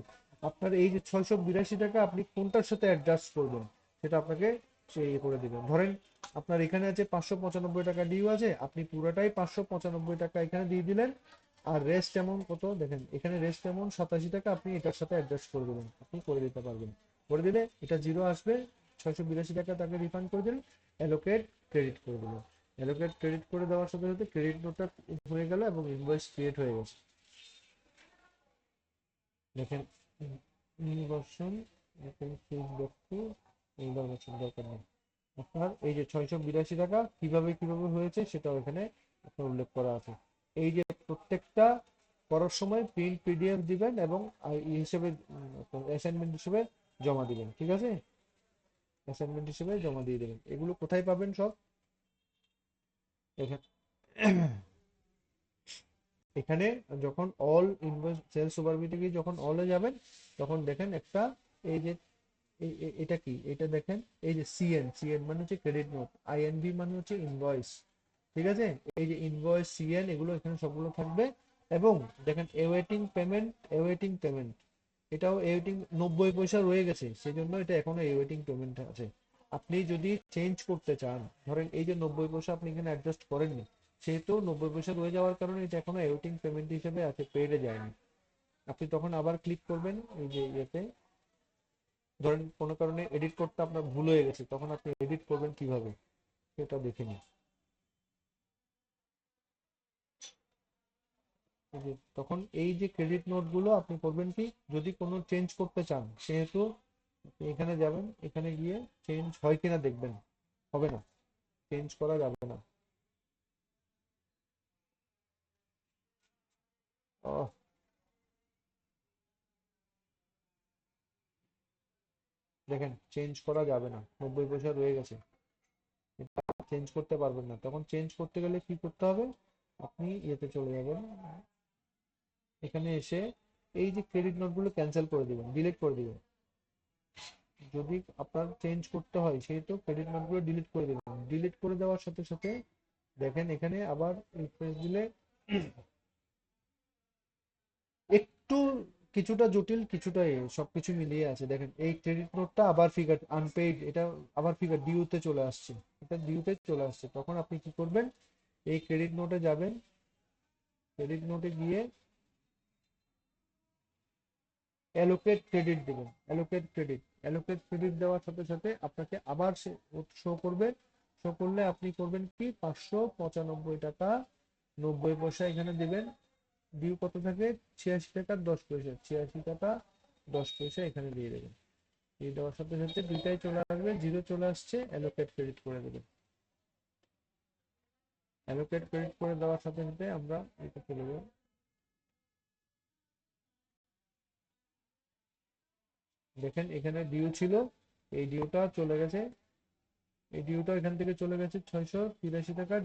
আপনার এই যে 682 টাকা আপনি কোনটার সাথে অ্যাডজাস্ট করবেন সেটা আপনাকে সে ইয়ে করে দিবেন। ধরেন আপনার এখানে আছে 595 টাকা ডিউ আছে, আপনি পুরোটাই 595 টাকা এখানে দিয়ে দিলেন। আর রেস্ট অ্যামাউন্ট কত দেখেন, এখানে রেস্ট অ্যামাউন্ট 87 টাকা আপনি এটার সাথে অ্যাডজাস্ট করে দেবেন, আপনি করে দিতে পারবেন। করে দিলে এটা জিরো আসবে, 682 টাকা তাকে রিফান্ড করে দিলেন, অ্যালোকেট ক্রেডিট করে দিলেন। অ্যালোকেট ক্রেডিট করে দেওয়ার সাথে সাথে ক্রেডিট নোটটা হয়ে গেল এবং ইনভয়েস ক্রিয়েট হয়ে গেছে। দেখেন ইনভার্সন, ইনভার্সন দরকার নেই। আপনার এই যে 682 টাকা কিভাবে কিভাবে হয়েছে সেটাও এখানে আপনার উল্লেখ করা আছে। এই যে প্রত্যেকটা করার সময় প্রিন্ট পিডিএফ দিবেন এবং এই হিসেবে অ্যাসাইনমেন্ট হিসেবে জমা দিবেন, ঠিক আছে? অ্যাসাইনমেন্ট হিসেবে জমা দিয়ে দেবেন। এগুলো কোথায় পাবেন সব? এখানে এখানে যখন অল ইনভয়েস সেলস ওভারভিউ গিয়ে যখন অলে যাবেন তখন দেখেন একটা এই যে এটা কি, এটা দেখেন এই যে সিএন, সিএন মানে হচ্ছে ক্রেডিট নোট, আইএনভি মানে হচ্ছে ইনভয়েস, ঠিক আছে? এই যে ইনভয়েস সিএন এগুলো এখানে সবগুলো থাকবে। এবং দেখেন এওয়েটিং পেমেন্ট, এওয়েটিং পেমেন্ট এটাও এওয়েটিং 90 পয়সা রয়ে গেছে, সেজন্য এটা এখনো এওয়েটিং পেমেন্ট আছে। আপনি যদি চেঞ্জ করতে চান, ধরেন এই যে 90 পয়সা আপনি এখানে অ্যাডজাস্ট করেননি, সেহেতু 90 পয়সা রয়ে যাওয়ার কারণে এটা এখনো এওয়েটিং পেমেন্ট হিসেবে আছে, পেডে যায়নি। আপনি তখন আবার ক্লিক করবেন এই যে ইয়েতে, ধরেন কোনো কারণে এডিট করতে আপনার ভুল হয়ে গেছে, তখন আপনি এডিট করবেন কিভাবে সেটা দেখে নিন। তখন এই যে ক্রেডিট নোট গুলো আপনি করবেন কি, যদি কোনো চেঞ্জ করতে চান সেহেতু আপনি এখানে যাবেন, এখানে গিয়ে চেঞ্জ হয় কিনা দেখবেন, হবে না, চেঞ্জ করা যাবে না। আহ, দেখেন চেঞ্জ করা যাবে না, 90 পয়সা রয়ে গেছে, চেঞ্জ করতে পারবেন না। তখন চেঞ্জ করতে গেলে কি করতে হবে, আপনি ইয়েতে চলে যাবেন, এখানে এসে এই যে ক্রেডিট নোটগুলো ক্যান্সেল করে দিবেন, ডিলিট করে দিবেন। যদি আপনার চেঞ্জ করতে হয় সেহেতু ক্রেডিট নোটগুলো ডিলিট করে দিবেন। ডিলিট করে দেওয়ার সাথে সাথে দেখেন এখানে আবার রিফ্রেশ দিলে একটু কিছুটা জটিল, কিছুটা সবকিছু মিলিয়ে আছে। দেখেন এই ক্রেডিট নোটটা আবার ফিগার আনপেইড, এটা আবার ফিগার ডিউতে চলে আসছে, এটা ডিউতে চলে আসছে। তখন আপনি কি করবেন, এই ক্রেডিট নোটে যাবেন, ক্রেডিট নোটে গিয়ে অ্যালোকেট ক্রেডিট দিবেন, অ্যালোকেট ক্রেডিট। অ্যালোকেট ক্রেডিট দেওয়ার সাথে সাথে আপনাকে আবার শো করবে। শো করলে আপনি করবেন কি 595 টাকা 90 পয়সা এখানে দিবেন। ডিউ কত থাকে, 86 টাকা 10 পয়সা, 86 টাকা 10 পয়সা এখানে দিয়ে দেবেন। দিয়ে দেওয়ার সাথে সাথে দুইটাই চলে আসবে, জিরো চলে আসছে, অ্যালোকেট ক্রেডিট করে দেবেন। অ্যালোকেট ক্রেডিট করে দেওয়ার সাথে সাথে আমরা এটা চলে যাবো। দেখেন এখানে ডিউ ছিল, এই ডিউটা চলে গেছে, এই ডিউটা এখান থেকে চলে গেছে 683 টাকা।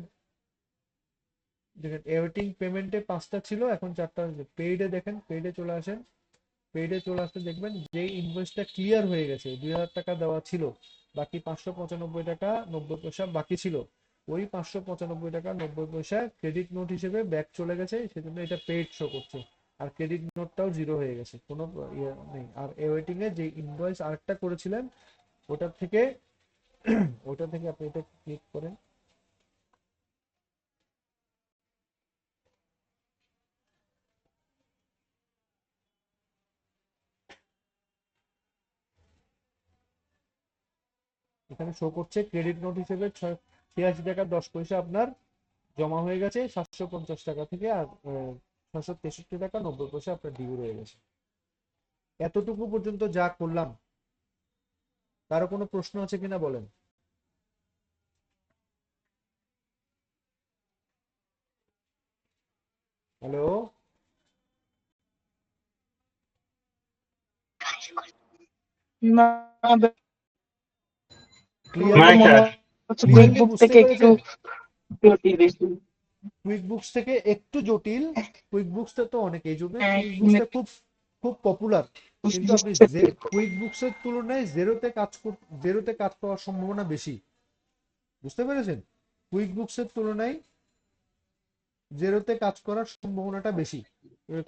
দেখেন এওয়েটিং পেমেন্টে 5টা ছিল, এখন 4টা হয়েছে। পেইডে দেখেন, পেইডে চলে আসেন, পেইডে চলে আসতে দেখবেন যে ইনভয়েসটা ক্লিয়ার হয়ে গেছে, 2000 টাকা দেওয়া ছিল, বাকি 595 টাকা 90 পয়সা বাকি ছিল। ওই 595 টাকা 90 পয়সা ক্রেডিট নোট হিসেবে ব্যাক চলে গেছে, সেজন্য এটা পেইড শো করছে। আর ক্রেডিট নোটটাও জিরো হয়ে গেছে, কোনো ইয়ে নেই। আর এওয়েটিং এ যে ইনভয়েস আরেকটা করেছিলেন ওটার থেকে ওটা থেকে আপনি এটা ক্লিক করেন, এখানে শো করছে ক্রেডিট নোট হিসেবে 86 টাকা 10 পয়সা আপনার জমা হয়ে গেছে 750 টাকা থেকে। আর 663 টাকা 90 পয়সা আপনার ডিউ রয়ে গেছে। এতটুকু পর্যন্ত যা করলাম, কারো কোনো প্রশ্ন আছে কিনা বলেন। হ্যালো, না, ক্লিয়ারলি মাইশা, মনে হচ্ছে ক্লিয়ারলি বুক বুঝতে থেকে একটু পেরেছেন? জটিল বেশি। কুইক বুকস থেকে একটু জটিল, কুইক বুকসটা তো অনেক, এই জন্য হ্যাঁ, কুইক বুকসটা খুব খুব পপুলার, কিন্তু আপনি বুঝতে পেরেছি। কুইক বুকসের তুলনায় জেরোতে কাজ পাওয়ার সম্ভাবনা বেশি, বুঝতে পেরেছেন? কুইক বুকসের তুলনায় জেরোতে কাজ করার সম্ভাবনাটা বেশি,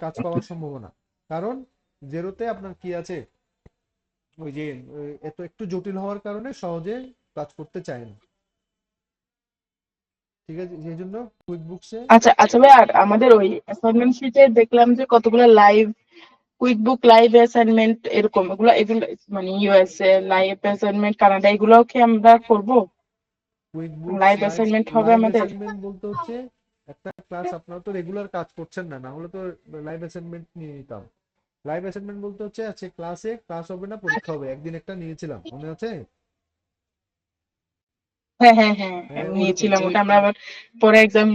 কাজ পাওয়ার সম্ভাবনা। কারণ জেরোতে আপনার কি আছে, ওই যে এত একটু জটিল হওয়ার কারণে সহজে কাজ করতে চায় না, ঠিক আছে? সেই জন্য কুইক বুকসে আচ্ছা আচ্ছা ভাই, আর আমাদের ওই অ্যাসাইনমেন্ট শিটে দেখলাম যে কতগুলো লাইভ কুইক বুক লাইভ অ্যাসাইনমেন্ট এরকম এগুলো এগুলো মানে ইউএসএ লাইভ অ্যাসাইনমেন্ট কানাডা এগুলোও কি আমরা করব? Quick books live live assignment হবে লাইভ আমাদের? অ্যাসাইনমেন্ট বলতে হচ্ছে একটা ক্লাস, আপনারা তো রেগুলার কাজ করছেন না, না হলে তো লাইভ অ্যাসাইনমেন্ট নিয়ে নিতাম। লাইভ অ্যাসাইনমেন্ট বলতে হচ্ছে আজকে ক্লাস হবে না, পরীক্ষা হবে, একদিন একটা নিয়েছিলাম, মনে আছে? হ্যাঁ হ্যাঁ হ্যাঁ, হ্যাঁ আমি ওরকম নিয়েছিলাম ওই ওটা, আমরা আবার পরে এক্সাম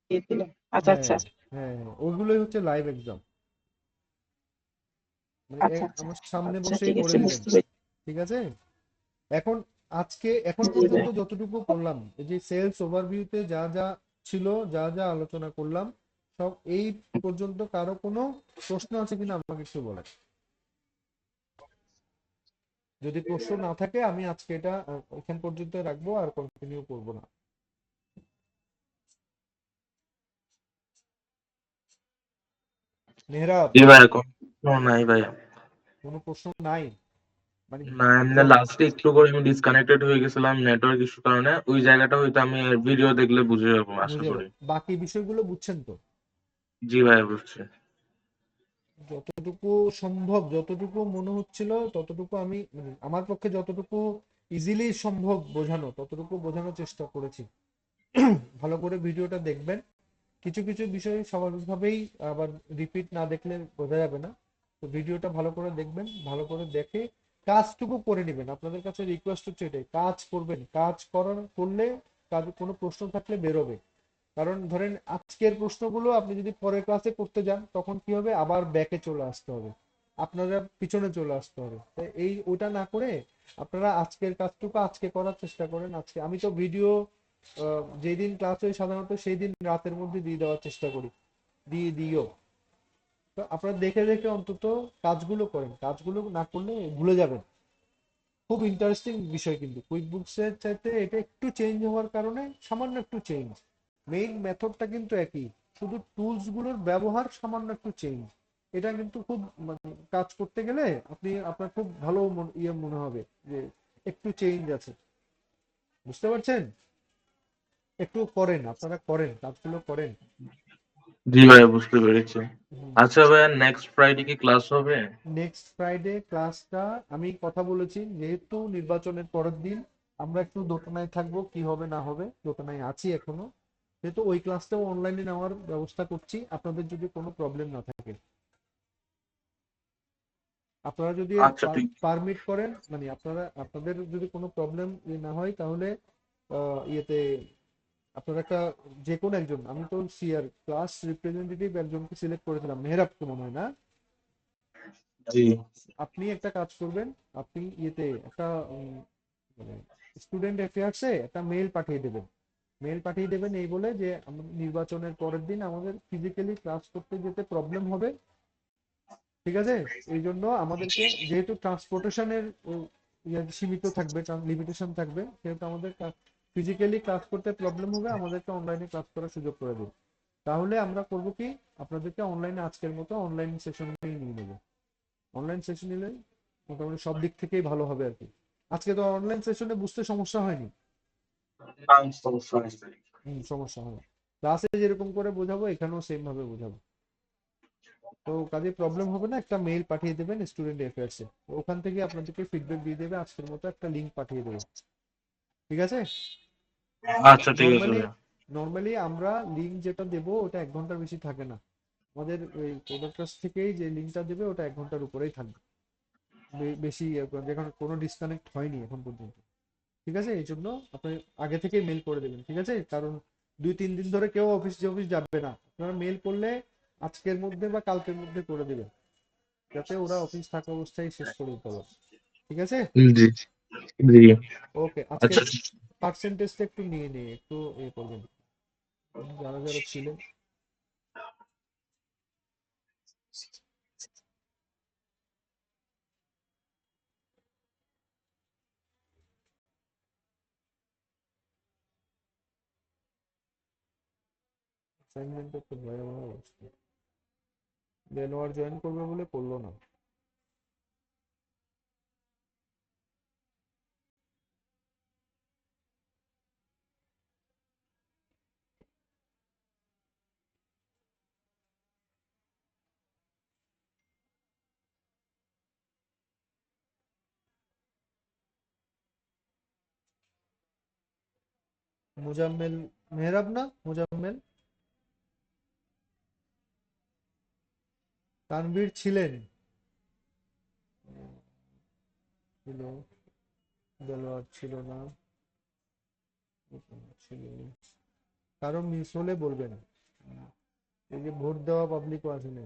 দিয়েছিলাম। আচ্ছা হ্যাঁ আচ্ছা হ্যাঁ ওইগুলোই হচ্ছে লাইভ এক্সাম, মানে আচ্ছা আচ্ছা আমার সামনে আচ্ছা, বসেই ঠিক করে আছে, দিবেন, বুঝতে পেরেছি। ঠিক আছে? এখন এখন জি ভাই। পর্যন্ত যতটুকু করলাম, এই যে সেলস ওভারভিউতে যা যা ছিল, যা যা আলোচনা করলাম, সব এই পর্যন্ত কারো কোনো প্রশ্ন আছে কিনা আমাকে একটু বলেন। যদি প্রশ্ন না থাকে আমি আজকে এটা এখান পর্যন্ত রাখবো, আর কন্টিনিউ করব না। মেহরাব, জি ভাই, কোনো নাই ভাই। কোনো প্রশ্ন নাই? মানে না, এমনি যত লাস্টে একটু করে আমি ডিসকানেক্টেড হয়ে গেছিলাম নেটওয়ার্ক ইস্যুর কারণে, ওই জায়গাটা হয়তো আমি ভিডিও দেখলে বুঝে যাবো আশা বুঝে করি। বাকি বিষয়গুলো বুঝছেন তো? জি ভাই, বুঝছি। যতটুকু সম্ভব, যতটুকু মনে হচ্ছিল ততটুকু আমি আমার পক্ষে যতটুকু ইজিলি সম্ভব বোঝানো, ততটুকু বোঝানোর চেষ্টা করেছি। ভালো করে ভিডিওটা দেখবেন, কিছু কিছু বিষয় স্বাভাবিকভাবেই আবার রিপিট না দেখলে বোঝা যাবে না, তো ভিডিওটা ভালো করে দেখবেন, ভালো করে দেখে কাজটুকু করে নেবেন। আপনাদের কাছে রিকোয়েস্ট হচ্ছে এটাই, কাজ করবেন, কাজ করলে কাজ কোনো প্রশ্ন থাকলে বেরোবে। কারণ ধরেন আজকের প্রশ্নগুলো আপনি যদি পরের ক্লাসে করতে যান, তখন কি হবে, আবার ব্যাকে চলে আসতে হবে, আপনারা পিছনে চলে আসতে হবে। তাই ওটা না করে আপনারা আজকের কাজটুকু আজকে করার চেষ্টা করেন। আজকে আমি তো ভিডিও যেদিন ক্লাস হয় সাধারণত সেই দিন রাতের মধ্যে দিয়ে দেওয়ার চেষ্টা করি, দিও। তো আপনারা দেখে দেখে অন্তত কাজগুলো করেন, কাজগুলো না করলে ভুলে যাবেন। খুব ইন্টারেস্টিং বিষয়, কিন্তু কুইক বুকস এর চাইতে এটা একটু চেঞ্জ হওয়ার কারণে, সামান্য একটু চেঞ্জ, মেইন মেথডটা কিন্তু একই, শুধু টুলস গুলোর ব্যবহার সামান্য একটু চেঞ্জ। এটা কিন্তু খুব মানে কাজ করতে গেলে আপনার খুব ভালো ইয়ে মনে হবে যে একটু চেঞ্জ আছে, বুঝতে পারছেন? একটু করেন, আপনারা করেন, কাজগুলো করেন। জি ভাই, বুঝতে পেরেছি। হুম। আচ্ছা ভাই, নেক্সট ফ্রাইডে কি ক্লাস হবে? নেক্সট ফ্রাইডে ক্লাসটা আমি কথা বলেছি, যেহেতু নির্বাচনের পরের দিন আমরা একটু দোটানায় থাকবো, কি হবে না হবে দোটানায় আছি এখনো, যেহেতু ওই ক্লাসটাও অনলাইনে নেওয়ার ব্যবস্থা করছি, আপনাদের যদি কোনো প্রবলেম না থাকে, আপনারা যদি আচ্ছা, ঠিক। পারমিট করেন, মানে আপনাদের যদি কোনো প্রবলেম না হয়, তাহলে ইয়েতে আপনারা একটা যে কোনো একজন, আমি তো সিআর ক্লাস রিপ্রেজেন্টেটিভ একজনকে সিলেক্ট করেছিলাম, মেহরাবকে মনে হয় না? জি। আপনি একটা কাজ করবেন, আপনি ইয়েতে একটা মানে স্টুডেন্ট অ্যাফেয়ার্সে একটা মেল পাঠিয়ে দেবেন এই বলে যে নির্বাচনের পরের দিন আমাদের ফিজিক্যালি ক্লাস করতে যেতে প্রবলেম হবে, ঠিক আছে? এই জন্য আমাদেরকে, যেহেতু ট্রান্সপোর্টেশনের সীমিত থাকবে, লিমিটেশন থাকবে, সেহেতু আমাদের ফিজিক্যালি ক্লাস করতে প্রবলেম হবে, আমাদেরকে অনলাইনে ক্লাস করার সুযোগ করে দিন। তাহলে আমরা করব কি, আপনাদেরকে অনলাইনে আজকের মতো অনলাইন সেশনেই নিয়ে নেব। অনলাইন সেশন নিলে মোটামুটি সব দিক থেকেই ভালো হবে আর কি। আজকে তো অনলাইন সেশনে বুঝতে সমস্যা হয়নি। সমস্যা হয়, ক্লাসে যেরকম করে বোঝাবো এখানেও সেম ভাবে বোঝাবো, তো কাজে প্রবলেম হবে না। একটা মেইল পাঠিয়ে দেবেন স্টুডেন্ট অ্যাফেয়ার্সে, ওখান থেকে আপনাদেরকে ফিডব্যাক দিয়ে দেবে, আজকের মতো একটা লিংক পাঠিয়ে দেবে, ঠিক আছে? আচ্ছা, ঠিক আছে নর্মালি ভাই। নর্মালি আমরা লিংক যেটা দেবো ওটা 1 ঘন্টার বেশি থাকে না, আমাদের ওই প্রোডাক্টার্স থেকেই যে লিংকটা দেবে ওটা 1 ঘন্টার উপরেই থাকবে, বেশি যেখানে কোনো ডিসকানেক্ট হয়নি এখন পর্যন্ত, ঠিক আছে? এই জন্য আপনি আগে থেকেই মেল করে দেবেন, ঠিক আছে? কারণ 2-3 দিন ধরে কেউ অফিস যাবে না, আপনারা মেল করলে আজকের মধ্যে বা কালকের মধ্যে করে দেবেন, যাতে ওরা অফিস থাকা অবস্থায় শেষ করে দিতে পারে, ঠিক আছে? জি। জি। ওকে, আজকের আচ্ছা। পার্সেন্টেজটা একটু নিয়ে একটু করবেন। যারা যারা ছিলেন। অ্যাসাইনমেন্টে তো ভয়াবহ অবস্থা। দেলোয়ার জয়েন করবে বলে করলো না। মুজাম্মেল, মেহরাব না মুজাম্মেল, তানভীর ছিলেন, ছিল, দেলোয়ার ছিল না, ছিল। কারো মিস হলে বলবেন। এই যে ভোট দেওয়া পাবলিকও আসেনি।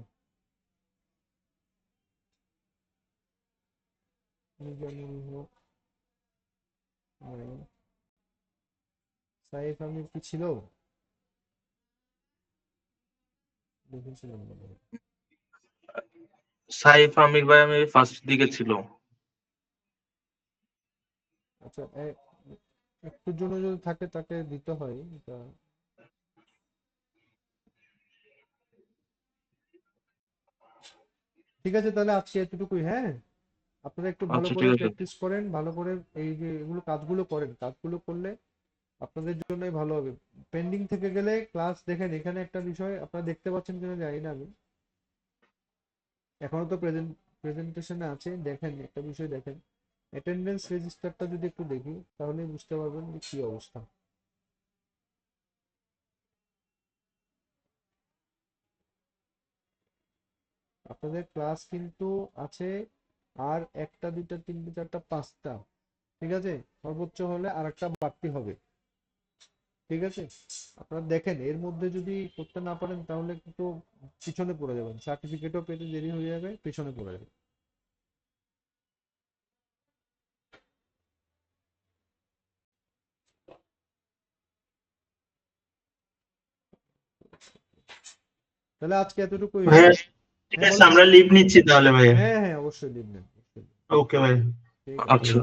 মিজানুল হক নাই। সাইফ আমির কি ছিল? দেখেছিলাম মনে হয়। সাইফ আমির ভাই আমি ফার্স্ট দিকে ছিল। আচ্ছা, একটুর জন্য যদি থাকে তাকে দিতে হয় এটা। ঠিক আছে, তাহলে আজকে এতটুকুই। হ্যাঁ, আপনারা একটু ভালো আচ্ছা করে ঠিক আছে। প্র্যাকটিস করেন, ভালো করে এই যে এগুলো কাজগুলো করেন, কাজগুলো করলে আপনাদের জন্যই ভালো হবে। পেন্ডিং থেকে গেলে ক্লাস দেখেন, এখানে একটা বিষয় আপনারা দেখতে পাচ্ছেন কিনা জানি না আমি, এখনো তো প্রেজেন্টেশনে আছে, দেখেন একটা বিষয় দেখেন, অ্যাটেন্ডেন্স রেজিস্টারটা যদি একটু দেখি তাহলে বুঝতে পারবেন যে কি অবস্থা। আপনাদের ক্লাস কিন্তু আছে আর একটা দুইটা তিনটা চারটা পাঁচটা, ঠিক আছে, সর্বোচ্চ হলে আর একটা বাড়তি হবে, ঠিক আছে। আপনারা দেখেন এর মধ্যে যদি করতে না পারেন তাহলে কিন্তু পিছনে পড়ে যাবেন, সার্টিফিকেটও পেতে দেরি হয়ে যাবে, পিছনে পড়ে যাবে। তাহলে আজকে এতটুকুই। হ্যাঁ, ভাইয়া ঠিক হ্যাঁ আছে, বলেন। আমরা লিভ নিচ্ছি তাহলে ভাইয়া। হ্যাঁ হ্যাঁ, অবশ্যই দিন, অবশ্যই। ওকে ভাই। ঠিক আছে। আচ্ছা।